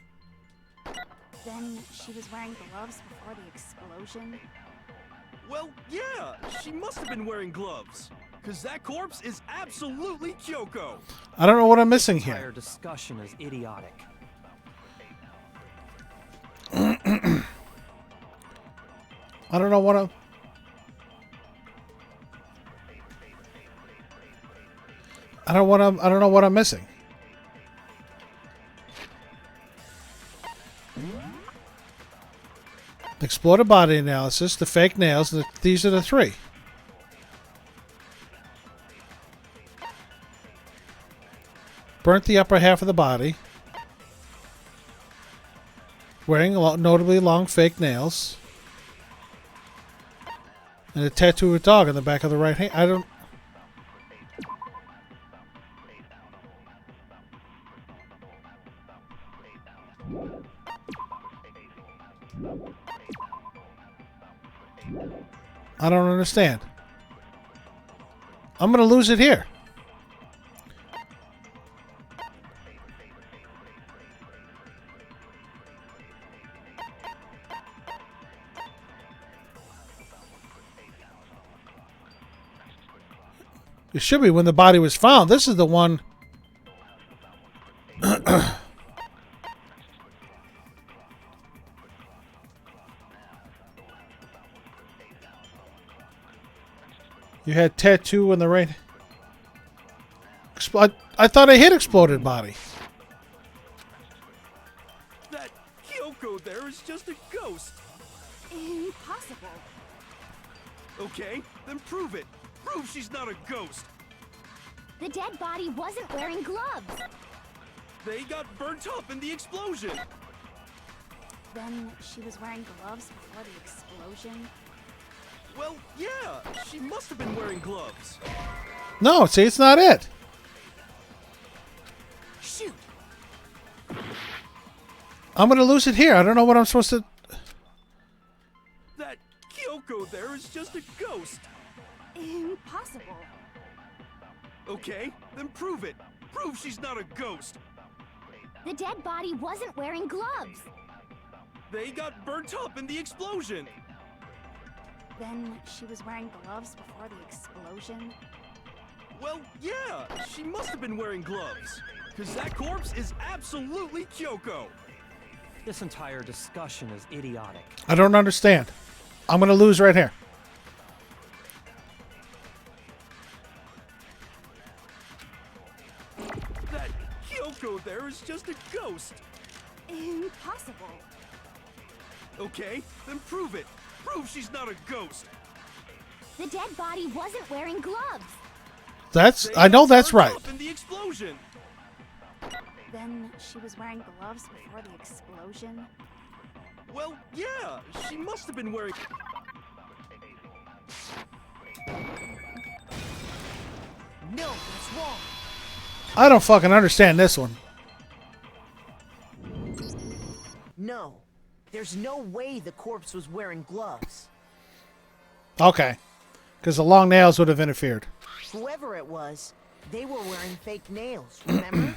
Then she was wearing gloves before the explosion? Well, yeah, she must have been wearing gloves. Because that corpse is absolutely Kyoko. I don't know what I'm missing This entire here. discussion is idiotic. I don't know what I'm... I don't know what I'm missing. Exploded body analysis, the fake nails, these are the three. Burnt the upper half of the body. Wearing notably long fake nails. And a tattoo of a dog on the back of the right hand. I don't... I don't understand. I'm going to lose it here. It should be when the body was found. This is the one... You had tattoo on the right... I thought I hit exploded body. That Kyoko there is just a ghost. Impossible. Okay, then prove it. Prove she's not a ghost. The dead body wasn't wearing gloves. They got burnt up in the explosion. Then she was wearing gloves before the explosion? Well, yeah, she must have been wearing gloves. No, see, it's not it. Shoot! I'm going to lose it here. I don't know what I'm supposed to... That Kyoko there is just a ghost. Impossible. Okay, then prove it. Prove she's not a ghost. The dead body wasn't wearing gloves. They got burnt up in the explosion. Then she was wearing gloves before the explosion. Well, yeah, she must have been wearing gloves. Because that corpse is absolutely Kyoko. This entire discussion is idiotic. I don't understand. I'm going to lose right here. That Kyoko there is just a ghost. Impossible. Okay, then prove it. Prove she's not a ghost. The dead body wasn't wearing gloves. I know that's Burnt right. up in the explosion. Then she was wearing gloves before the explosion. Well, yeah, she must have been wearing... No, that's wrong. I don't fucking understand this one. No, there's no way the corpse was wearing gloves. Okay. Because the long nails would have interfered. Whoever it was, they were wearing fake nails, remember?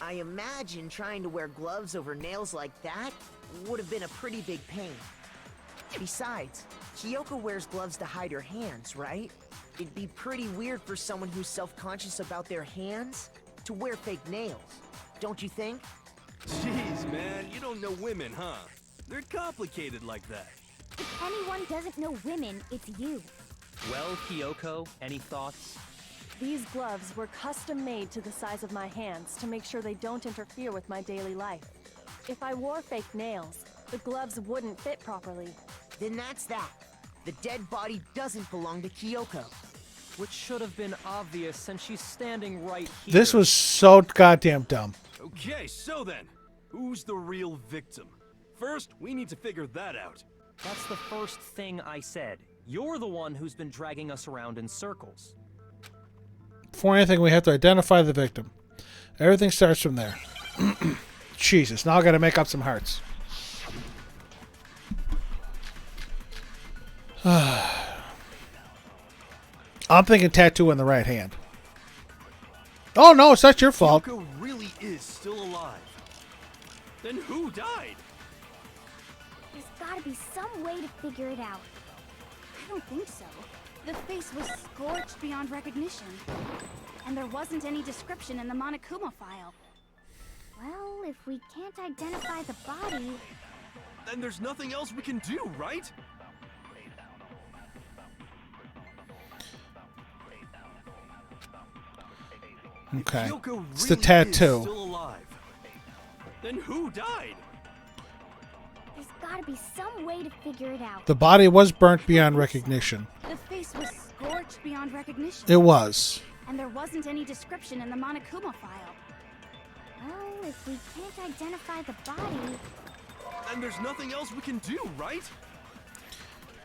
I imagine trying to wear gloves over nails like that would have been a pretty big pain. Besides, Kyoko wears gloves to hide her hands, right? It'd be pretty weird for someone who's self-conscious about their hands to wear fake nails, don't you think? Jeez, man, you don't know women, huh? They're complicated like that. If anyone doesn't know women, it's you. Well, Kyoko, any thoughts? These gloves were custom made to the size of my hands to make sure they don't interfere with my daily life. If I wore fake nails, the gloves wouldn't fit properly. Then that's that. The dead body doesn't belong to Kyoko. Which should have been obvious since she's standing right here. This was so goddamn dumb. Okay, so then, who's the real victim? First, we need to figure that out. That's the first thing I said. You're the one who's been dragging us around in circles. Before anything, we have to identify the victim. Everything starts from there. Jesus, now I gotta make up some hearts. I'm thinking tattoo on the right hand. Oh no, it's not your fault. Kyoko really is still alive. Then who died? There's gotta be some way to figure it out. I don't think so. The face was scorched beyond recognition. And there wasn't any description in the Monokuma file. Well, if we can't identify the body... Then there's nothing else we can do, right? Okay. If Kyoko It's the really tattoo. is still alive, then who died? There's gotta be some way to figure it out. The body was burnt beyond recognition. The face was scorched beyond recognition. It was. And there wasn't any description in the Monokuma file. Well, if we can't identify the body... Then there's nothing else we can do, right?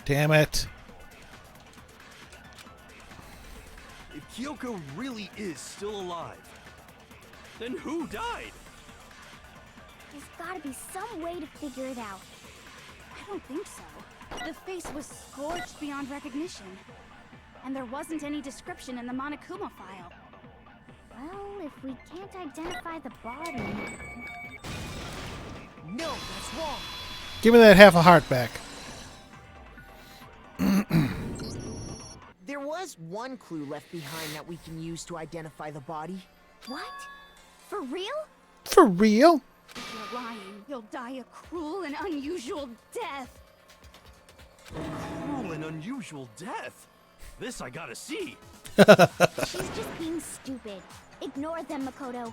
Damn it. If Kyoko really is still alive, then who died? There's gotta be some way to figure it out. I don't think so. The face was scorched beyond recognition. And there wasn't any description in the Monokuma file. Well, if we can't identify the body... No, that's wrong. Give me that half a heart back. There was one clue left behind that we can use to identify the body. What? For real? For real? If you're lying, you'll die a cruel and unusual death. Cruel and unusual death. This I gotta see. She's just being stupid. Ignore them, Makoto.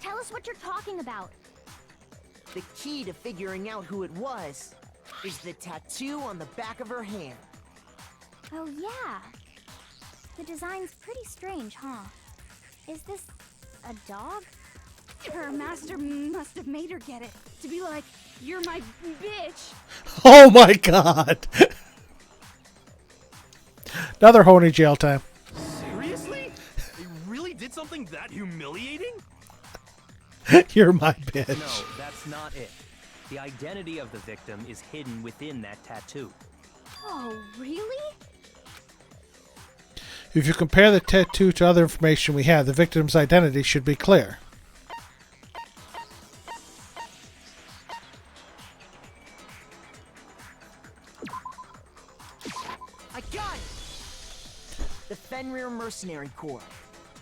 Tell us what you're talking about. The key to figuring out who it was is the tattoo on the back of her hand. Oh, yeah. The design's pretty strange, huh? Is this a dog? Her master must have made her get it. To be like, you're my bitch. Oh my god. Another Honey jail time. Seriously? They really did something that humiliating? You're my bitch. No, that's not it. The identity of the victim is hidden within that tattoo. Oh, really? If you compare the tattoo to other information we have, the victim's identity should be clear. I got it! The Fenrir Mercenary Corps.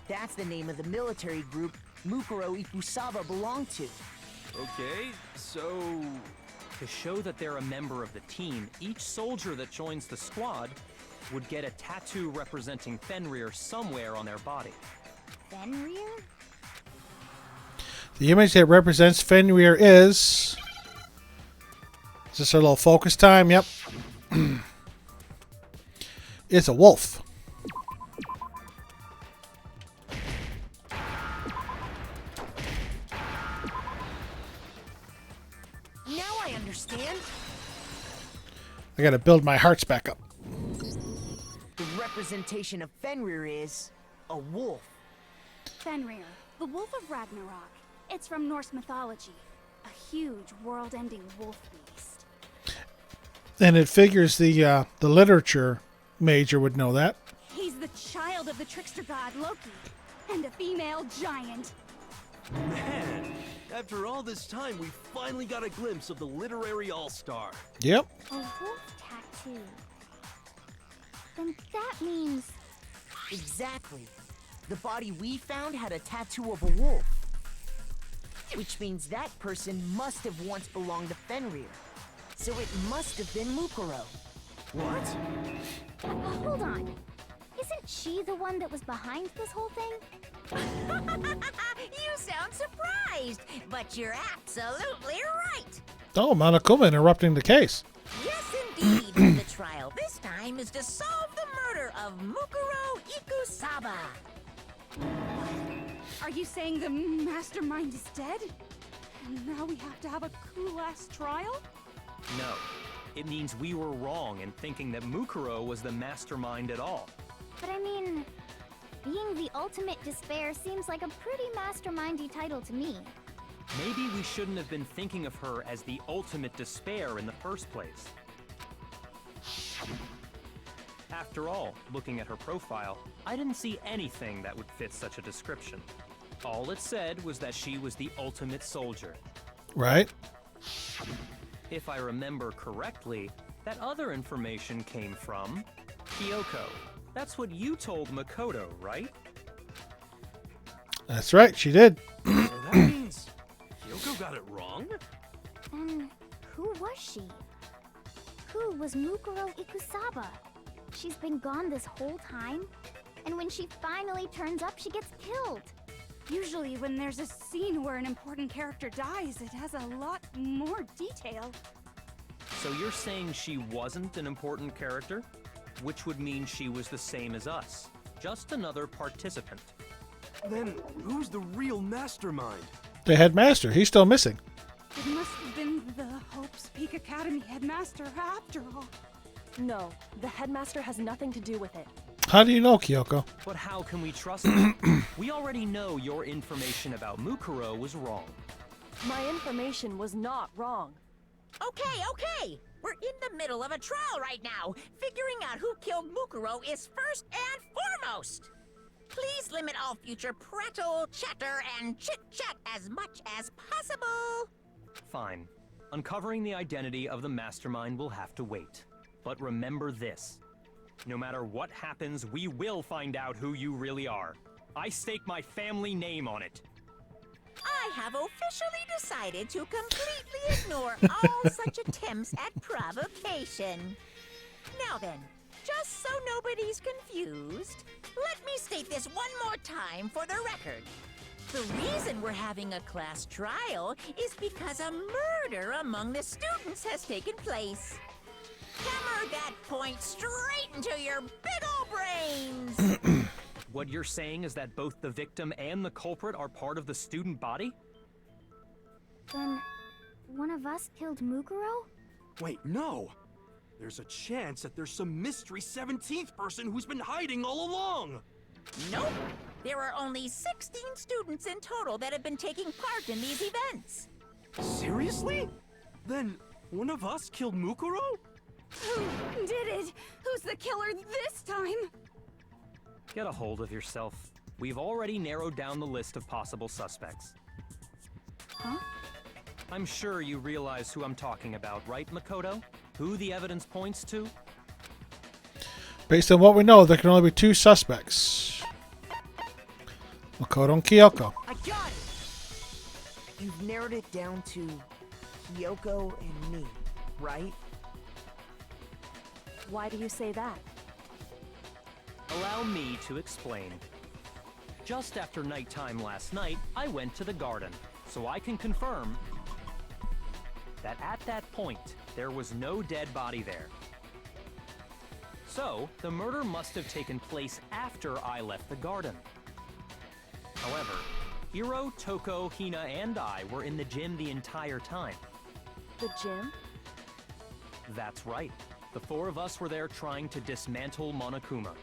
That's the name of the military group Mukuro Ikusaba belonged to. Okay, so... To show that they're a member of the team, each soldier that joins the squad would get a tattoo representing Fenrir somewhere on their body. Fenrir? The image that represents Fenrir is... Is this our little focus time? Yep. It's a wolf. Now I understand. I gotta build my hearts back up. The representation of Fenrir is a wolf. Fenrir, the Wolf of Ragnarok. It's from Norse mythology. A huge, world-ending wolf beast. And it figures the literature major would know that. He's the child of the trickster god Loki, and a female giant. Man, after all this time, we finally got a glimpse of the literary all-star. Yep. A wolf tattoo. Then that means... Exactly. The body we found had a tattoo of a wolf. Which means that person must have once belonged to Fenrir. So it must have been Mukuro. What? Hold on. Isn't she the one that was behind this whole thing? You sound surprised, but you're absolutely right. Oh, Monokuma interrupting the case. Yes, indeed. The trial this time is to solve the murder of Mukuro Ikusaba. Are you saying the mastermind is dead? And now we have to have a cool-ass trial? No. It means we were wrong in thinking that Mukuro was the mastermind at all. But I mean, being the ultimate despair seems like a pretty mastermindy title to me. Maybe we shouldn't have been thinking of her as the ultimate despair in the first place. After all, looking at her profile, I didn't see anything that would fit such a description. All it said was that she was the ultimate soldier. Right? If I remember correctly, that other information came from Kyoko. That's what you told Makoto, right? That's right, she did. So that means Kyoko got it wrong? Then who was she? Who was Mukuro Ikusaba? She's been gone this whole time, and when she finally turns up, she gets killed. Usually when there's a scene where an important character dies, it has a lot more detail. So you're saying she wasn't an important character? Which would mean she was the same as us. Just another participant. Then who's the real mastermind? The headmaster, he's still missing. It must have been the Hope's Peak Academy headmaster after all. No, the headmaster has nothing to do with it. How do you know, Kyoko? But how can we trust her? We already know your information about Mukuro was wrong. My information was not wrong. Okay. We're in the middle of a trial right now. Figuring out who killed Mukuro is first and foremost. Please limit all future prattle, chatter, and chit-chat as much as possible. Fine. Uncovering the identity of the mastermind will have to wait. But remember this. No matter what happens, we will find out who you really are. I stake my family name on it. I have officially decided to completely ignore all such attempts at provocation. Now then, just so nobody's confused, let me state this one more time for the record. The reason we're having a class trial is because a murder among the students has taken place. Hammer that point straight into your big ol' brains! What you're saying is that both the victim and the culprit are part of the student body? Then one of us killed Mukuro? Wait, no! There's a chance that there's some mystery 17th person who's been hiding all along! Nope. There are only 16 students in total that have been taking part in these events. Seriously? Then one of us killed Mukuro? Who did it? Who's the killer this time? Get a hold of yourself. We've already narrowed down the list of possible suspects. Huh? I'm sure you realize who I'm talking about, right, Makoto? Who the evidence points to? Based on what we know, there can only be two suspects. Makoto and Kyoko. I got it! You've narrowed it down to Kyoko and me, right? Why do you say that? Allow me to explain. Just after nighttime last night, I went to the garden, so I can confirm that at that point, there was no dead body there. So, the murder must have taken place after I left the garden. However, Hiro, Toko, Hina, and I were in the gym the entire time. The gym? That's right. The four of us were there trying to dismantle Monokuma.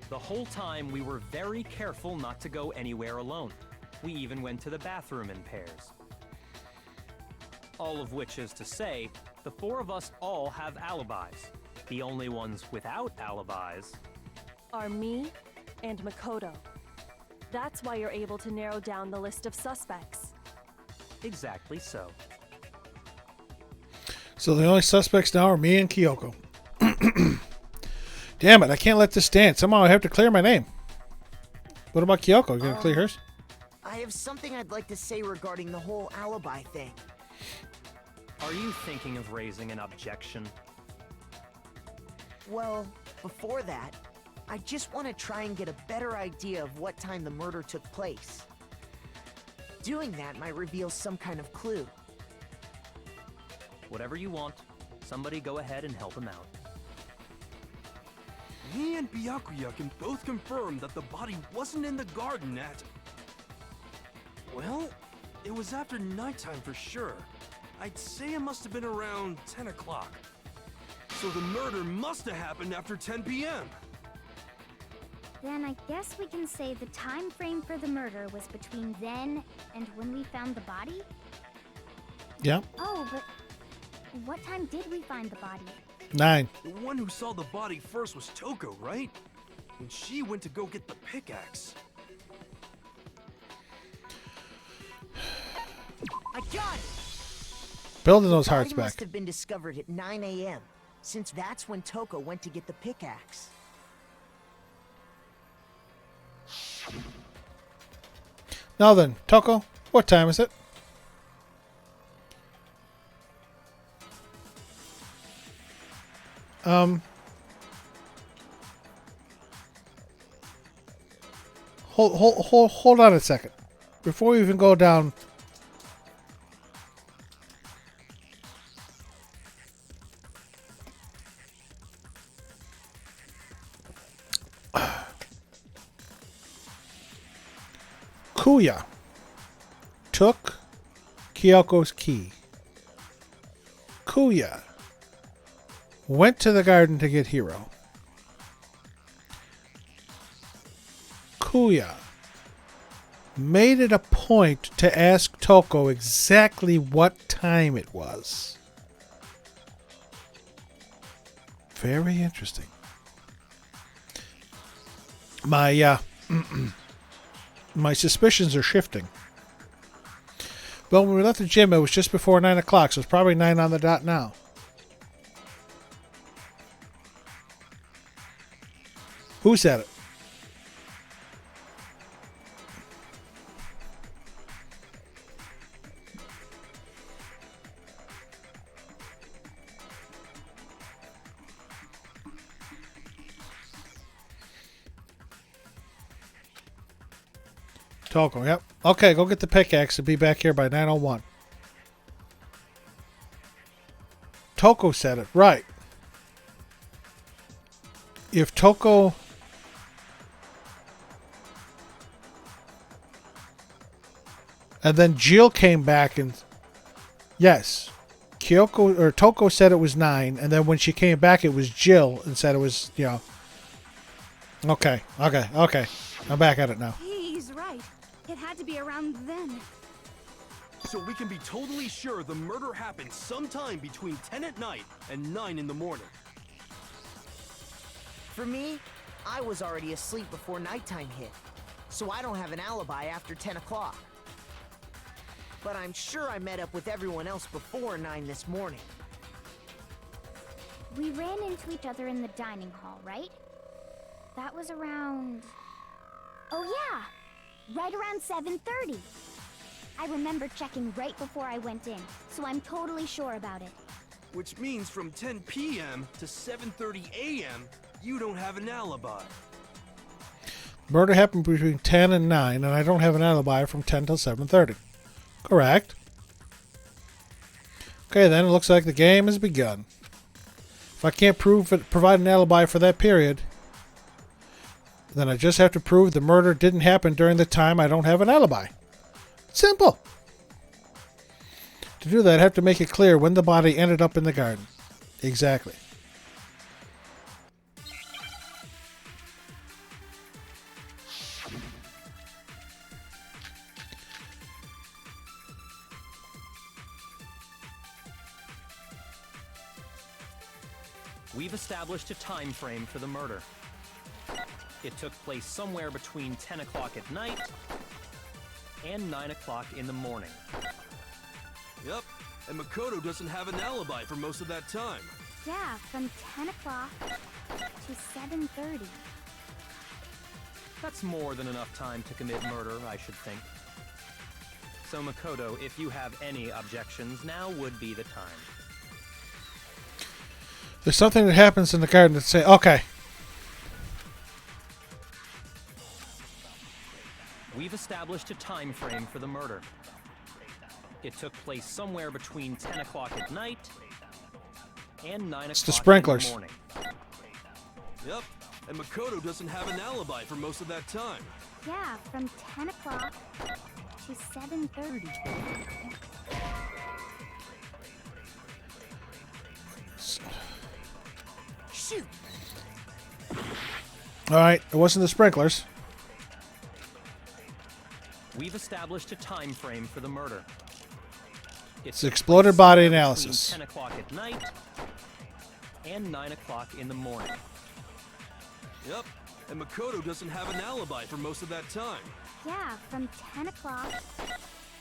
The whole time, we were very careful not to go anywhere alone. We even went to the bathroom in pairs. All of which is to say, the four of us all have alibis. The only ones without alibis Are me and Makoto. That's why you're able to narrow down the list of suspects. exactly so. So the only suspects now are me and Kyoko. Damn it, I can't let this stand. Somehow I have to clear my name. What about Kyoko? You gonna clear hers? I have something I'd like to say regarding the whole alibi thing. Are you thinking of raising an objection? Well, before that, I just want to try and get a better idea of what time the murder took place. Doing that might reveal some kind of clue. Whatever you want. Somebody go ahead and help him out. Me and Byakuya can both confirm that the body wasn't in the garden at... Well, it was after nighttime for sure. I'd say it must have been around 10 o'clock. So the murder must have happened after 10 p.m. Then I guess we can say the time frame for the murder was between then and when we found the body? Yeah. Oh, but what time did we find the body? 9. The one who saw the body first was Toko, right? And she went to go get the pickaxe. I got it! Building those The body hearts back. must have been discovered at 9 a.m., since that's when Toko went to get the pickaxe. Now then, Toko, what time is it? Hold on a second. Before we even go down. Kuya took Kyoko's key. Kuya went to the garden to get Hiro. Kuya made it a point to ask Toko exactly what time it was. Very interesting. My my suspicions are shifting. Well, when we left the gym, it was just before 9 o'clock, so it's probably 9 on the dot now. Who said it? Toko, yep. Okay, go get the pickaxe and be back here by 9:01. Toko said it, right. If Toko... And then Jill came back and... Yes. Kyoko, or Toko said it was 9, and then when she came back it was Jill and said it was, you know... Okay. I'm back at it now. He's right. It had to be around then. So we can be totally sure the murder happened sometime between 10 at night and 9 in the morning. For me, I was already asleep before nighttime hit, so I don't have an alibi after 10 o'clock. But I'm sure I met up with everyone else before 9 this morning. We ran into each other in the dining hall, right? That was around... Oh yeah! Right around 7:30. I remember checking right before I went in, so I'm totally sure about it. Which means from 10 p.m. to 7:30 a.m., you don't have an alibi. Murder happened between 10 and 9, and I don't have an alibi from 10 till 7:30. Correct. Okay, then it looks like the game has begun. If I can't provide an alibi for that period, then I just have to prove the murder didn't happen during the time I don't have an alibi. Simple. To do that, I have to make it clear when the body ended up in the garden. Exactly. We've established a time frame for the murder. It took place somewhere between 10 o'clock at night and 9 o'clock in the morning. Yep, and Makoto doesn't have an alibi for most of that time. Yeah, from 10 o'clock to 7:30. That's more than enough time to commit murder, I should think. So Makoto, if you have any objections, now would be the time. There's something that happens in the garden that say, okay. We've established a time frame for the murder. It took place somewhere between 10 o'clock at night and 9 It's the o'clock sprinklers. in the morning. Yep, and Makoto doesn't have an alibi for most of that time. Yeah, from 10 o'clock to 7:30. Shoot! All right, it wasn't the sprinklers. We've established a time frame for the murder. It's exploded body between analysis. 10 o'clock at night and 9 o'clock in the morning. Yep, and Makoto doesn't have an alibi for most of that time. Yeah, from 10 o'clock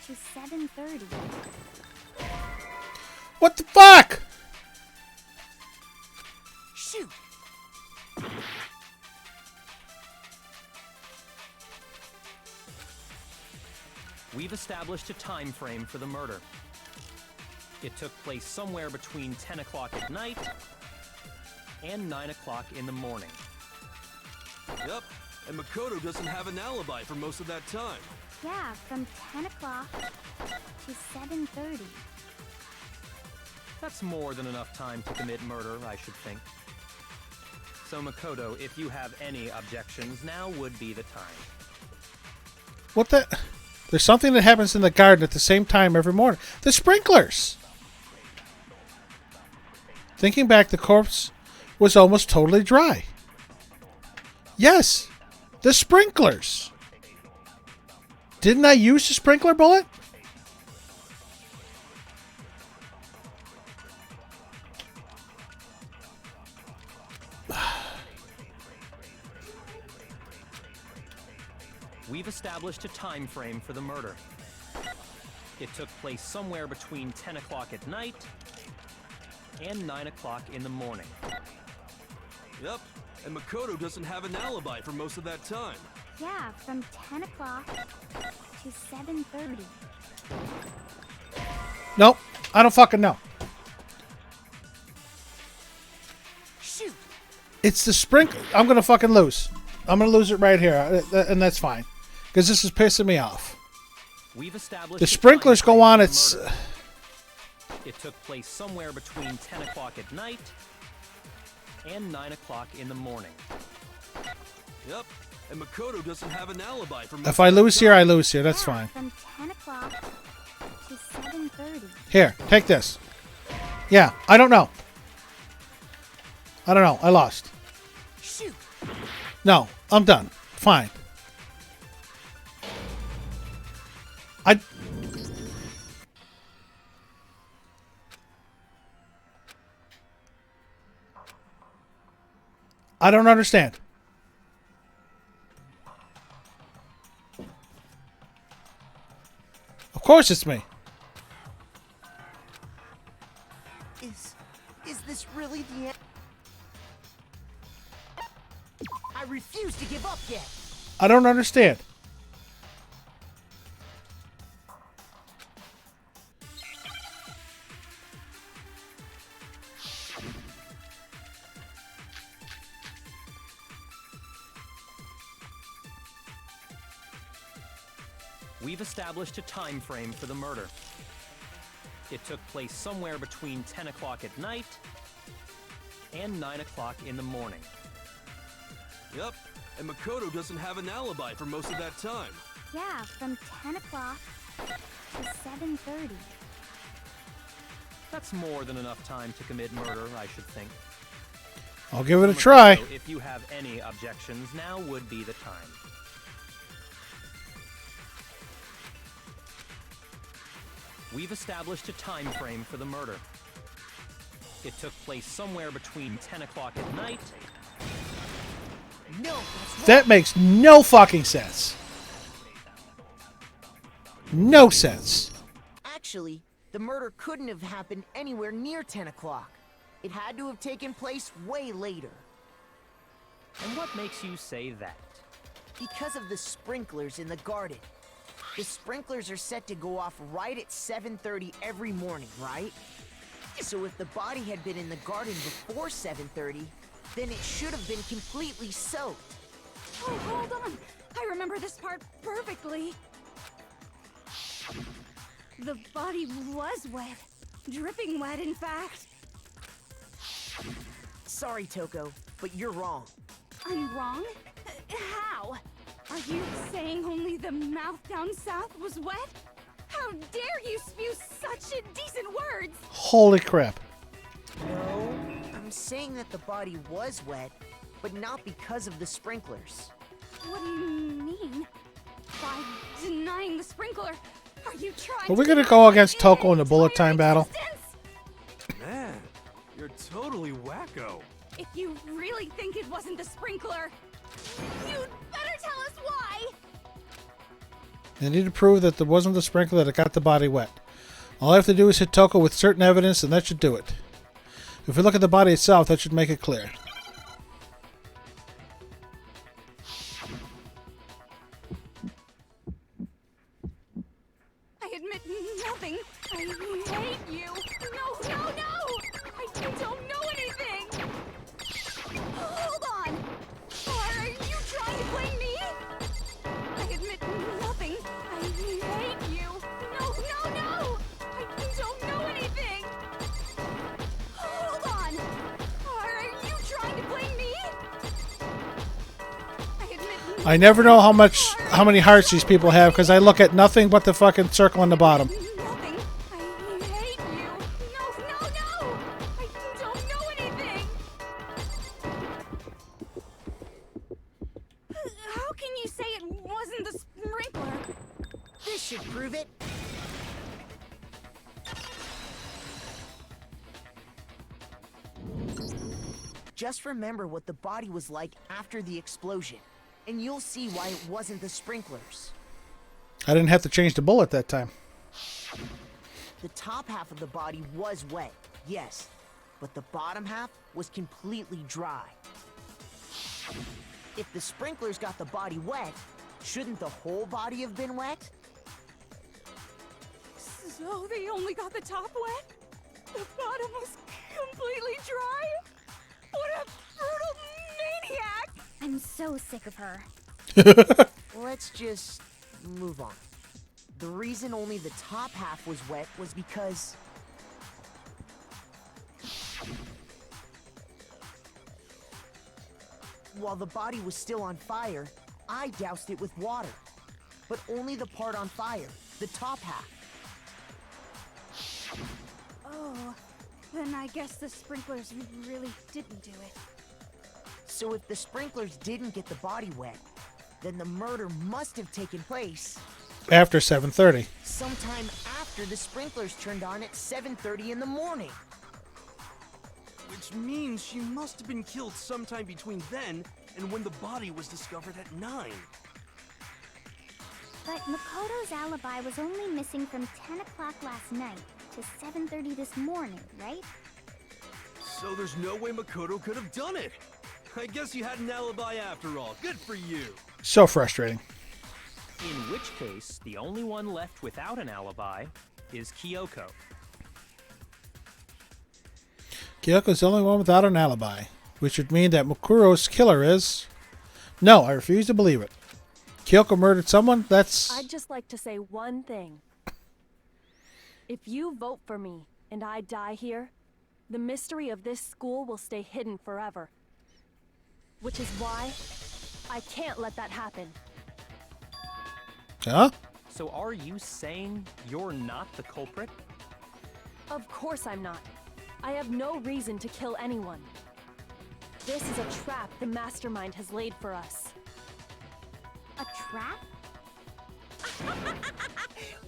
to 7:30. What the fuck? Shoot! We've established a time frame for the murder. It took place somewhere between 10 o'clock at night and 9 o'clock in the morning. Yep, and Makoto doesn't have an alibi for most of that time. Yeah, from 10 o'clock to 7:30. That's more than enough time to commit murder, I should think. So Makoto, if you have any objections, now would be the time. What the? There's something that happens in the garden at the same time every morning. The sprinklers. Thinking back, the corpse was almost totally dry. Yes, the sprinklers. Didn't I use the sprinkler bullet? We've established a time frame for the murder. It took place somewhere between 10 o'clock at night and 9 o'clock in the morning. Yep, and Makoto doesn't have an alibi for most of that time. Yeah, from 10 o'clock to 7:30. Nope, I don't fucking know. Shoot! It's the sprinkler. I'm gonna fucking lose. I'm gonna lose it right here, and that's fine, because this is pissing me off. We've established The a sprinklers time go frame on. for the It's murder. It took place somewhere between 10 o'clock at night and 9 o'clock in the morning. Yep, and Makoto doesn't have an alibi for most if I of that lose here, time. I lose here. That's Yeah, fine. from 10 o'clock to 7:30. Here, take this. Yeah, I don't know. I don't know. I lost. Shoot! No, I'm done. Fine. I don't understand. Of course it's me. Is this really Yeah. I refuse to give up yet. I don't understand. We've established a time frame for the murder. It took place somewhere between 10 o'clock at night and 9 o'clock in the morning. Yep, and Makoto doesn't have an alibi for most of that time. Yeah, from 10 o'clock to 7:30. That's more than enough time to commit murder, I should think. I'll give it a try. So if you have any objections, now would be the time. We've established a time frame for the murder. It took place somewhere between 10 o'clock at night. No, that's That makes no fucking sense. No sense. Actually, the murder couldn't have happened anywhere near 10 o'clock. It had to have taken place way later. And what makes you say that? Because of the sprinklers in the garden. The sprinklers are set to go off right at 7:30 every morning, right? So if the body had been in the garden before 7:30, then it should have been completely soaked. Oh, hold on. I remember this part perfectly. The body was wet. Dripping wet, in fact. Sorry, Toko, but you're wrong. I'm wrong? How? Are you saying only the mouth down south was wet? How dare you spew such indecent words! Holy crap. No, I'm saying that the body was wet, but not because of the sprinklers. What do you mean? By denying the sprinkler, are you trying Are we to gonna deny go against my Toko in the bullet entire time battle? existence? Man, you're totally wacko. If you really think it wasn't the sprinkler, you'd better tell us why! They need to prove that there wasn't the sprinkler that got the body wet. All I have to do is hit Toko with certain evidence, and that should do it. If we look at the body itself, that should make it clear. I admit nothing. I hate you. No, no, no! I don't know anything! Hold on! Are you trying to blame me? I admit nothing. I hate you. No, no, no! I don't know anything! Hold on! Are you trying to blame me? I admit I never know how many hearts these people have because I look at nothing but the fucking circle on the bottom. nothing. I hate you. No, no, no! I don't know anything! How can you say it wasn't the sprinkler? This should prove it. Just remember what the body was like after the explosion, and you'll see why it wasn't the sprinklers. I didn't have to change the bullet that time. The top half of the body was wet, yes, but the bottom half was completely dry. If the sprinklers got the body wet, shouldn't the whole body have been wet? So they only got the top wet? The bottom was completely dry? What a brutal maniac! I'm so sick of her. Let's just move on. The reason only the top half was wet was because... while the body was still on fire, I doused it with water. But only the part on fire, the top half. Oh, then I guess the sprinklers really didn't do it. So if the sprinklers didn't get the body wet, then the murder must have taken place After 7:30. sometime after the sprinklers turned on at 7:30 in the morning. Which means she must have been killed sometime between then and when the body was discovered at 9. But Makoto's alibi was only missing from 10 o'clock last night to 7:30 this morning, right? So there's no way Makoto could have done it. I guess you had an alibi after all. Good for you. So frustrating. In which case, the only one left without an alibi is Kyoko. Kyoko's the only one without an alibi, which would mean that Mukuro's killer is... No, I refuse to believe it. Kyoko murdered someone? That's... I'd just like to say one thing. If you vote for me and I die here, the mystery of this school will stay hidden forever. Which is why I can't let that happen. Huh? So are you saying you're not the culprit? Of course I'm not. I have no reason to kill anyone. This is a trap the mastermind has laid for us. A trap?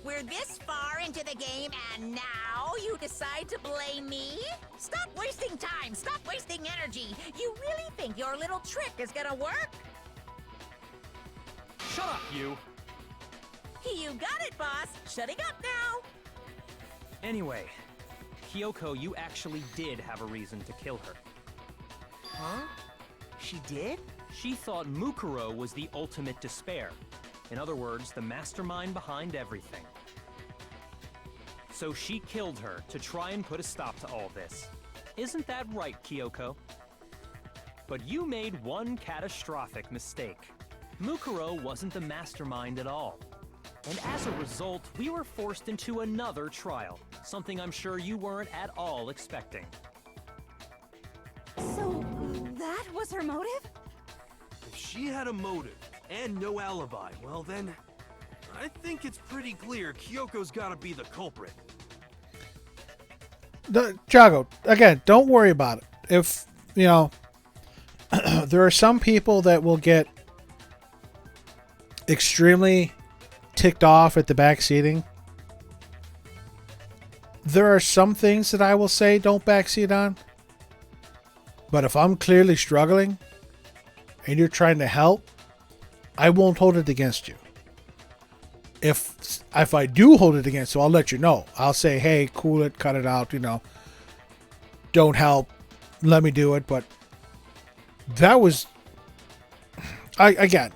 We're this far into the game and now you decide to blame me? Stop wasting time! Stop wasting energy! You really think your little trick is gonna work? Shut up, you! You got it, boss! Shutting up now! Anyway, Kyoko, you actually did have a reason to kill her. Huh? She did? She thought Mukuro was the ultimate despair. In other words, the mastermind behind everything. So she killed her to try and put a stop to all this. Isn't that right, Kyoko? But you made one catastrophic mistake. Mukuro wasn't the mastermind at all. And as a result, we were forced into another trial, something I'm sure you weren't at all expecting. So, that was her motive? If she had a motive and no alibi, well then, I think it's pretty clear Kyoko's gotta be the culprit. Jago, again, don't worry about it. If, you know, there are some people that will get extremely ticked off at the back seating. There are some things that I will say don't backseat on. But if I'm clearly struggling and you're trying to help, I won't hold it against you. If I do hold it against you, I'll let you know. I'll say, hey, cool it, cut it out, you know. Don't help. Let me do it. But that was... Again,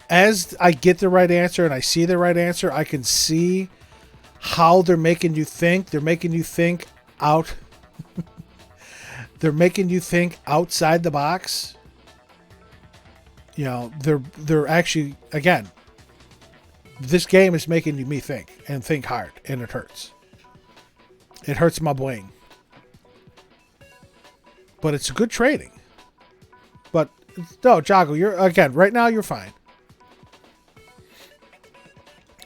as I get the right answer and I see the right answer, I can see how they're making you think. They're making you think out... They're making you think outside the box. You know, they're actually, again, this game is making me think and think hard, and it hurts. It hurts my brain. But it's good trading. But no, Jago, you're again right now you're fine.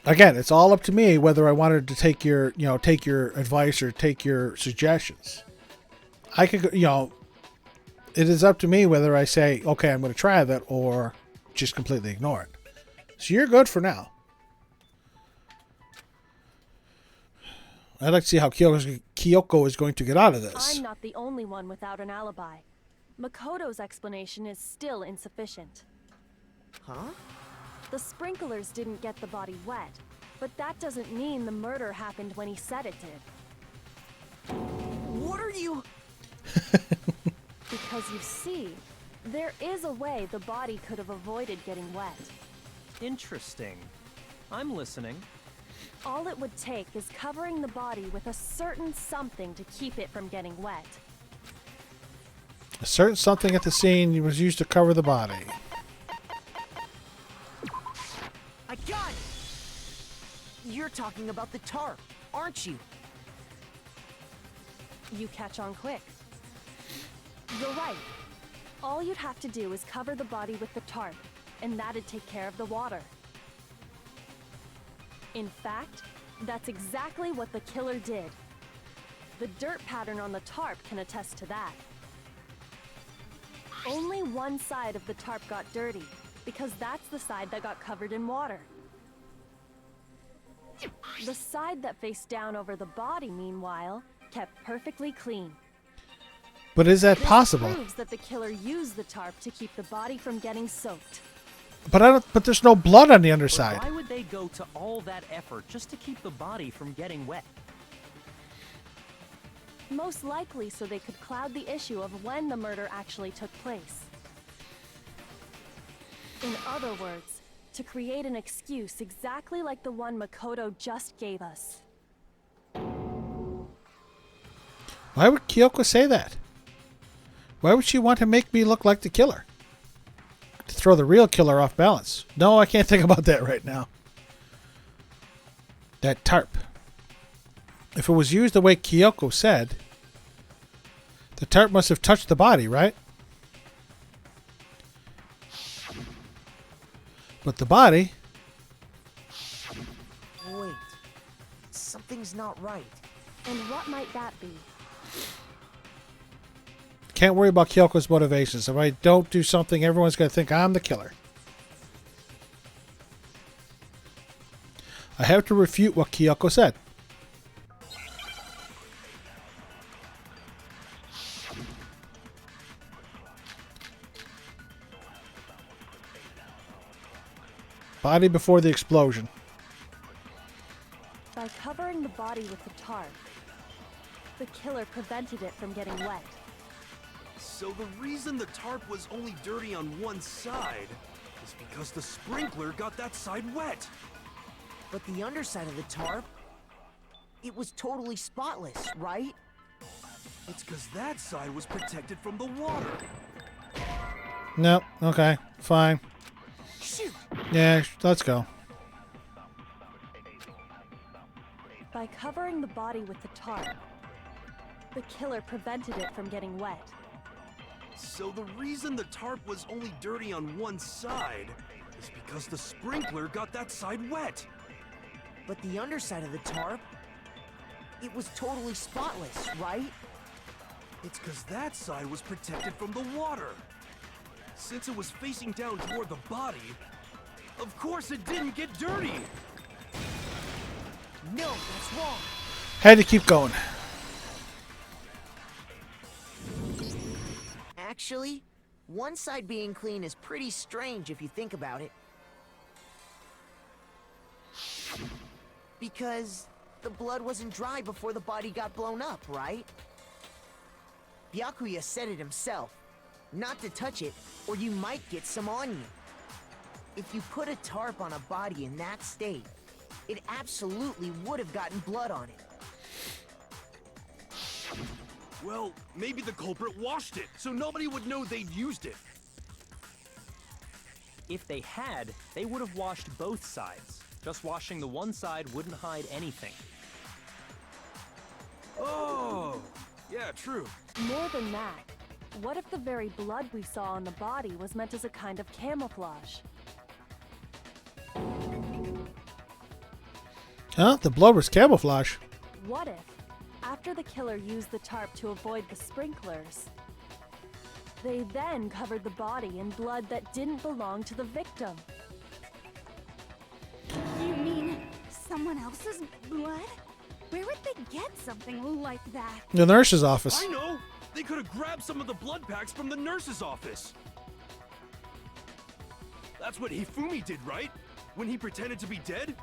Again, it's all up to me whether I wanted to take your advice or take your suggestions. I could, you know, it is up to me whether I say, okay, I'm going to try that or just completely ignore it. So you're good for now. I'd like to see how Kyoko is going to get out of this. I'm not the only one without an alibi. Makoto's explanation is still insufficient. Huh? The sprinklers didn't get the body wet, but that doesn't mean the murder happened when he said it did. What are you... Because you see, there is a way the body could have avoided getting wet. Interesting. I'm listening. All it would take is covering the body with a certain something to keep it from getting wet. A certain something at the scene was used to cover the body. I got it! You're talking about the tarp, aren't you? You catch on quick. You're right. All you'd have to do is cover the body with the tarp, and that'd take care of the water. In fact, that's exactly what the killer did. The dirt pattern on the tarp can attest to that. Only one side of the tarp got dirty, because that's the side that got covered in water. The side that faced down over the body, meanwhile, kept perfectly clean. But is that This possible? proves that the killer used the tarp to keep the body from getting soaked. But there's no blood on the But underside. why would they go to all that effort just to keep the body from getting wet? Most likely so they could cloud the issue of when the murder actually took place. In other words, to create an excuse exactly like the one Makoto just gave us. Why would Kyoko say that? Why would she want to make me look like the killer? To throw the real killer off balance. No, I can't think about that right now. That tarp. If it was used the way Kyoko said, the tarp must have touched the body, right? But the body... Wait. Something's not right. And what might that be? Can't worry about Kyoko's motivations. If I don't do something, everyone's going to think I'm the killer. I have to refute what Kyoko said. Body before the explosion. By covering the body with the tarp, the killer prevented it from getting wet. So the reason the tarp was only dirty on one side is because the sprinkler got that side wet. But the underside of the tarp, it was totally spotless, right? It's because that side was protected from the water. Nope. Okay. Fine. Shoot! Yeah, let's go. By covering the body with the tarp, the killer prevented it from getting wet. So the reason the tarp was only dirty on one side is because the sprinkler got that side wet. But the underside of the tarp, it was totally spotless, right? It's because that side was protected from the water. Since it was facing down toward the body, of course it didn't get dirty. No, that's wrong. Had to keep going. Actually, one side being clean is pretty strange if you think about it. Because the blood wasn't dry before the body got blown up, right? Byakuya said it himself. Not to touch it, or you might get some on you. If you put a tarp on a body in that state, it absolutely would have gotten blood on it. Well, maybe the culprit washed it, so nobody would know they'd used it. If they had, they would have washed both sides. Just washing the one side wouldn't hide anything. Oh, yeah, true. More than that, what if the very blood we saw on the body was meant as a kind of camouflage? Huh? The blood was camouflage. What if, after the killer used the tarp to avoid the sprinklers, they then covered the body in blood that didn't belong to the victim? You mean someone else's blood? Where would they get something like that? The nurse's office. I know! They could have grabbed some of the blood packs from the nurse's office. That's what Hifumi did, right? When he pretended to be dead?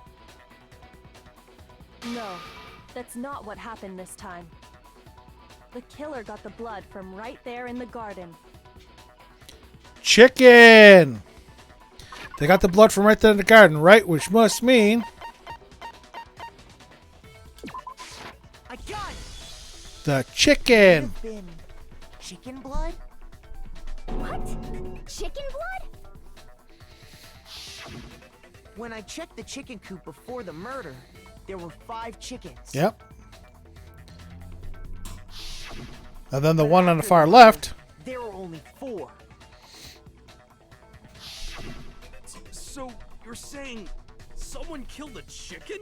No, that's not what happened this time. The killer got the blood from right there in the garden. Chicken! They got the blood from right there in the garden, right? Which must mean... I got it! the chicken! Could have been chicken blood? What? Chicken blood? When I checked the chicken coop before the murder, there were 5 chickens. Yep. And then the But one on the after far the left. murder, there were only 4. So, you're saying someone killed a chicken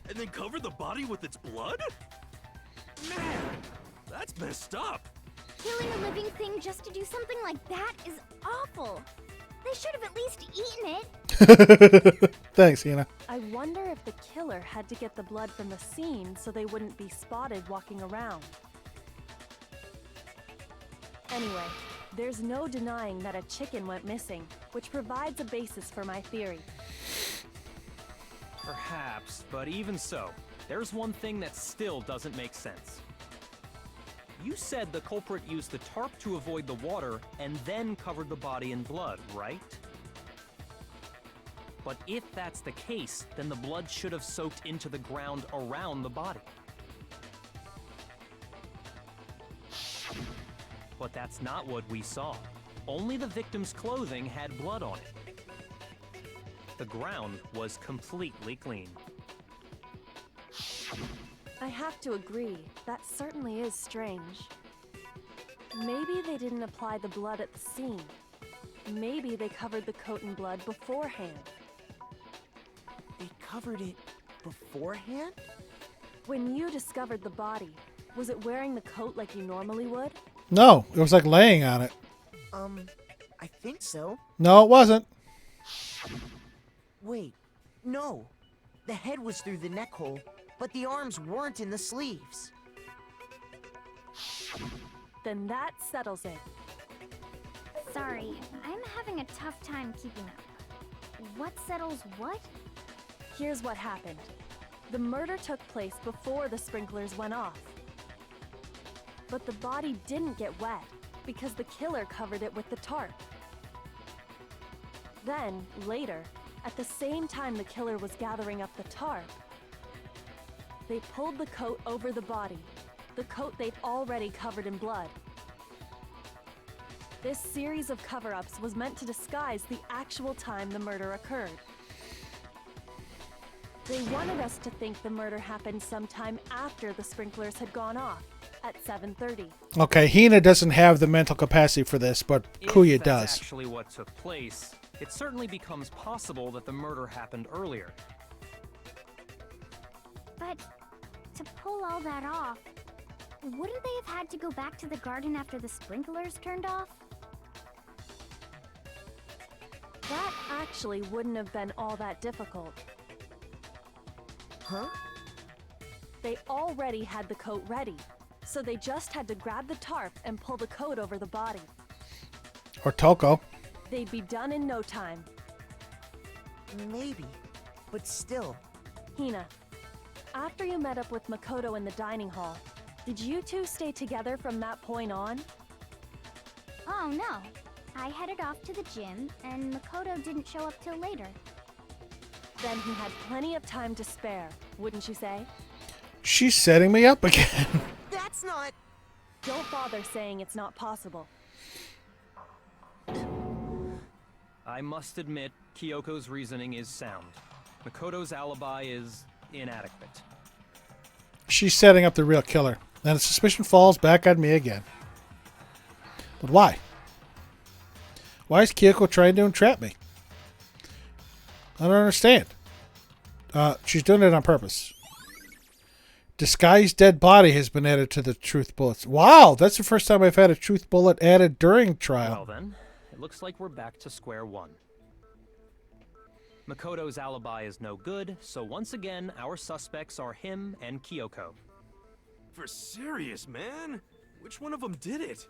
and then covered the body with its blood? Man, that's messed up. Killing a living thing just to do something like that is awful. They should have at least eaten it. Thanks, Hina. I wonder if the killer had to get the blood from the scene so they wouldn't be spotted walking around. Anyway, there's no denying that a chicken went missing, which provides a basis for my theory. Perhaps, but even so, there's one thing that still doesn't make sense. You said the culprit used the tarp to avoid the water and then covered the body in blood, right? But if that's the case, then the blood should have soaked into the ground around the body. But that's not what we saw. Only the victim's clothing had blood on it. The ground was completely clean. I have to agree, that certainly is strange. Maybe they didn't apply the blood at the scene. Maybe they covered the coat in blood beforehand. They covered it beforehand? When you discovered the body, was it wearing the coat like you normally would? No, it was like laying on it. I think so. No, it wasn't. Wait, no. The head was through the neck hole, but the arms weren't in the sleeves. Then that settles it. Sorry, I'm having a tough time keeping up. What settles what? Here's what happened. The murder took place before the sprinklers went off. But the body didn't get wet because the killer covered it with the tarp. Then, later, at the same time the killer was gathering up the tarp, they pulled the coat over the body, the coat they'd already covered in blood. This series of cover-ups was meant to disguise the actual time the murder occurred. They wanted us to think the murder happened sometime after the sprinklers had gone off, at 7:30. Okay, Hina doesn't have the mental capacity for this, but Kuya If that's does. actually what took place, it certainly becomes possible that the murder happened earlier. But to pull all that off, wouldn't they have had to go back to the garden after the sprinklers turned off? That actually wouldn't have been all that difficult. Huh? They already had the coat ready, so they just had to grab the tarp and pull the coat over the body. Or Toko. They'd be done in no time. Maybe, but still. Hina, after you met up with Makoto in the dining hall, did you two stay together from that point on? Oh no. I headed off to the gym, and Makoto didn't show up till later. Then he had plenty of time to spare, wouldn't you say? She's setting me up again. That's not... Don't bother saying it's not possible. I must admit, Kyoko's reasoning is sound. Makoto's alibi is inadequate. She's setting up the real killer. Then the suspicion falls back on me again. But why? Why is Kyoko trying to entrap me? I don't understand. She's doing it on purpose. Disguised dead body has been added to the truth bullets. Wow, that's the first time I've had a truth bullet added during trial. Well then, it looks like we're back to square one. Makoto's alibi is no good, so once again, our suspects are him and Kyoko. For serious, man? Which one of them did it?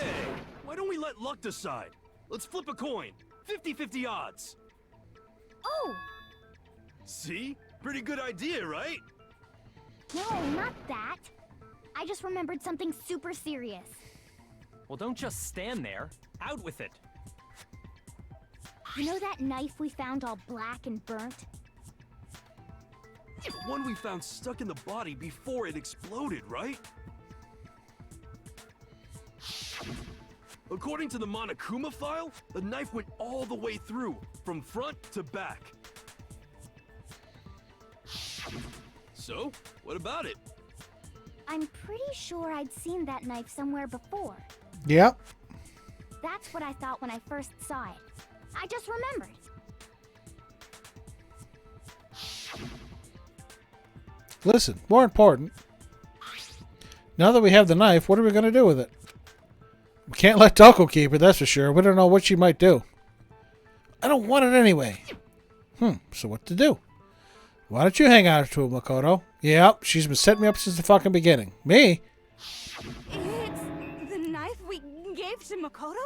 Hey, why don't we let luck decide? Let's flip a coin. 50-50 odds. Oh! See? Pretty good idea, right? No, not that. I just remembered something super serious. Well, don't just stand there. Out with it. You know that knife we found all black and burnt? The one we found stuck in the body before it exploded, right? According to the Monokuma file, the knife went all the way through, from front to back. So, what about it? I'm pretty sure I'd seen that knife somewhere before. Yep. That's what I thought when I first saw it. I just remembered. Listen, more important. Now that we have the knife, what are we going to do with it? We can't let Toko keep it, that's for sure. We don't know what she might do. I don't want it anyway. So what to do? Why don't you hang out to it, Makoto? Yep, she's been setting me up since the fucking beginning. Me? It's the knife we gave to Makoto?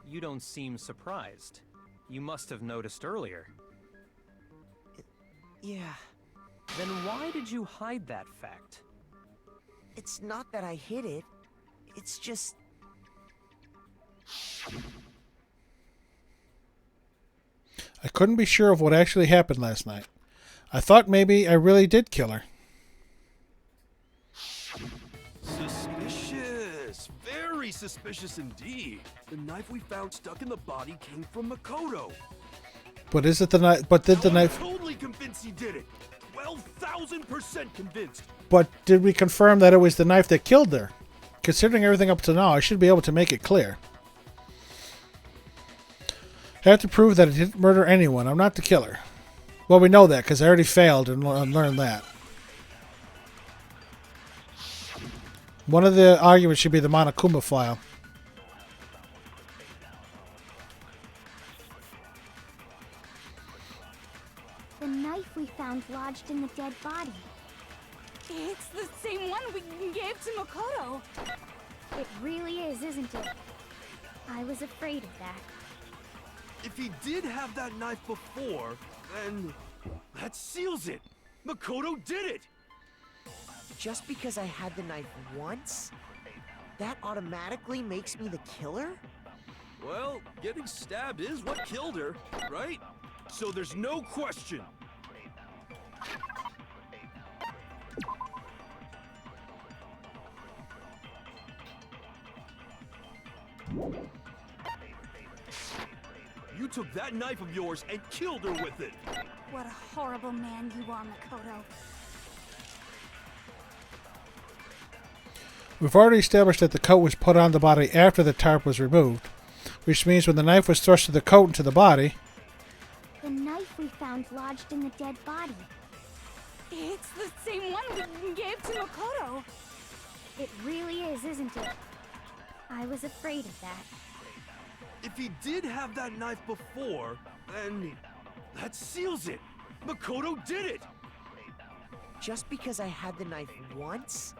You don't seem surprised. You must have noticed earlier. Yeah. Then why did you hide that fact? It's not that I hid it. It's just... I couldn't be sure of what actually happened last night. I thought maybe I really did kill her. Suspicious. Very suspicious indeed. The knife we found stuck in the body came from Makoto. But is it the knife? But did the knife? I'm totally convinced he did it. 12,000% convinced. But did we confirm that it was the knife that killed her? Considering everything up to now, I should be able to make it clear. I have to prove that it didn't murder anyone. I'm not the killer. Well, we know that because I already failed and learned that. One of the arguments should be the Monokuma file. The knife we found lodged in the dead body. It's the same one we gave to Makoto. It really is, isn't it? I was afraid of that. If he did have that knife before, then that seals it. Makoto did it. Just because I had the knife once, that automatically makes me the killer? Well, getting stabbed is what killed her, right? So there's no question. You took that knife of yours and killed her with it. What a horrible man you are, Makoto. We've already established that the coat was put on the body after the tarp was removed, which means when the knife was thrust through the coat into the body... The knife we found lodged in the dead body. It's the same one we gave to Makoto. It really is, isn't it? I was afraid of that. If he did have that knife before, then that seals it. Makoto did it. Just because I had the knife once,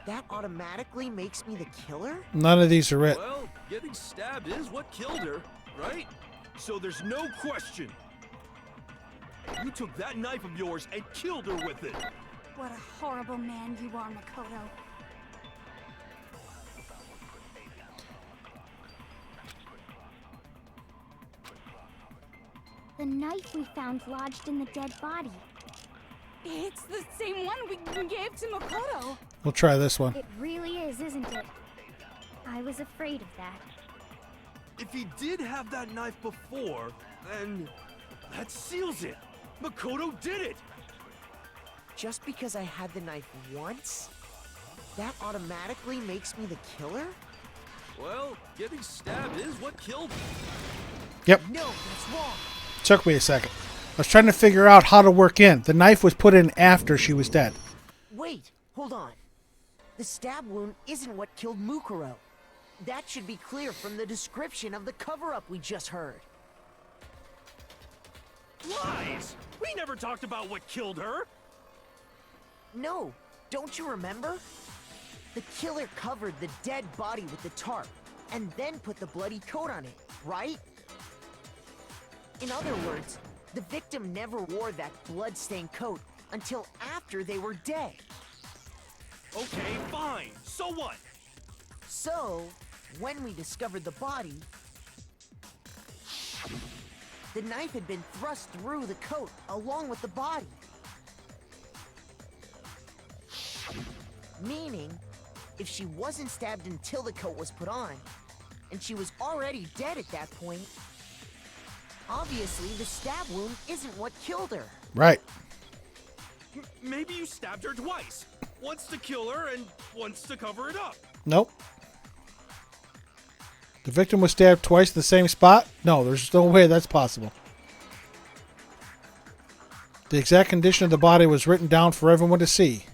that automatically makes me the killer? None of these are it. Well, getting stabbed is what killed her, right? So there's no question. You took that knife of yours and killed her with it. What a horrible man you are, Makoto. The knife we found lodged in the dead body. It's the same one we gave to Makoto. We'll try this one. It really is, isn't it? I was afraid of that. If he did have that knife before, then that seals it. Makoto did it. Just because I had the knife once, that automatically makes me the killer? Well, getting stabbed is what killed her. Yep. No, that's wrong. Took me a second. I was trying to figure out how to work in. The knife was put in after she was dead. Wait, hold on. The stab wound isn't what killed Mukuro. That should be clear from the description of the cover-up we just heard. Lies! We never talked about what killed her. No, don't you remember? The killer covered the dead body with the tarp, and then put the bloody coat on it, right? In other words, the victim never wore that blood-stained coat until after they were dead. Okay, fine. So what? So, when we discovered the body, the knife had been thrust through the coat along with the body. Meaning, if she wasn't stabbed until the coat was put on, and she was already dead at that point, obviously the stab wound isn't what killed her. Right. Maybe you stabbed her twice. Once to kill her and once to cover it up. Nope. The victim was stabbed twice in the same spot? No, there's no way that's possible. The exact condition of the body was written down for everyone to see.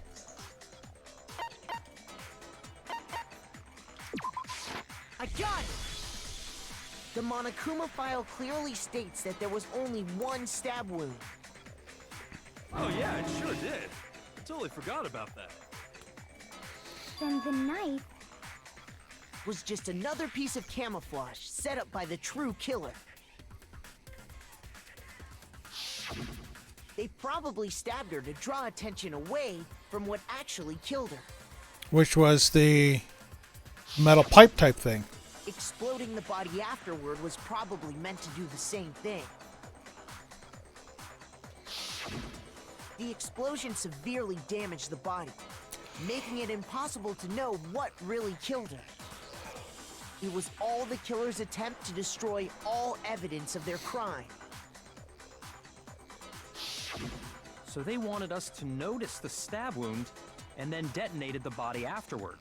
I got it! The Monokuma file clearly states that there was only one stab wound. Oh yeah, it sure did. I totally forgot about that. Then the knife... was just another piece of camouflage set up by the true killer. They probably stabbed her to draw attention away from what actually killed her. Which was the metal pipe type thing. Exploding the body afterward was probably meant to do the same thing. The explosion severely damaged the body, making it impossible to know what really killed her. It was all the killer's attempt to destroy all evidence of their crime. So they wanted us to notice the stab wound and then detonated the body afterward.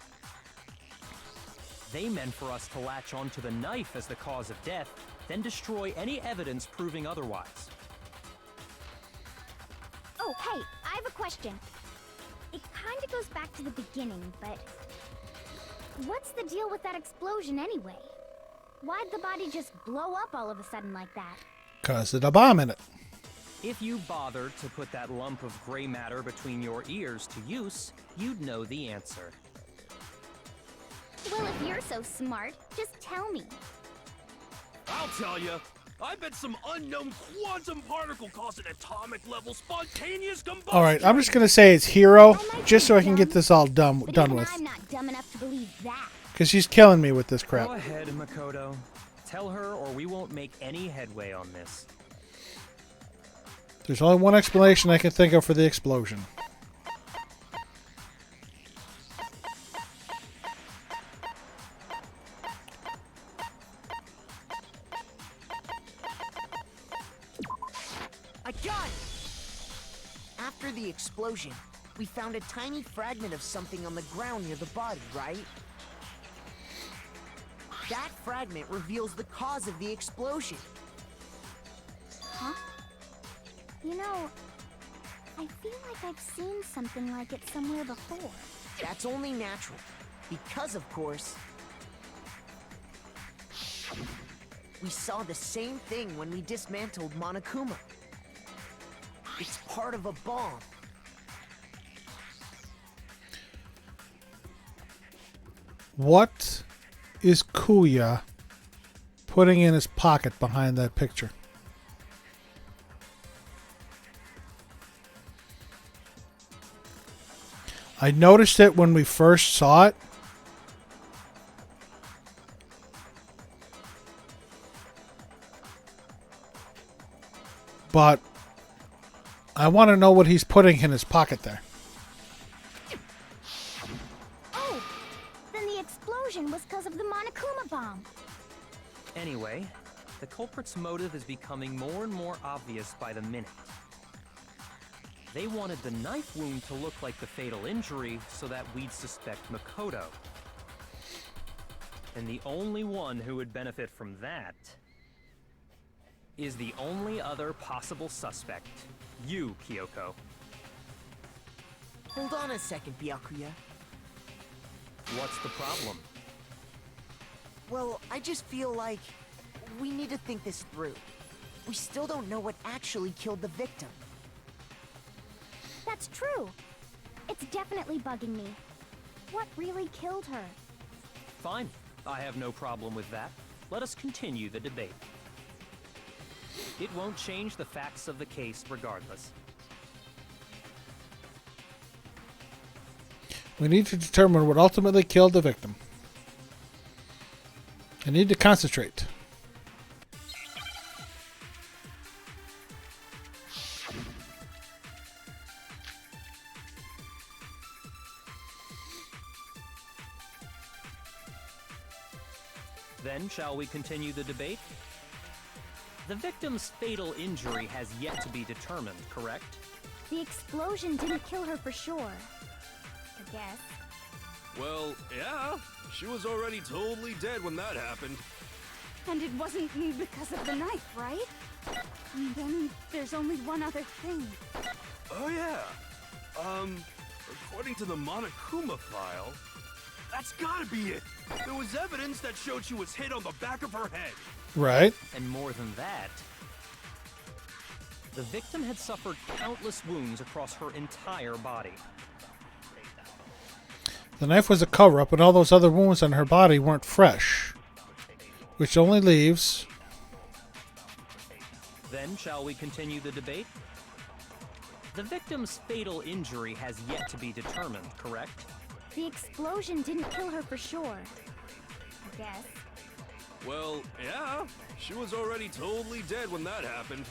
They meant for us to latch onto the knife as the cause of death, then destroy any evidence proving otherwise. Oh, hey, I have a question. It kind of goes back to the beginning, but what's the deal with that explosion anyway? Why'd the body just blow up all of a sudden like that? 'Cause of the bomb in it. If you bothered to put that lump of gray matter between your ears to use, you'd know the answer. Well, if you're so smart, just tell me. I'll tell you. I bet some unknown quantum particle caused an atomic level spontaneous combustion. All right, I'm just gonna say it's Hero, just so I can get this all done But with. even I'm not dumb enough to believe that. Because she's killing me with this crap. Go ahead, Makoto. Tell her or we won't make any headway on this. There's only one explanation I can think of for the explosion. I got it! After the explosion, we found a tiny fragment of something on the ground near the body, right? That fragment reveals the cause of the explosion. Huh? You know, I feel like I've seen something like it somewhere before. That's only natural, because of course, we saw the same thing when we dismantled Monokuma. It's part of a bomb. What is Kuya putting in his pocket behind that picture? I noticed it when we first saw it. But I want to know what he's putting in his pocket there. Oh, then the explosion was because of the Monokuma bomb. Anyway, the culprit's motive is becoming more and more obvious by the minute. They wanted the knife wound to look like the fatal injury so that we'd suspect Makoto. And the only one who would benefit from that is the only other possible suspect, you, Kyoko. Hold on a second, Byakuya. What's the problem? Well, I just feel like we need to think this through. We still don't know what actually killed the victim. That's true. It's definitely bugging me. What really killed her? Fine, I have no problem with that. Let us continue the debate. It won't change the facts of the case regardless. We need to determine what ultimately killed the victim. I need to concentrate. Then, shall we continue the debate? The victim's fatal injury has yet to be determined, correct? The explosion didn't kill her for sure. I guess. Well, yeah. She was already totally dead when that happened. And it wasn't because of the knife, right? And then there's only one other thing. Oh, yeah. According to the Monokuma file, that's gotta be it. There was evidence that showed she was hit on the back of her head. Right. And more than that, the victim had suffered countless wounds across her entire body. The knife was a cover-up, and all those other wounds on her body weren't fresh. Which only leaves... Then, shall we continue the debate? The victim's fatal injury has yet to be determined, correct? The explosion didn't kill her for sure. I guess. Well, yeah. She was already totally dead when that happened.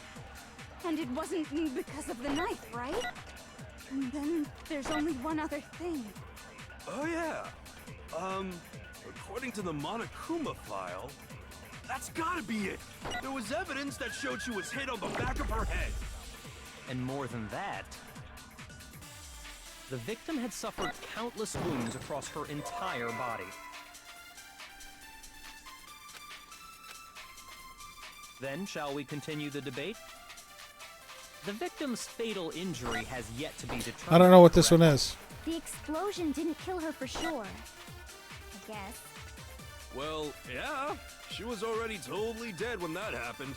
And it wasn't because of the knife, right? And then there's only one other thing. Oh, yeah. According to the Monokuma file, that's gotta be it. There was evidence that showed she was hit on the back of her head. And more than that, the victim had suffered countless wounds across her entire body. Then, shall we continue the debate? The victim's fatal injury has yet to be determined. I don't know what this one is. The explosion didn't kill her for sure. I guess. Well, yeah. She was already totally dead when that happened.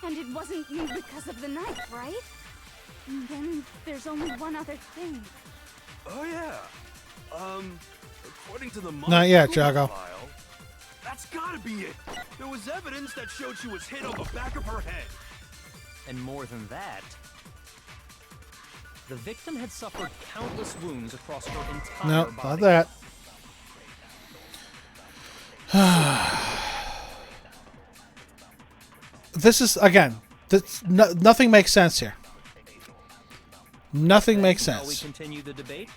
And it wasn't because of the knife, right? And then there's only one other thing. Oh, yeah. According to the Not yet, Monokuma Jago. file, that's gotta be it. There was evidence that showed she was hit on the back of her head. And more than that, the victim had suffered countless wounds across her entire No, body. not that. This is, again, nothing makes sense here. Nothing makes Shall we sense. continue the debate?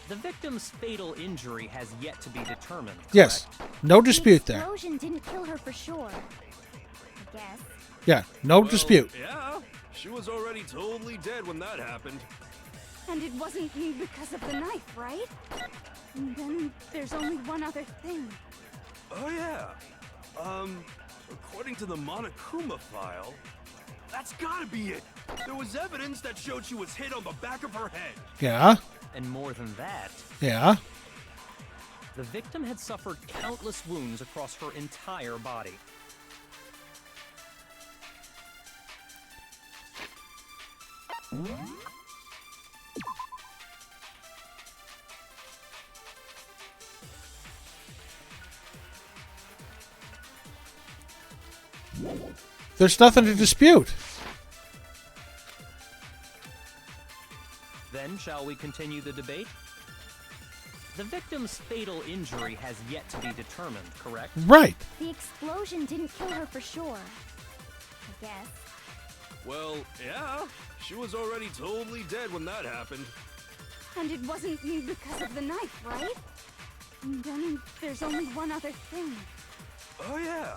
The victim's fatal injury has yet to be determined. Yes, no dispute The there. explosion didn't kill her for sure. I guess. Yeah, no Well, dispute. Yeah. She was already totally dead when that happened. And it wasn't because of the knife, right? And then there's only one other thing. Oh, yeah. According to the Monokuma file, that's gotta be it. There was evidence that showed she was hit on the back of her head. Yeah, And more than that, yeah. the victim had suffered countless wounds across her entire body. There's nothing to dispute. Then, shall we continue the debate? The victim's fatal injury has yet to be determined, correct? Right. The explosion didn't kill her for sure. I guess. Well, yeah. She was already totally dead when that happened. And it wasn't because of the knife, right? And then there's only one other thing. Oh, yeah.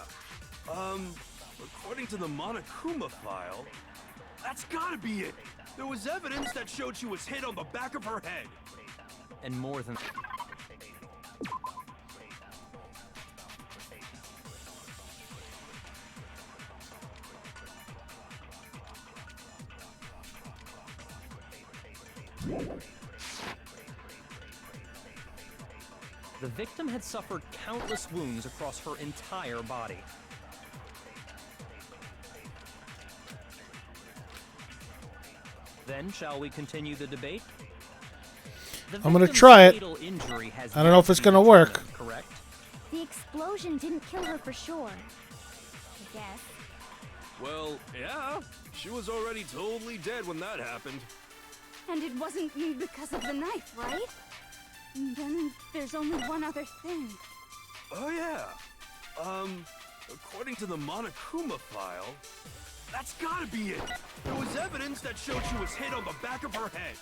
According to the Monokuma file, that's gotta be it. There was evidence that showed she was hit on the back of her head. And more than... The victim had suffered countless wounds across her entire body. Then, shall we continue the debate? The I'm gonna victim's try it. fatal injury has I don't know yet if it's be gonna work. determined, correct? The explosion didn't kill her for sure. I guess. Well, yeah. She was already totally dead when that happened. And it wasn't because of the knife, right? And then there's only one other thing. Oh, yeah. According to the Monokuma file, that's gotta be it. There was evidence that showed she was hit on the back of her head.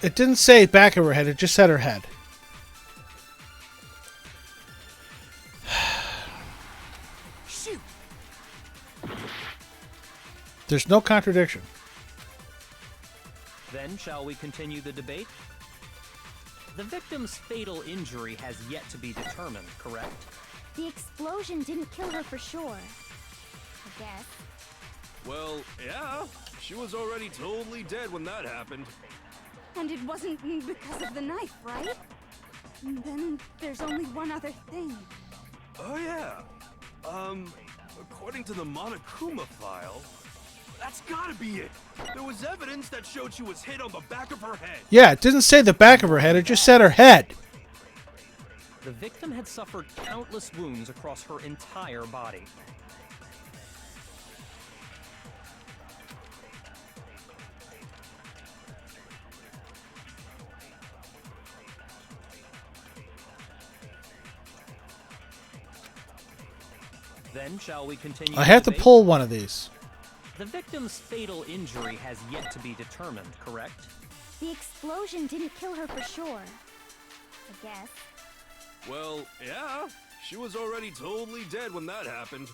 It didn't say back of her head, it just said her head. Shoot. There's no contradiction. Then, shall we continue the debate? The victim's fatal injury has yet to be determined, correct? The explosion didn't kill her for sure. I guess. Well, yeah. She was already totally dead when that happened. And it wasn't because of the knife, right? And then there's only one other thing. Oh, yeah. According to the Monokuma file, that's gotta be it. There was evidence that showed she was hit on the back of her head. Yeah, it didn't say the back of her head, it just said her head. The victim had suffered countless wounds across her entire body. Then shall we continue? I have to the debate? pull one of these. The victim's fatal injury has yet to be determined, correct? The explosion didn't kill her for sure. I guess. Well, yeah. She was already totally dead when that happened.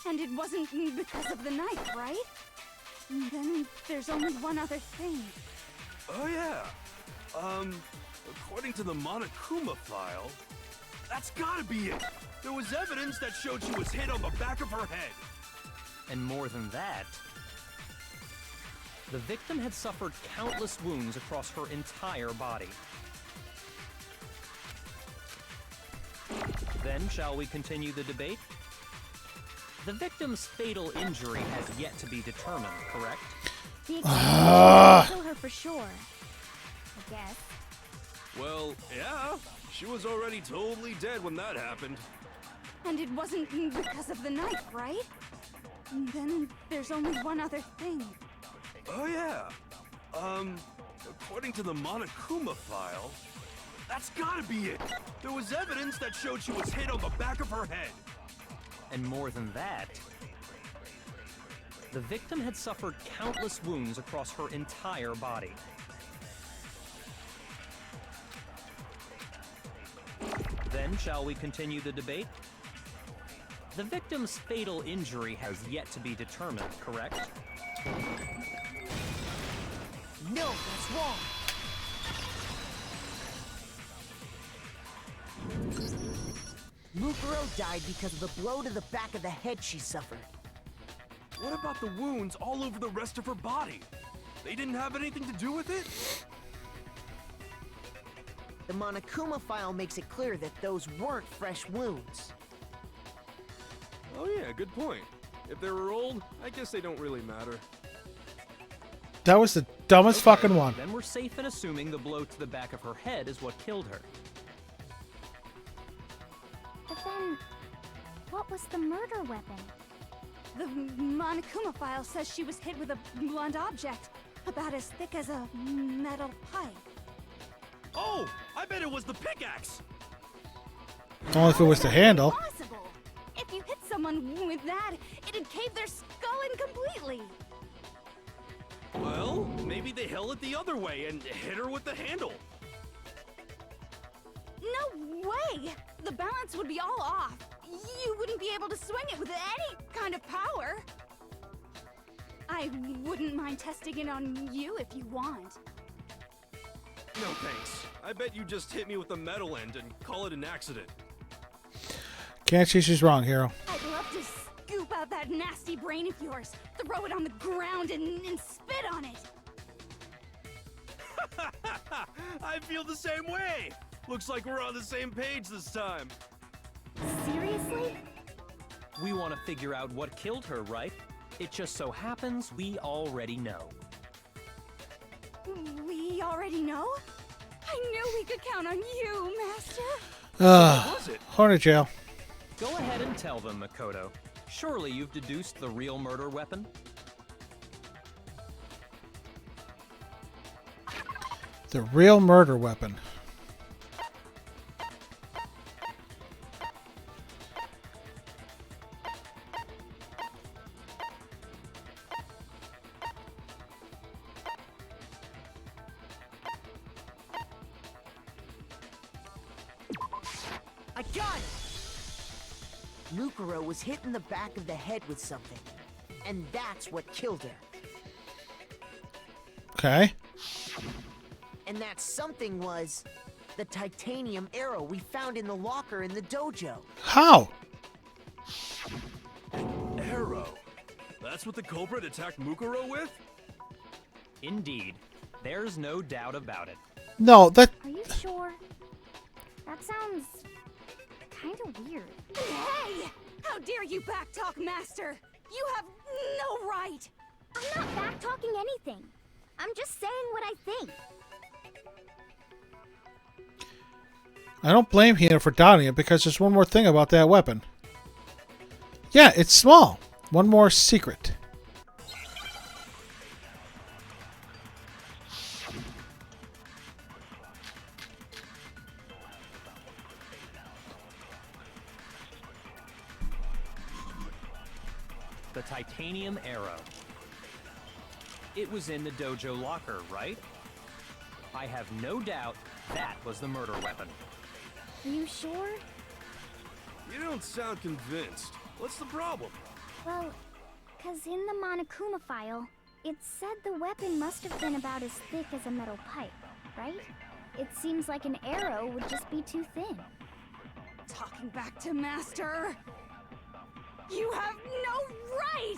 And it wasn't because of the knife, right? And then there's only one other thing. Oh, yeah. According to the Monokuma file, that's gotta be it. There was evidence that showed she was hit on the back of her head. And more than that, the victim had suffered countless wounds across her entire body. Then shall we continue the debate? The victim's fatal injury has yet to be determined, correct? The explosion didn't kill her for sure. I guess. Well, yeah. She was already totally dead when that happened. And it wasn't because of the knife, right? And then there's only one other thing. Oh, yeah. According to the Monokuma file, that's gotta be it. There was evidence that showed she was hit on the back of her head. And more than that, the victim had suffered countless wounds across her entire body. Then shall we continue the debate? The victim's fatal injury has yet to be determined, correct? No, that's wrong. Mukuro died because of the blow to the back of the head she suffered. What about the wounds all over the rest of her body? They didn't have anything to do with it? The Monokuma file makes it clear that those weren't fresh wounds. Oh yeah, good point. If they were old, I guess they don't really matter. That was the dumbest fucking one. Then we're safe in assuming the blow to the back of her head is what killed her. But then, what was the murder weapon? The Monokuma file says she was hit with a blunt object, about as thick as a metal pipe. Oh, I bet it was the pickaxe. Only if it was the handle. Impossible! If you hit someone with that, it'd cave their skull in completely. Well, maybe they held it the other way and hit her with the handle. No way! The balance would be all off. You wouldn't be able to swing it with any kind of power. I wouldn't mind testing it on you if you want. No thanks. I bet you just hit me with the metal end and call it an accident. Can't see she's wrong, hero. I'd love to scoop out that nasty brain of yours, throw it on the ground and spit on it. I feel the same way. Looks like we're on the same page this time. Seriously? We want to figure out what killed her, right? It just so happens we already know. We already know? I knew we could count on you, Master. Was it? Hornet jail. Go ahead and tell them, Makoto. Surely you've deduced the real murder weapon? The real murder weapon. I got it! Mukuro was hit in the back of the head with something. And that's what killed her. Okay. And that something was the titanium arrow we found in the locker in the dojo. How? Arrow. That's what the culprit attacked Mukuro with? Indeed. There's no doubt about it. No, that... Are you sure? That sounds kind of weird. Hey! How dare you backtalk, Master? You have no right! I'm not back-talking anything. I'm just saying what I think. I don't blame Hina for doubting it because there's one more thing about that weapon. Yeah, it's small. One more secret. The titanium arrow. It was in the dojo locker, right? I have no doubt that was the murder weapon. Are you sure? You don't sound convinced. What's the problem? Well, 'cause in the Monokuma file, it said the weapon must have been about as thick as a metal pipe, right? It seems like an arrow would just be too thin. Talking back to Master. You have no right!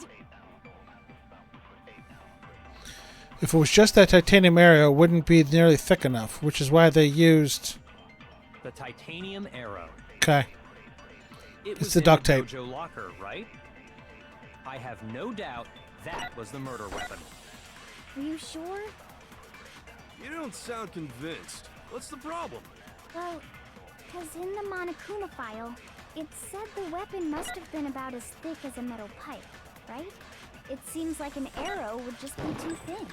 If it was just that titanium arrow, it wouldn't be nearly thick enough, which is why they used... The titanium arrow. Okay. It It's the duct tape. Dojo locker, right? I have no doubt that was the murder weapon. Are you sure? You don't sound convinced. What's the problem? Well, 'cause in the Monokuma file, it said the weapon must have been about as thick as a metal pipe, right? It seems like an arrow would just be too thin.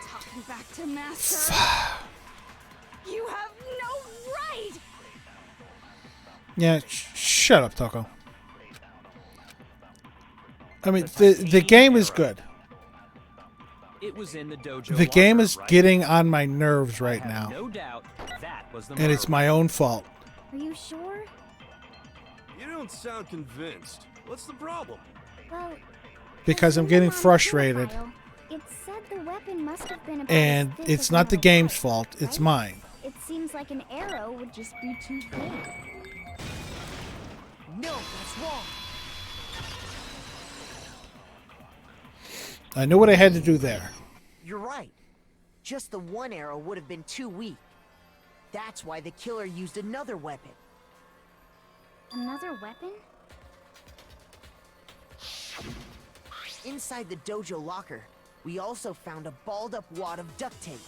Talking back to Master. You have no right! Yeah, shut up, Toko. I mean, the game is good. It was in the dojo The game locker, is right? getting on my nerves right I have now. no doubt that was the And murder it's my own fault. Are you sure? You don't sound convinced. What's the problem? Well, Because I'm getting frustrated. It said the weapon must have been about And as thick it's as a not the metal game's pipe, fault, it's right? mine. It seems like an arrow would just be too thin. No, that's wrong. I knew what I had to do there. You're right. Just the one arrow would have been too weak. That's why the killer used another weapon. Another weapon? Inside the dojo locker, we also found a balled-up wad of duct tape.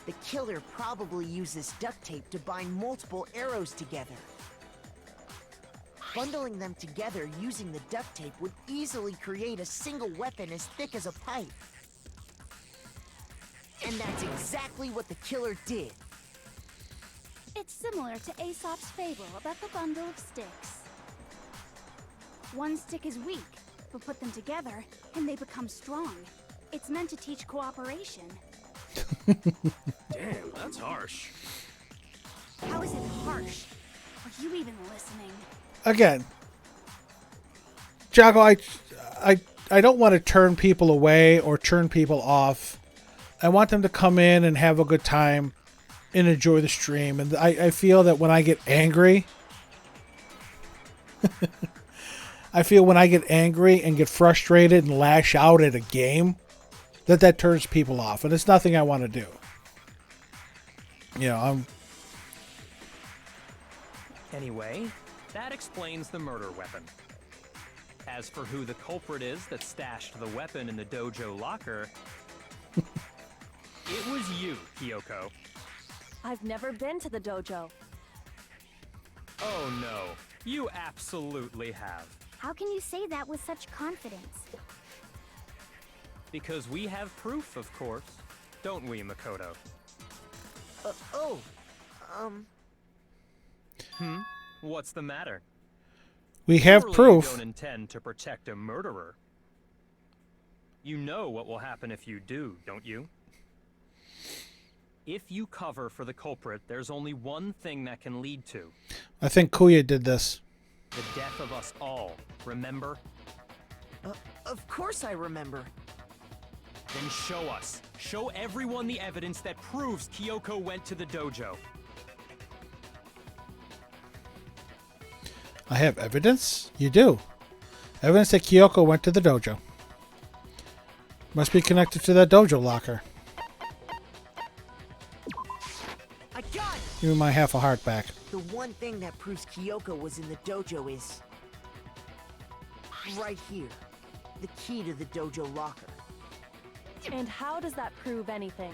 The killer probably used this duct tape to bind multiple arrows together. Bundling them together using the duct tape would easily create a single weapon as thick as a pipe. And that's exactly what the killer did. It's similar to Aesop's fable about the bundle of sticks. One stick is weak, but put them together and they become strong. It's meant to teach cooperation. Damn, that's harsh. How is it harsh? Are you even listening? Again, Jago, I don't want to turn people away or turn people off. I want them to come in and have a good time and enjoy the stream. And I feel that when I get angry, when I get angry and get frustrated and lash out at a game, that turns people off. And it's nothing I want to do. You know, Anyway, that explains the murder weapon. As for who the culprit is that stashed the weapon in the dojo locker, it was you, Kyoko. I've never been to the dojo. Oh no, you absolutely have. How can you say that with such confidence? Because we have proof, of course. Don't we, Makoto? What's the matter? we have Surely proof. You don't intend to protect a murderer. You know what will happen if you do, don't you? If you cover for the culprit, there's only one thing that can lead to. I think Kuya did this. The death of us all, remember? Of course I remember. Then show us. Show everyone the evidence that proves Kyoko went to the dojo. I have evidence? You do. Evidence that Kyoko went to the dojo. Must be connected to that dojo locker. I got it! Give me my half a heart back. The one thing that proves Kyoko was in the dojo is... right here. The key to the dojo locker. And how does that prove anything?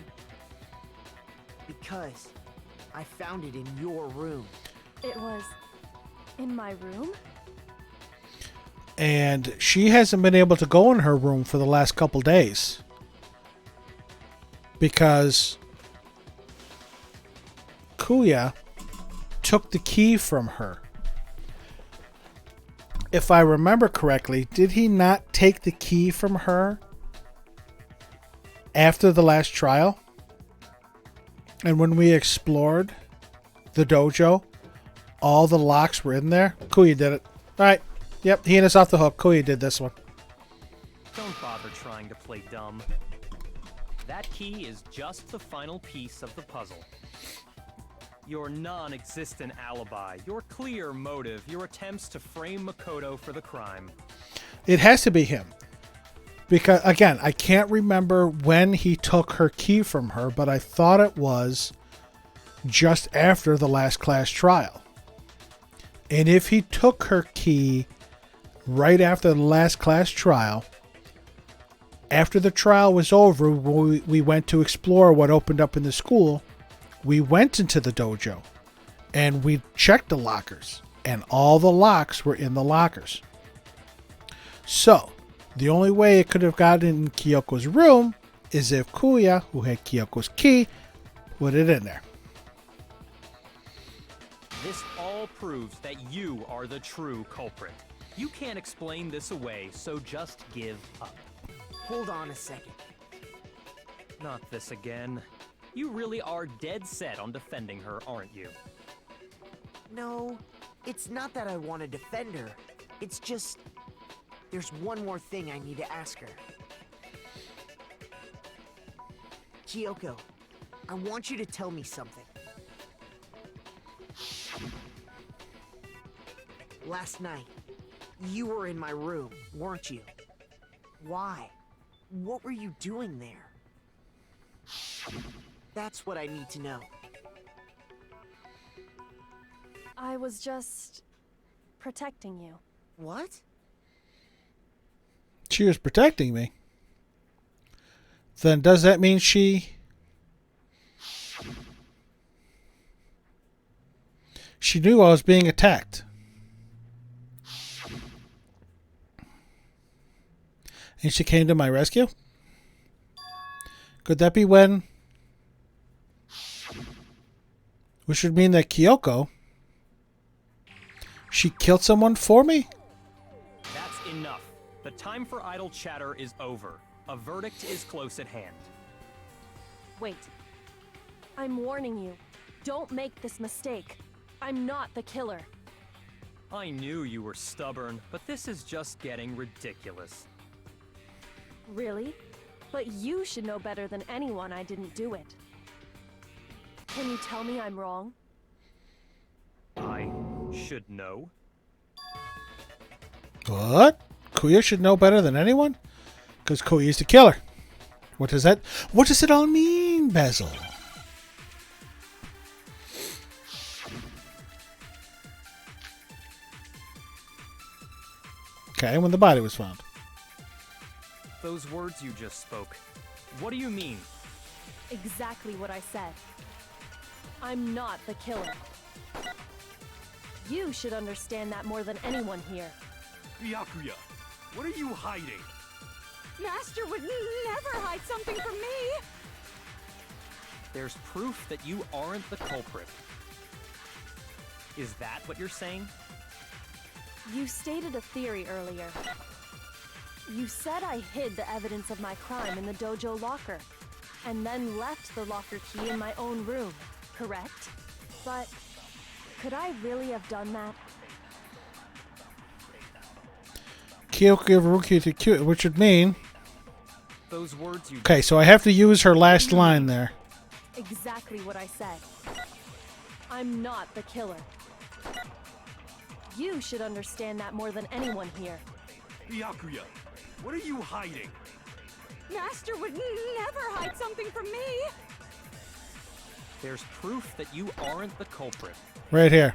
Because I found it in your room. It was in my room? And she hasn't been able to go in her room for the last couple days. Because Kuya took the key from her. if I remember correctly, did he not take the key from her after the last trial? And when we explored the dojo, all the locks were in there. Kuya did it. All right. Yep, he and us off the hook. Kuya did this one. Don't bother trying to play dumb. That key is just the final piece of the puzzle. Your non-existent alibi, your clear motive, your attempts to frame Makoto for the crime. It has to be him. Because, again, I can't remember when he took her key from her, but I thought it was just after the last class trial. And if he took her key right after the last class trial, after the trial was over, we went to explore what opened up in the school. We went into the dojo and we checked the lockers, and all the locks were in the lockers. So, the only way it could have gotten in Kyoko's room is if Kuya, who had Kyoko's key, put it in there. This all proves that you are the true culprit. You can't explain this away, so just give up. Hold on a second. Not this again. You really are dead set on defending her, aren't you? No, it's not that I want to defend her. It's just... there's one more thing I need to ask her. Kyoko, I want you to tell me something. Last night, you were in my room, weren't you? Why? What were you doing there? That's what I need to know. I was just protecting you. What? She was protecting me. Then does that mean she knew I was being attacked? And she came to my rescue? Could that be when... which would mean that Kyoko... she killed someone for me? That's enough. The time for idle chatter is over. A verdict is close at hand. Wait. I'm warning you. Don't make this mistake. I'm not the killer. I knew you were stubborn, but this is just getting ridiculous. Really? But you should know better than anyone I didn't do it. Can you tell me I'm wrong? I should know. What? Kuya should know better than anyone? Because Kuya is the killer. What does it all mean, Basil? Okay, when the body was found. Those words you just spoke. What do you mean? Exactly what I said. I'm not the killer. You should understand that more than anyone here. Byakuya, what are you hiding? Master would never hide something from me! There's proof that you aren't the culprit. Is that what you're saying? You stated a theory earlier. You said I hid the evidence of my crime in the dojo locker, and then left the locker key in my own room, correct? But could I really have done that? Kyoko Ruki to Q, which would mean... Those words you... Okay, so I have to use her last line there. Exactly what I said. I'm not the killer. You should understand that more than anyone here. Byakuya, what are you hiding? Master would never hide something from me! There's proof that you aren't the culprit. Right here.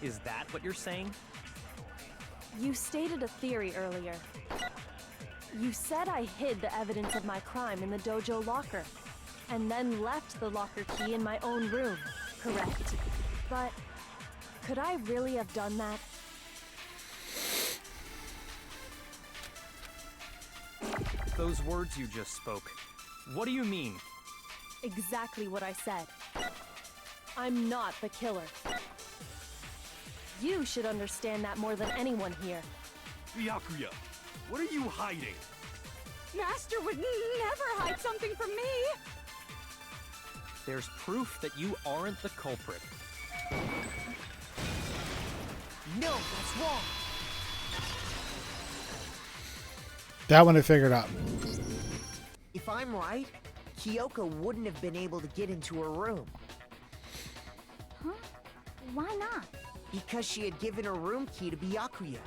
Is that what you're saying? You stated a theory earlier. You said I hid the evidence of my crime in the dojo locker, and then left the locker key in my own room, correct? But could I really have done that? Those words you just spoke. What do you mean? Exactly what I said. I'm not the killer. You should understand that more than anyone here. Byakuya, what are you hiding? Master would never hide something from me. There's proof that you aren't the culprit. No, that's wrong. That one I figured out. If I'm right, Kyoko wouldn't have been able to get into her room Huh? Why not? because she had given her room key to Byakuya.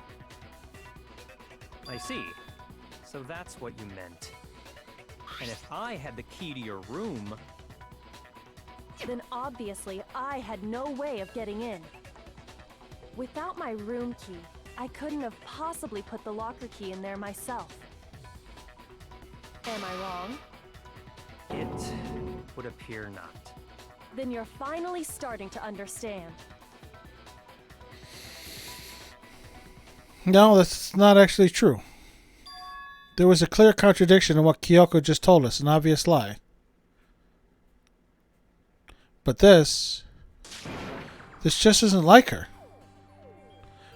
I see. So that's what you meant. And if I had the key to your room, Then obviously I had no way of getting in. Without my room key, I couldn't have possibly put the locker key in there myself. Am I wrong? it would appear not. Then you're finally starting to understand. No, that's not actually true. There was a clear contradiction in what Kyoko just told us, an obvious lie. But this just isn't like her.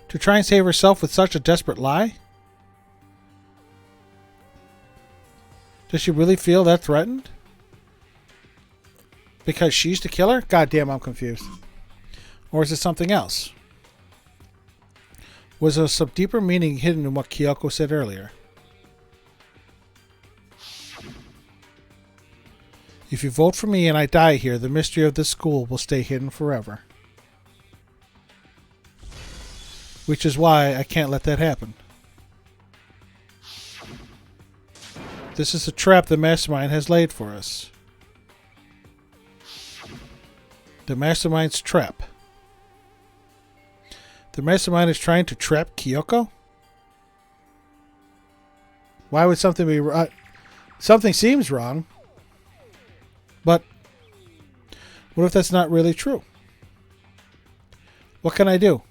To try and save herself with such a desperate lie? Does she really feel that threatened? Because she's the killer? God damn, I'm confused. Or is it something else? Was there some deeper meaning hidden in what Kyoko said earlier? If you vote for me and I die here, the mystery of this school will stay hidden forever. Which is why I can't let that happen. This is a trap the Mastermind has laid for us. The Mastermind's trap. The Mastermind is trying to trap Kyoko? Why would something be wrong? Something seems wrong. But what if that's not really true? What can I do?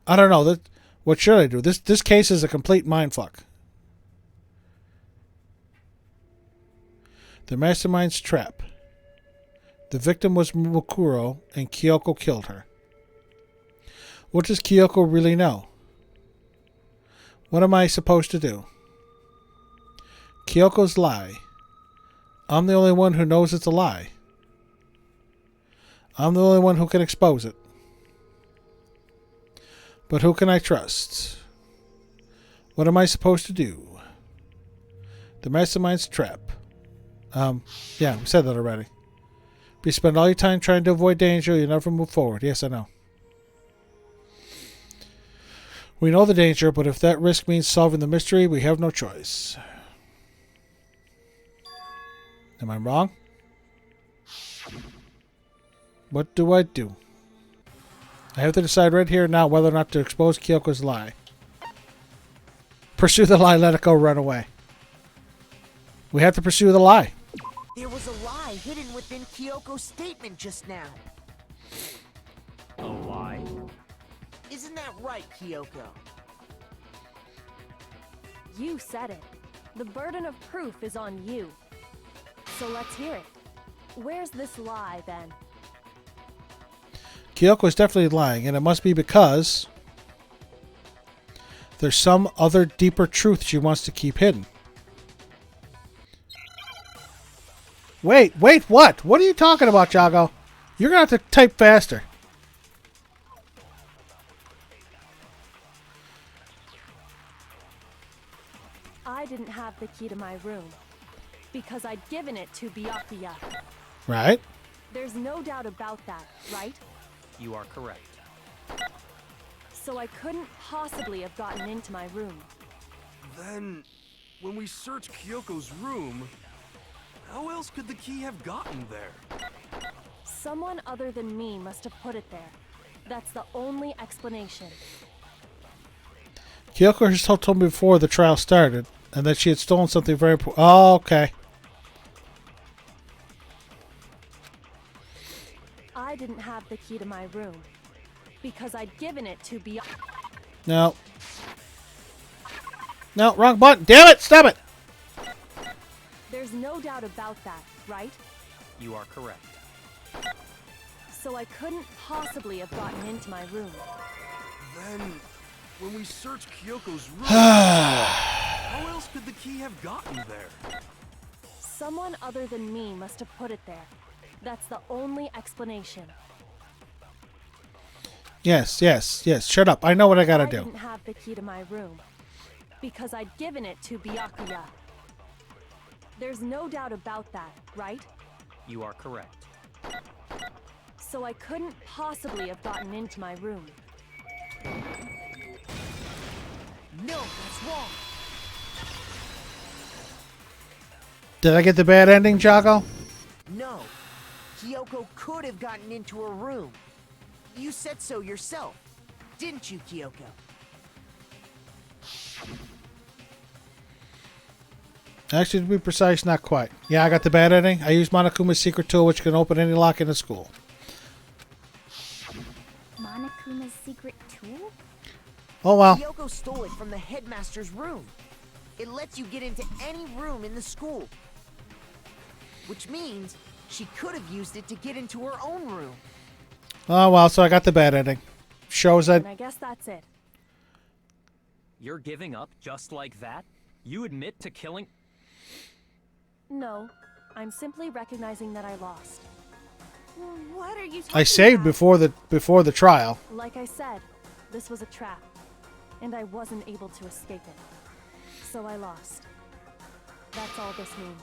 I don't know. What should I do? This case is a complete mindfuck. The Mastermind's trap. The victim was Mukuro, and Kyoko killed her. What does Kyoko really know? What am I supposed to do? Kyoko's lie. I'm the only one who knows it's a lie. I'm the only one who can expose it. But who can I trust? What am I supposed to do? The Mastermind's trap. Yeah, we said that already. If you spend all your time trying to avoid danger, you never move forward. Yes, I know. We know the danger, but if that risk means solving the mystery, we have no choice. Am I wrong? What do I do? I have to decide right here and now whether or not to expose Kyoko's lie. Pursue the lie, let it go, run away. We have to pursue the lie. There was a lie hidden within Kyoko's statement just now. A lie? Isn't that right, Kyoko? You said it. The burden of proof is on you. So let's hear it. Where's this lie, then? Kyoko is definitely lying, and it must be because there's some other deeper truth she wants to keep hidden. Wait, what? What are you talking about, Jago? You're going to have to type faster. I didn't have the key to my room because I'd given it to Byakuya. Right? There's no doubt about that, right? You are correct. So I couldn't possibly have gotten into my room. Then, when we searched Kyoko's room, how else could the key have gotten there? Someone other than me must have put it there. That's the only explanation. Kyoko herself told me before the trial started, and that she had stolen something very important. Oh, okay. I didn't have the key to my room because I'd given it to Byakuya. No. No, wrong button. Damn it, stop it. There's no doubt about that, right? You are correct. So I couldn't possibly have gotten into my room. Then, when we searched Kyoko's room, how else could the key have gotten there? Someone other than me must have put it there. That's the only explanation. Yes. Shut up. I know what I gotta I do. didn't have the key to my room because I'd given it to Byakuya. There's no doubt about that, right? You are correct. So I couldn't possibly have gotten into my room. No, that's wrong. Did I get the bad ending, Jago? No. Kyoko could have gotten into her room. You said so yourself, didn't you, Kyoko? Actually, to be precise, not quite. Yeah, I got the bad ending. I used Monokuma's secret tool, which can open any lock in the school. Monokuma's secret tool? Oh, well. Kyoko stole it from the headmaster's room. It lets you get into any room in the school. Which means she could have used it to get into her own room. Oh, well, so I got the bad ending. Shows that... And I guess that's it. You're giving up just like that? You admit to killing... No, I'm simply recognizing that I lost. What are you talking I saved about? before the trial. Like I said, this was a trap, and I wasn't able to escape it. So I lost. That's all this means.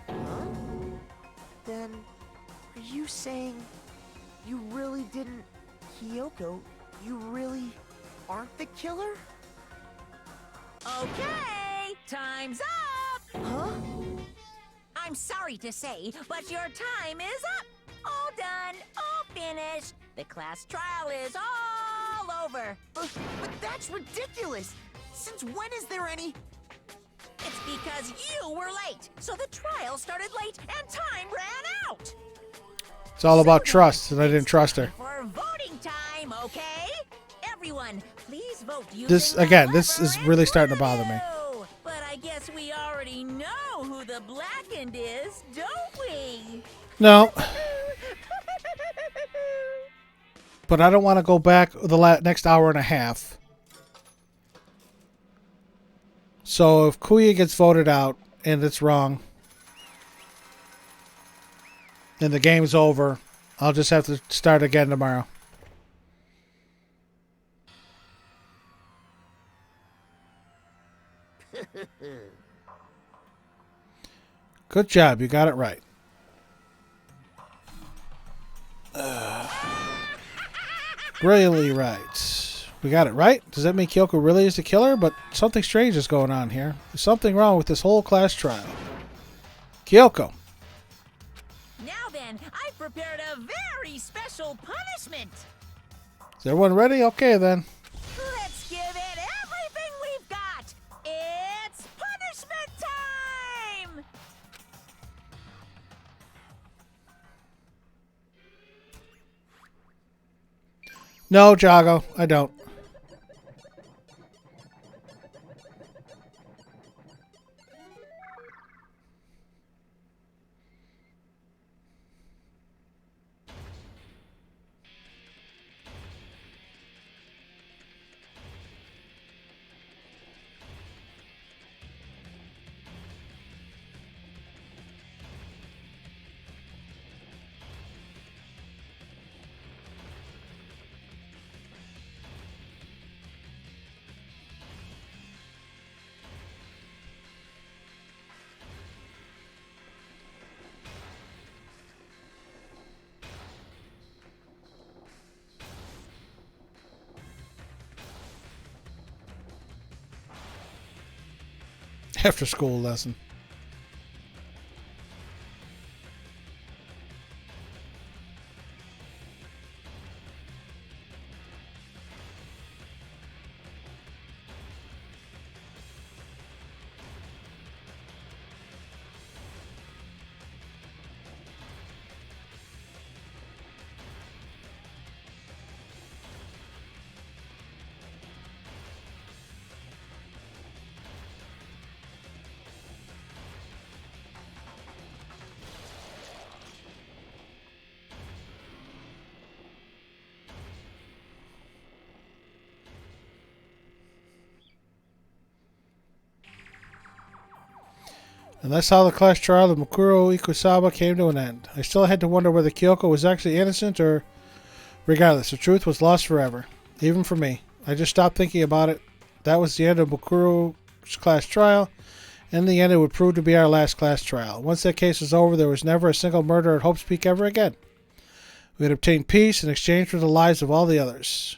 Huh? Then, are you saying you really didn't... Kyoko, you really aren't the killer? Okay, time's up! Huh? I'm sorry to say, but your time is up! All done, all finished. The class trial is all over. But that's ridiculous! Since when is there any... It's because you were late, so the trial started late and time ran out! It's all about trust, and I didn't trust her. For voting time, okay? Everyone, please vote using This, the again, this lever is in really starting to front bother of me. you. But I guess we already know who the blackened is, don't we? No. But I don't want to go back the next hour and a half. So if Kuya gets voted out and it's wrong, and the game's over, I'll just have to start again tomorrow. Good job, you got it right. Really right. We got it right? Does that mean Kyoko really is the killer? But something strange is going on here. There's something wrong with this whole class trial. Kyoko. Now then, I've prepared a very special punishment. Is everyone ready? Okay then. Let's give it everything we've got. It's punishment time! No, Jago, I don't. After school lesson. And that's how the class trial of Mukuro Ikusaba came to an end. I still had to wonder whether Kyoko was actually innocent or... Regardless, the truth was lost forever. Even for me. I just stopped thinking about it. That was the end of Mukuro's class trial. In the end, it would prove to be our last class trial. Once that case was over, there was never a single murder at Hope's Peak ever again. We had obtained peace in exchange for the lives of all the others.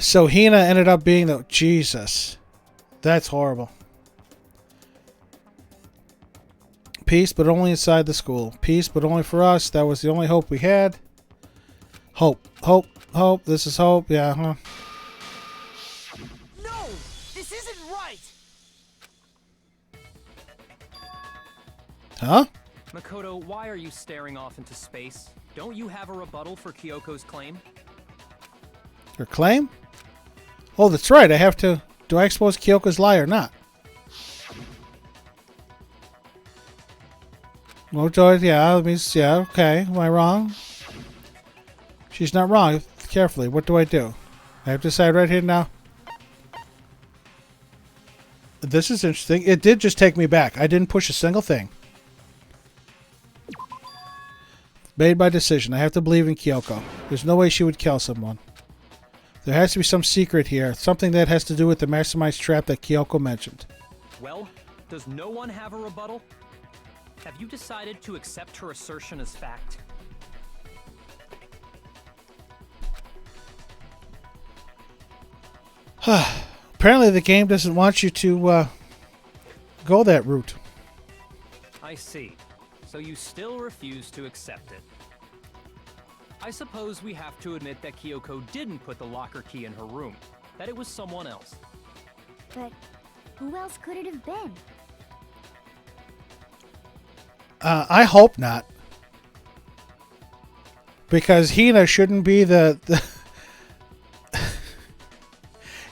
So Hina ended up being the... Jesus. That's horrible. Peace, but only inside the school. Peace, but only for us. That was the only hope we had. Hope. Hope. Hope. This is hope. Yeah, huh? No! This isn't right! Huh? Makoto, why are you staring off into space? Don't you have a rebuttal for Kyoko's claim? Her claim? Oh, that's right. I have to... Do I expose Kyoko's lie or not? Well, Joy, yeah, let me... Yeah, okay. Am I wrong? She's not wrong. Carefully. What do? I have to decide right here now. This is interesting. It did just take me back. I didn't push a single thing. Made my decision. I have to believe in Kyoko. There's no way she would kill someone. There has to be some secret here. Something that has to do with the mastermind's trap that Kyoko mentioned. Well, does no one have a rebuttal? Have you decided to accept her assertion as fact? Apparently the game doesn't want you to go that route. I see. So you still refuse to accept it. I suppose we have to admit that Kyoko didn't put the locker key in her room. That it was someone else. But who else could it have been? I hope not. Because Hina shouldn't be the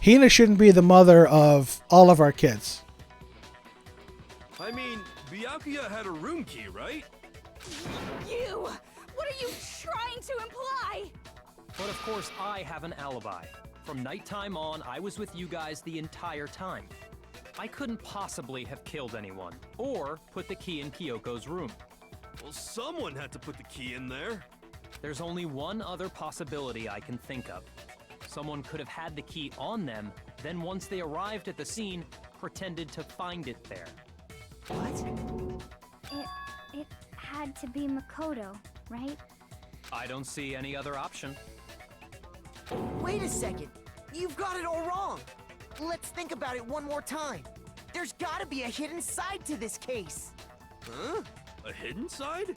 Hina shouldn't be the mother of all of our kids. I mean, Byakuya had a room key, right? You! What are you trying to imply? But of course I have an alibi. From nighttime on, I was with you guys the entire time. I couldn't possibly have killed anyone, or put the key in Kyoko's room. Well, someone had to put the key in there. There's only one other possibility I can think of. Someone could have had the key on them, then once they arrived at the scene, pretended to find it there. What? It had to be Makoto, right? I don't see any other option. Wait a second. You've got it all wrong. Let's think about it one more time. There's gotta be a hidden side to this case. Huh? A hidden side?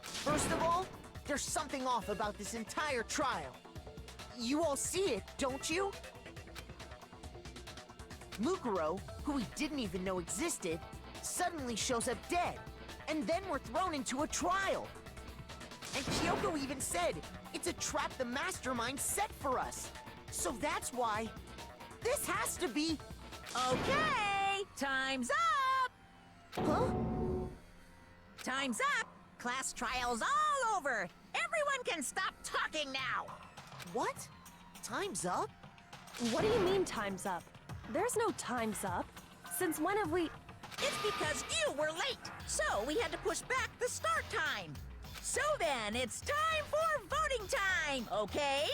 First of all, there's something off about this entire trial. You all see it, don't you? Mukuro, who we didn't even know existed, suddenly shows up dead, and then we're thrown into a trial. And Kyoko even said, it's a trap the mastermind set for us. So that's why... This has to be... Okay, time's up! Huh? Time's up! Class trial's all over! Everyone can stop talking now! What? Time's up? What do you mean time's up? There's no time's up. Since when have we... It's because you were late, so we had to push back the start time. So then, it's time for voting time, okay?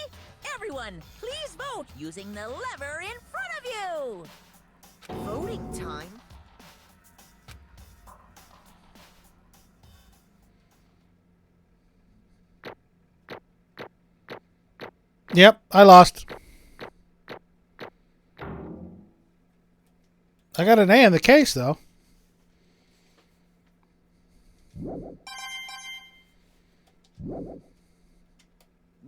Everyone, please vote using the lever in front of you! Voting time? Yep, I lost. I got an A in the case, though.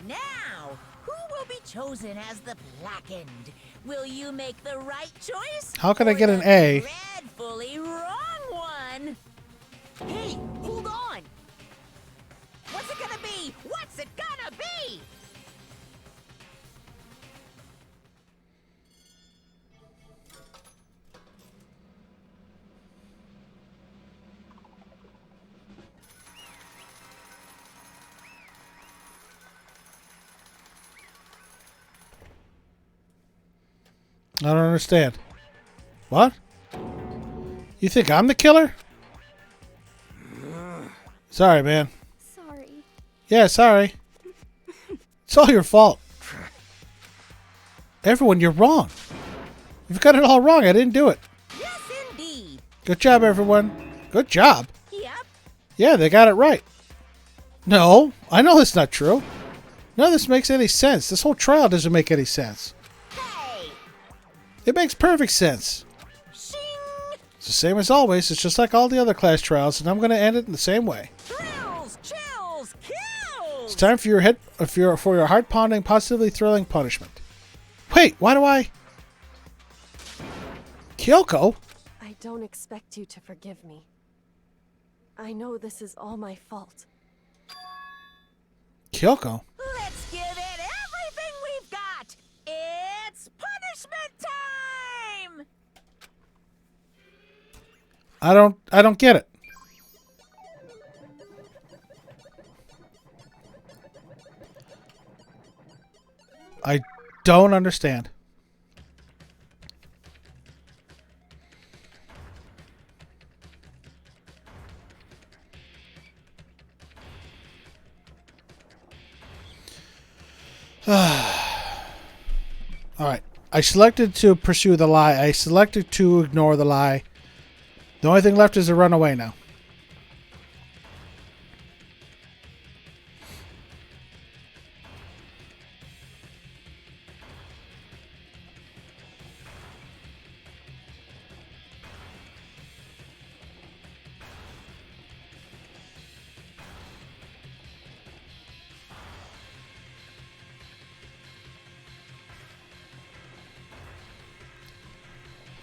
Now, who will be chosen as the Blackened? Will you make the right choice? How can I or get an the A? dreadfully wrong one? Hey, hold on! What's it gonna be? What's it gonna be? I don't understand. What? You think I'm the killer? Sorry, man. Sorry. Yeah, sorry. It's all your fault. Everyone, you're wrong. You've got it all wrong. I didn't do it. Yes, indeed. Good job, everyone. Good job. Yep. Yeah, they got it right. No, I know that's not true. None of this makes any sense. This whole trial doesn't make any sense. Hey. It makes perfect sense. Shing. It's the same as always. It's just like all the other class trials, and I'm going to end it in the same way. Thrills, chills, kills. It's time for your heart-pounding, positively thrilling punishment. Wait, why do I... Kyoko? I don't expect you to forgive me. I know this is all my fault. Kyoko? Let's give it everything we've got. It's punishment time. I don't get it. I don't understand. Alright. I selected to pursue the lie. I selected to ignore the lie. The only thing left is to run away now.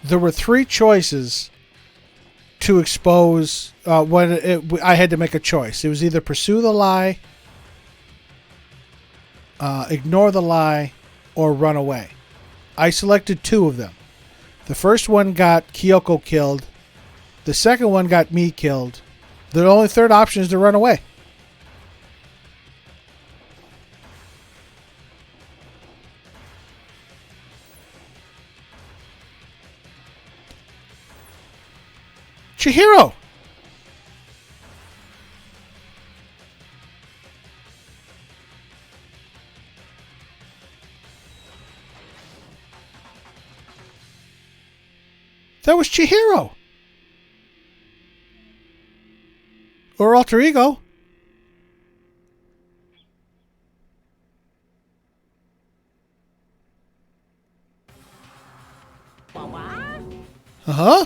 There were three choices to expose I had to make a choice. It was either pursue the lie, ignore the lie, or run away. I selected two of them. The first one got Kyoko killed. The second one got me killed. The only third option is to run away. Chihiro! That was Chihiro! Or alter ego. Uh-huh.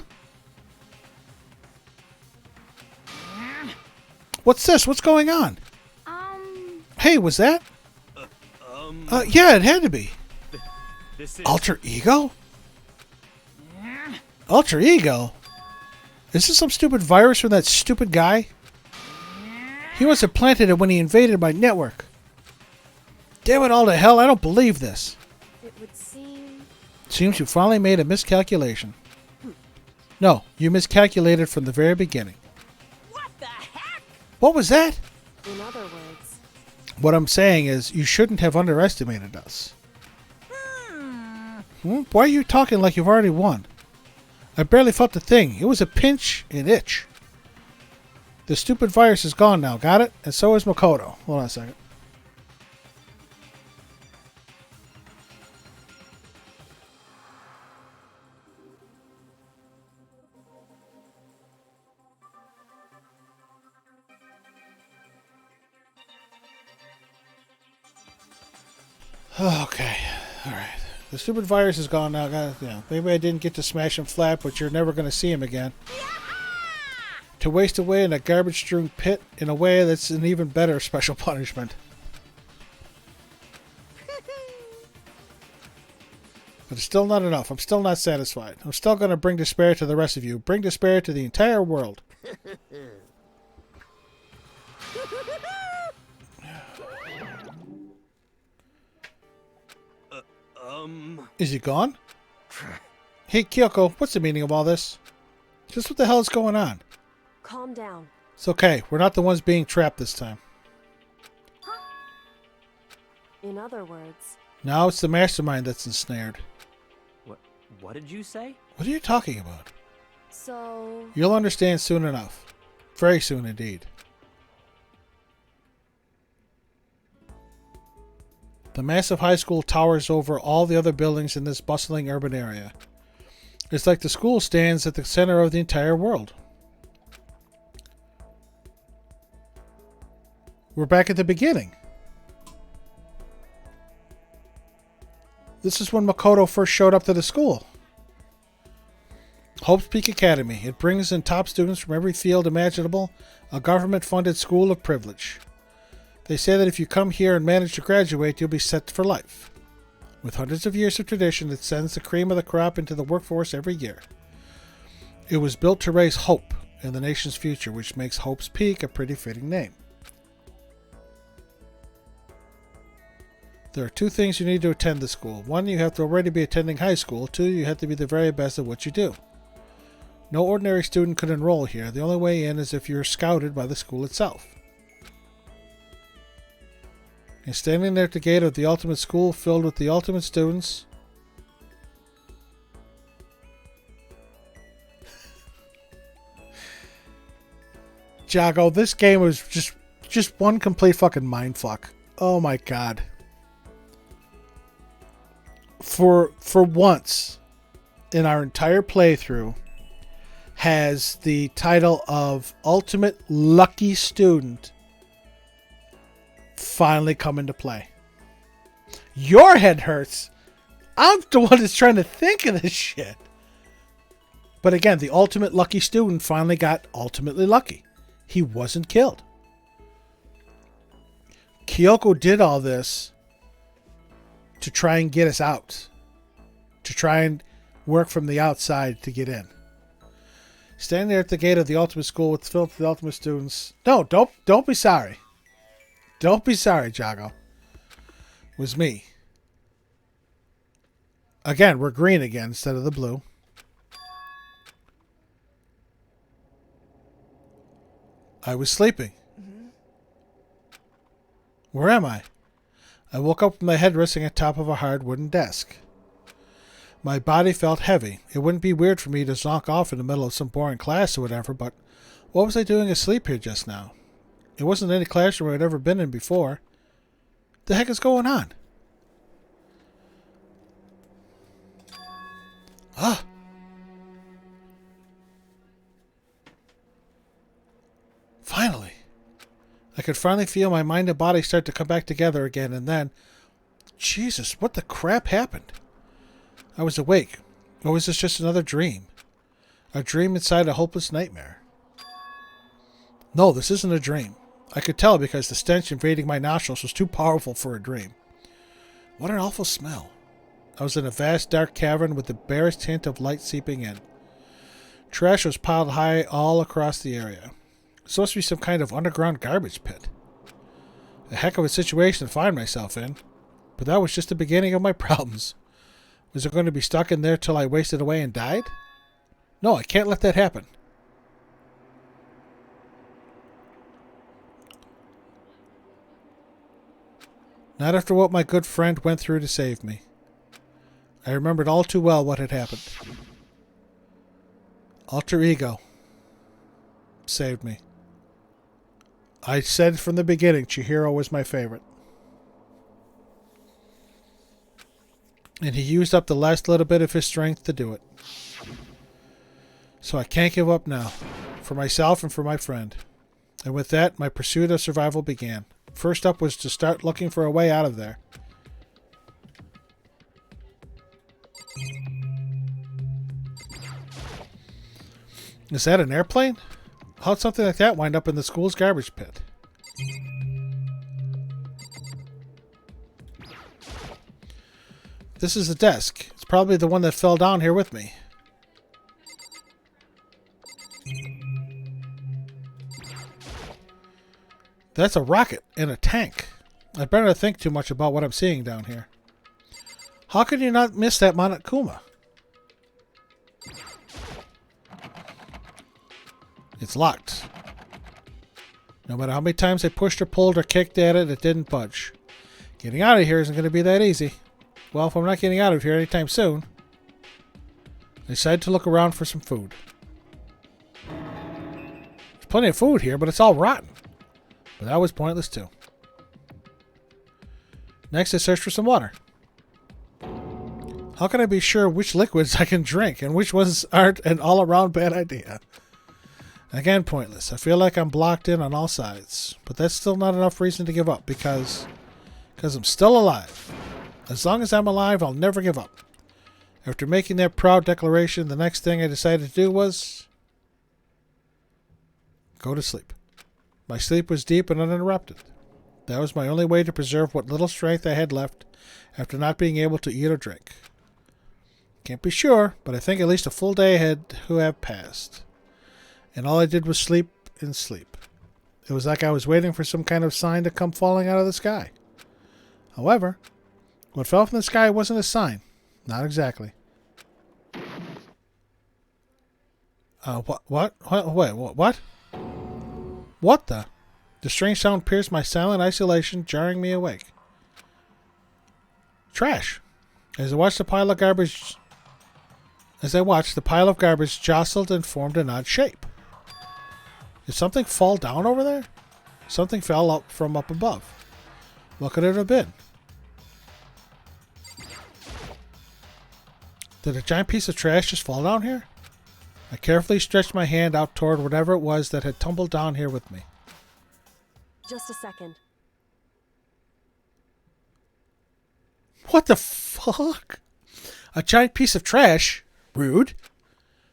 What's this? What's going on? Hey, was that? Yeah, it had to be. This is... Alter ego? Alter ego? Is this some stupid virus from that stupid guy? He must have planted it when he invaded my network. Damn it all to hell, I don't believe this. It would seem... Seems you finally made a miscalculation. No, you miscalculated from the very beginning. What the heck? What was that? In other words... What I'm saying is, you shouldn't have underestimated us. Why are you talking like you've already won? I barely felt a thing. It was a pinch and itch. The stupid virus is gone now, got it? And so is Makoto. Hold on a second. Okay, alright. The stupid virus is gone now. Maybe I didn't get to smash him flat, but you're never going to see him again. To waste away in a garbage-strewn pit in a way that's an even better special punishment. But it's still not enough. I'm still not satisfied. I'm still going to bring despair to the rest of you. Bring despair to the entire world. Is he gone? Hey, Kyoko, what's the meaning of all this? Just what the hell is going on? Calm down. It's okay. We're not the ones being trapped this time. In other words... Now it's the mastermind that's ensnared. What did you say? What are you talking about? So... You'll understand soon enough. Very soon indeed. The massive high school towers over all the other buildings in this bustling urban area. It's like the school stands at the center of the entire world. We're back at the beginning. This is when Makoto first showed up to the school. Hope's Peak Academy. It brings in top students from every field imaginable, a government-funded school of privilege. They say that if you come here and manage to graduate, you'll be set for life. With hundreds of years of tradition, it sends the cream of the crop into the workforce every year. It was built to raise hope in the nation's future, which makes Hope's Peak a pretty fitting name. There are two things you need to attend the school. One, you have to already be attending high school. Two, you have to be the very best at what you do. No ordinary student could enroll here. The only way in is if you're scouted by the school itself. And standing there at the gate of the ultimate school filled with the ultimate students. Jago, this game was just one complete fucking mindfuck. Oh my god. For once in our entire playthrough has the title of Ultimate Lucky Student finally come into play. Your head hurts. I'm the one that's trying to think of this shit. But again, the Ultimate Lucky Student finally got ultimately lucky. He wasn't killed. Kyoko did all this to try and get us out. To try and work from the outside to get in. Standing there at the gate of the ultimate school with filled with the ultimate students. No, don't be sorry. Don't be sorry, Jago. It was me. Again, we're green again instead of the blue. I was sleeping. Where am I? I woke up with my head resting on top of a hard wooden desk. My body felt heavy. It wouldn't be weird for me to zonk off in the middle of some boring class or whatever, but what was I doing asleep here just now? It wasn't any classroom I'd ever been in before. The heck is going on? Ah! Finally! I could finally feel my mind and body start to come back together again, and then... Jesus, what the crap happened? I was awake. Or was this just another dream? A dream inside a hopeless nightmare? No, this isn't a dream. I could tell because the stench invading my nostrils was too powerful for a dream. What an awful smell. I was in a vast dark cavern with the barest hint of light seeping in. Trash was piled high all across the area. It's supposed to be some kind of underground garbage pit. A heck of a situation to find myself in. But that was just the beginning of my problems. Was I going to be stuck in there till I wasted away and died? No, I can't let that happen. Not after what my good friend went through to save me. I remembered all too well what had happened. Alter Ego saved me. I said from the beginning Chihiro was my favorite. And he used up the last little bit of his strength to do it. So I can't give up now. For myself and for my friend. And with that, my pursuit of survival began. First up was to start looking for a way out of there. Is that an airplane? How'd something like that wind up in the school's garbage pit? This is a desk. It's probably the one that fell down here with me. That's a rocket in a tank. I better not think too much about what I'm seeing down here. How can you not miss that Monokuma? It's locked. No matter how many times I pushed or pulled or kicked at it, it didn't budge. Getting out of here isn't going to be that easy. Well, if I'm not getting out of here anytime soon. I decided to look around for some food. There's plenty of food here, but it's all rotten. But that was pointless too. Next, I searched for some water. How can I be sure which liquids I can drink and which ones aren't an all-around bad idea? Again, pointless. I feel like I'm blocked in on all sides. But that's still not enough reason to give up because I'm still alive. As long as I'm alive, I'll never give up. After making that proud declaration, the next thing I decided to do was go to sleep. My sleep was deep and uninterrupted. That was my only way to preserve what little strength I had left after not being able to eat or drink. Can't be sure, but I think at least a full day had to have passed. And all I did was sleep and sleep. It was like I was waiting for some kind of sign to come falling out of the sky. However, what fell from the sky wasn't a sign. Not exactly. What? Wait, what? What the? The strange sound pierced my silent isolation, jarring me awake. Trash. As I watched, the pile of garbage jostled and formed an odd shape. Did something fall down over there? Something fell up from up above. What could it have been? Did a giant piece of trash just fall down here? I carefully stretched my hand out toward whatever it was that had tumbled down here with me. Just a second. What the fuck? A giant piece of trash? Rude.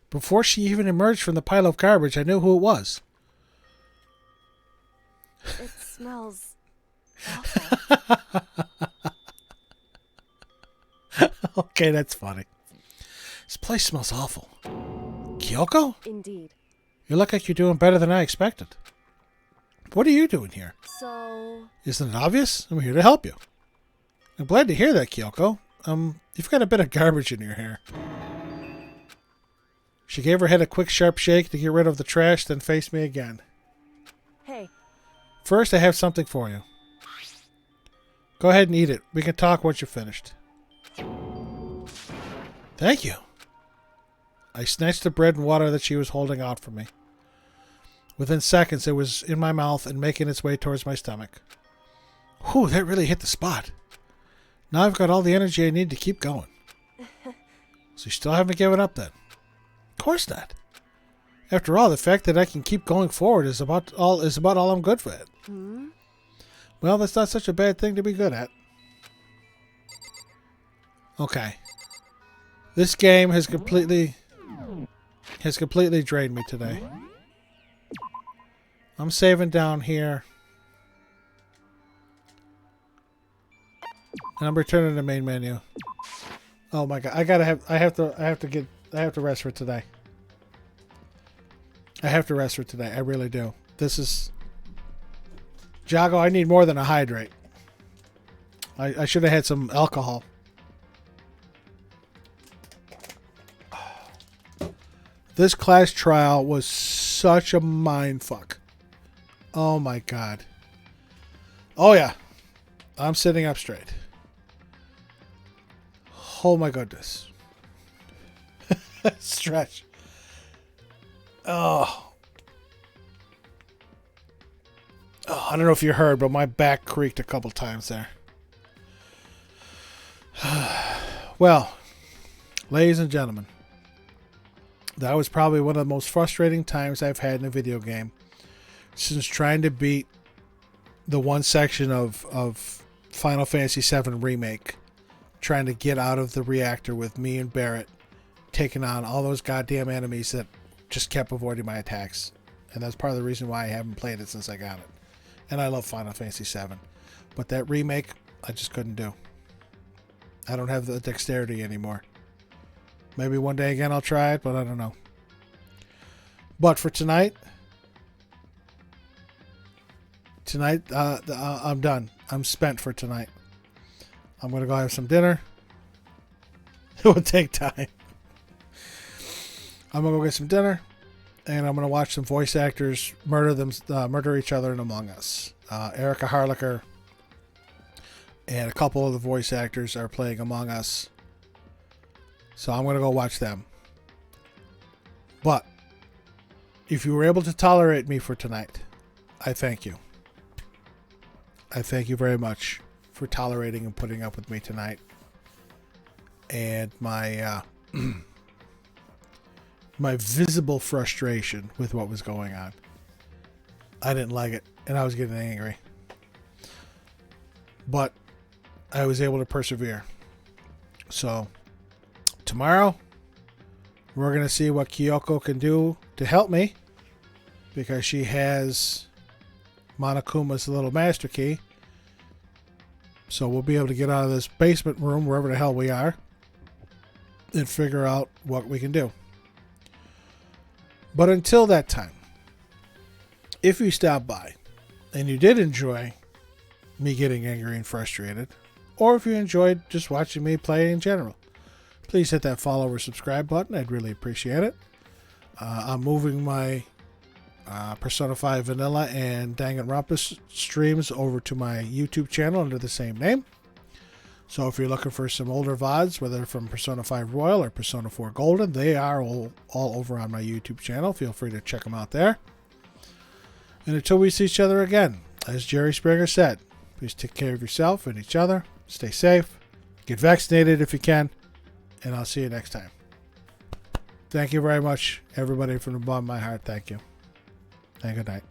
Before she even emerged from the pile of garbage, I knew who it was. It smells awful. Okay, that's funny. This place smells awful. Kyoko? Indeed. You look like you're doing better than I expected. What are you doing here? So... Isn't it obvious? I'm here to help you. I'm glad to hear that, Kyoko. You've got a bit of garbage in your hair. She gave her head a quick, sharp shake to get rid of the trash, then faced me again. Hey. First, I have something for you. Go ahead and eat it. We can talk once you're finished. Thank you. I snatched the bread and water that she was holding out for me. Within seconds, it was in my mouth and making its way towards my stomach. Whew, that really hit the spot. Now I've got all the energy I need to keep going. So you still haven't given up then? Of course not. After all, the fact that I can keep going forward is about all I'm good for it. Hmm? Well, that's not such a bad thing to be good at. Okay. This game has completely drained me today. I'm saving down here. And I'm returning to the main menu. Oh my god, I have to rest for today. I have to rest for today. I really do. This is Jago, I need more than a hydrate. I should have had some alcohol. This class trial was such a mindfuck. Oh my god. Oh yeah. I'm sitting up straight. Oh my goodness. Stretch. Oh. I don't know if you heard, but my back creaked a couple times there. Well, ladies and gentlemen, that was probably one of the most frustrating times I've had in a video game since trying to beat the one section of Final Fantasy VII Remake, trying to get out of the reactor with me and Barrett taking on all those goddamn enemies that just kept avoiding my attacks. And that's part of the reason why I haven't played it since I got it. And I love Final Fantasy VII. But that remake, I just couldn't do. I don't have the dexterity anymore. Maybe one day again I'll try it, but I don't know. But for tonight, I'm done. I'm spent for tonight. I'm going to go have some dinner. It will take time. I'm going to go get some dinner, and I'm going to watch some voice actors murder each other in Among Us. Erica Harlacher and a couple of the voice actors are playing Among Us. So I'm going to go watch them. But if you were able to tolerate me for tonight, I thank you. I thank you very much for tolerating and putting up with me tonight. And my my visible frustration with what was going on. I didn't like it, and I was getting angry. But I was able to persevere. So, tomorrow, we're going to see what Kyoko can do to help me, because she has Monokuma's little master key. So we'll be able to get out of this basement room, wherever the hell we are, and figure out what we can do. But until that time, if you stop by and you did enjoy me getting angry and frustrated, or if you enjoyed just watching me play in general, please hit that follow or subscribe button. I'd really appreciate it. I'm moving my Persona 5 Vanilla and Danganronpa streams over to my YouTube channel under the same name. So if you're looking for some older VODs, whether from Persona 5 Royal or Persona 4 Golden, they are all over on my YouTube channel. Feel free to check them out there. And until we see each other again, as Jerry Springer said, please take care of yourself and each other. Stay safe. Get vaccinated if you can. And I'll see you next time. Thank you very much, everybody, from the bottom of my heart. Thank you. And good night.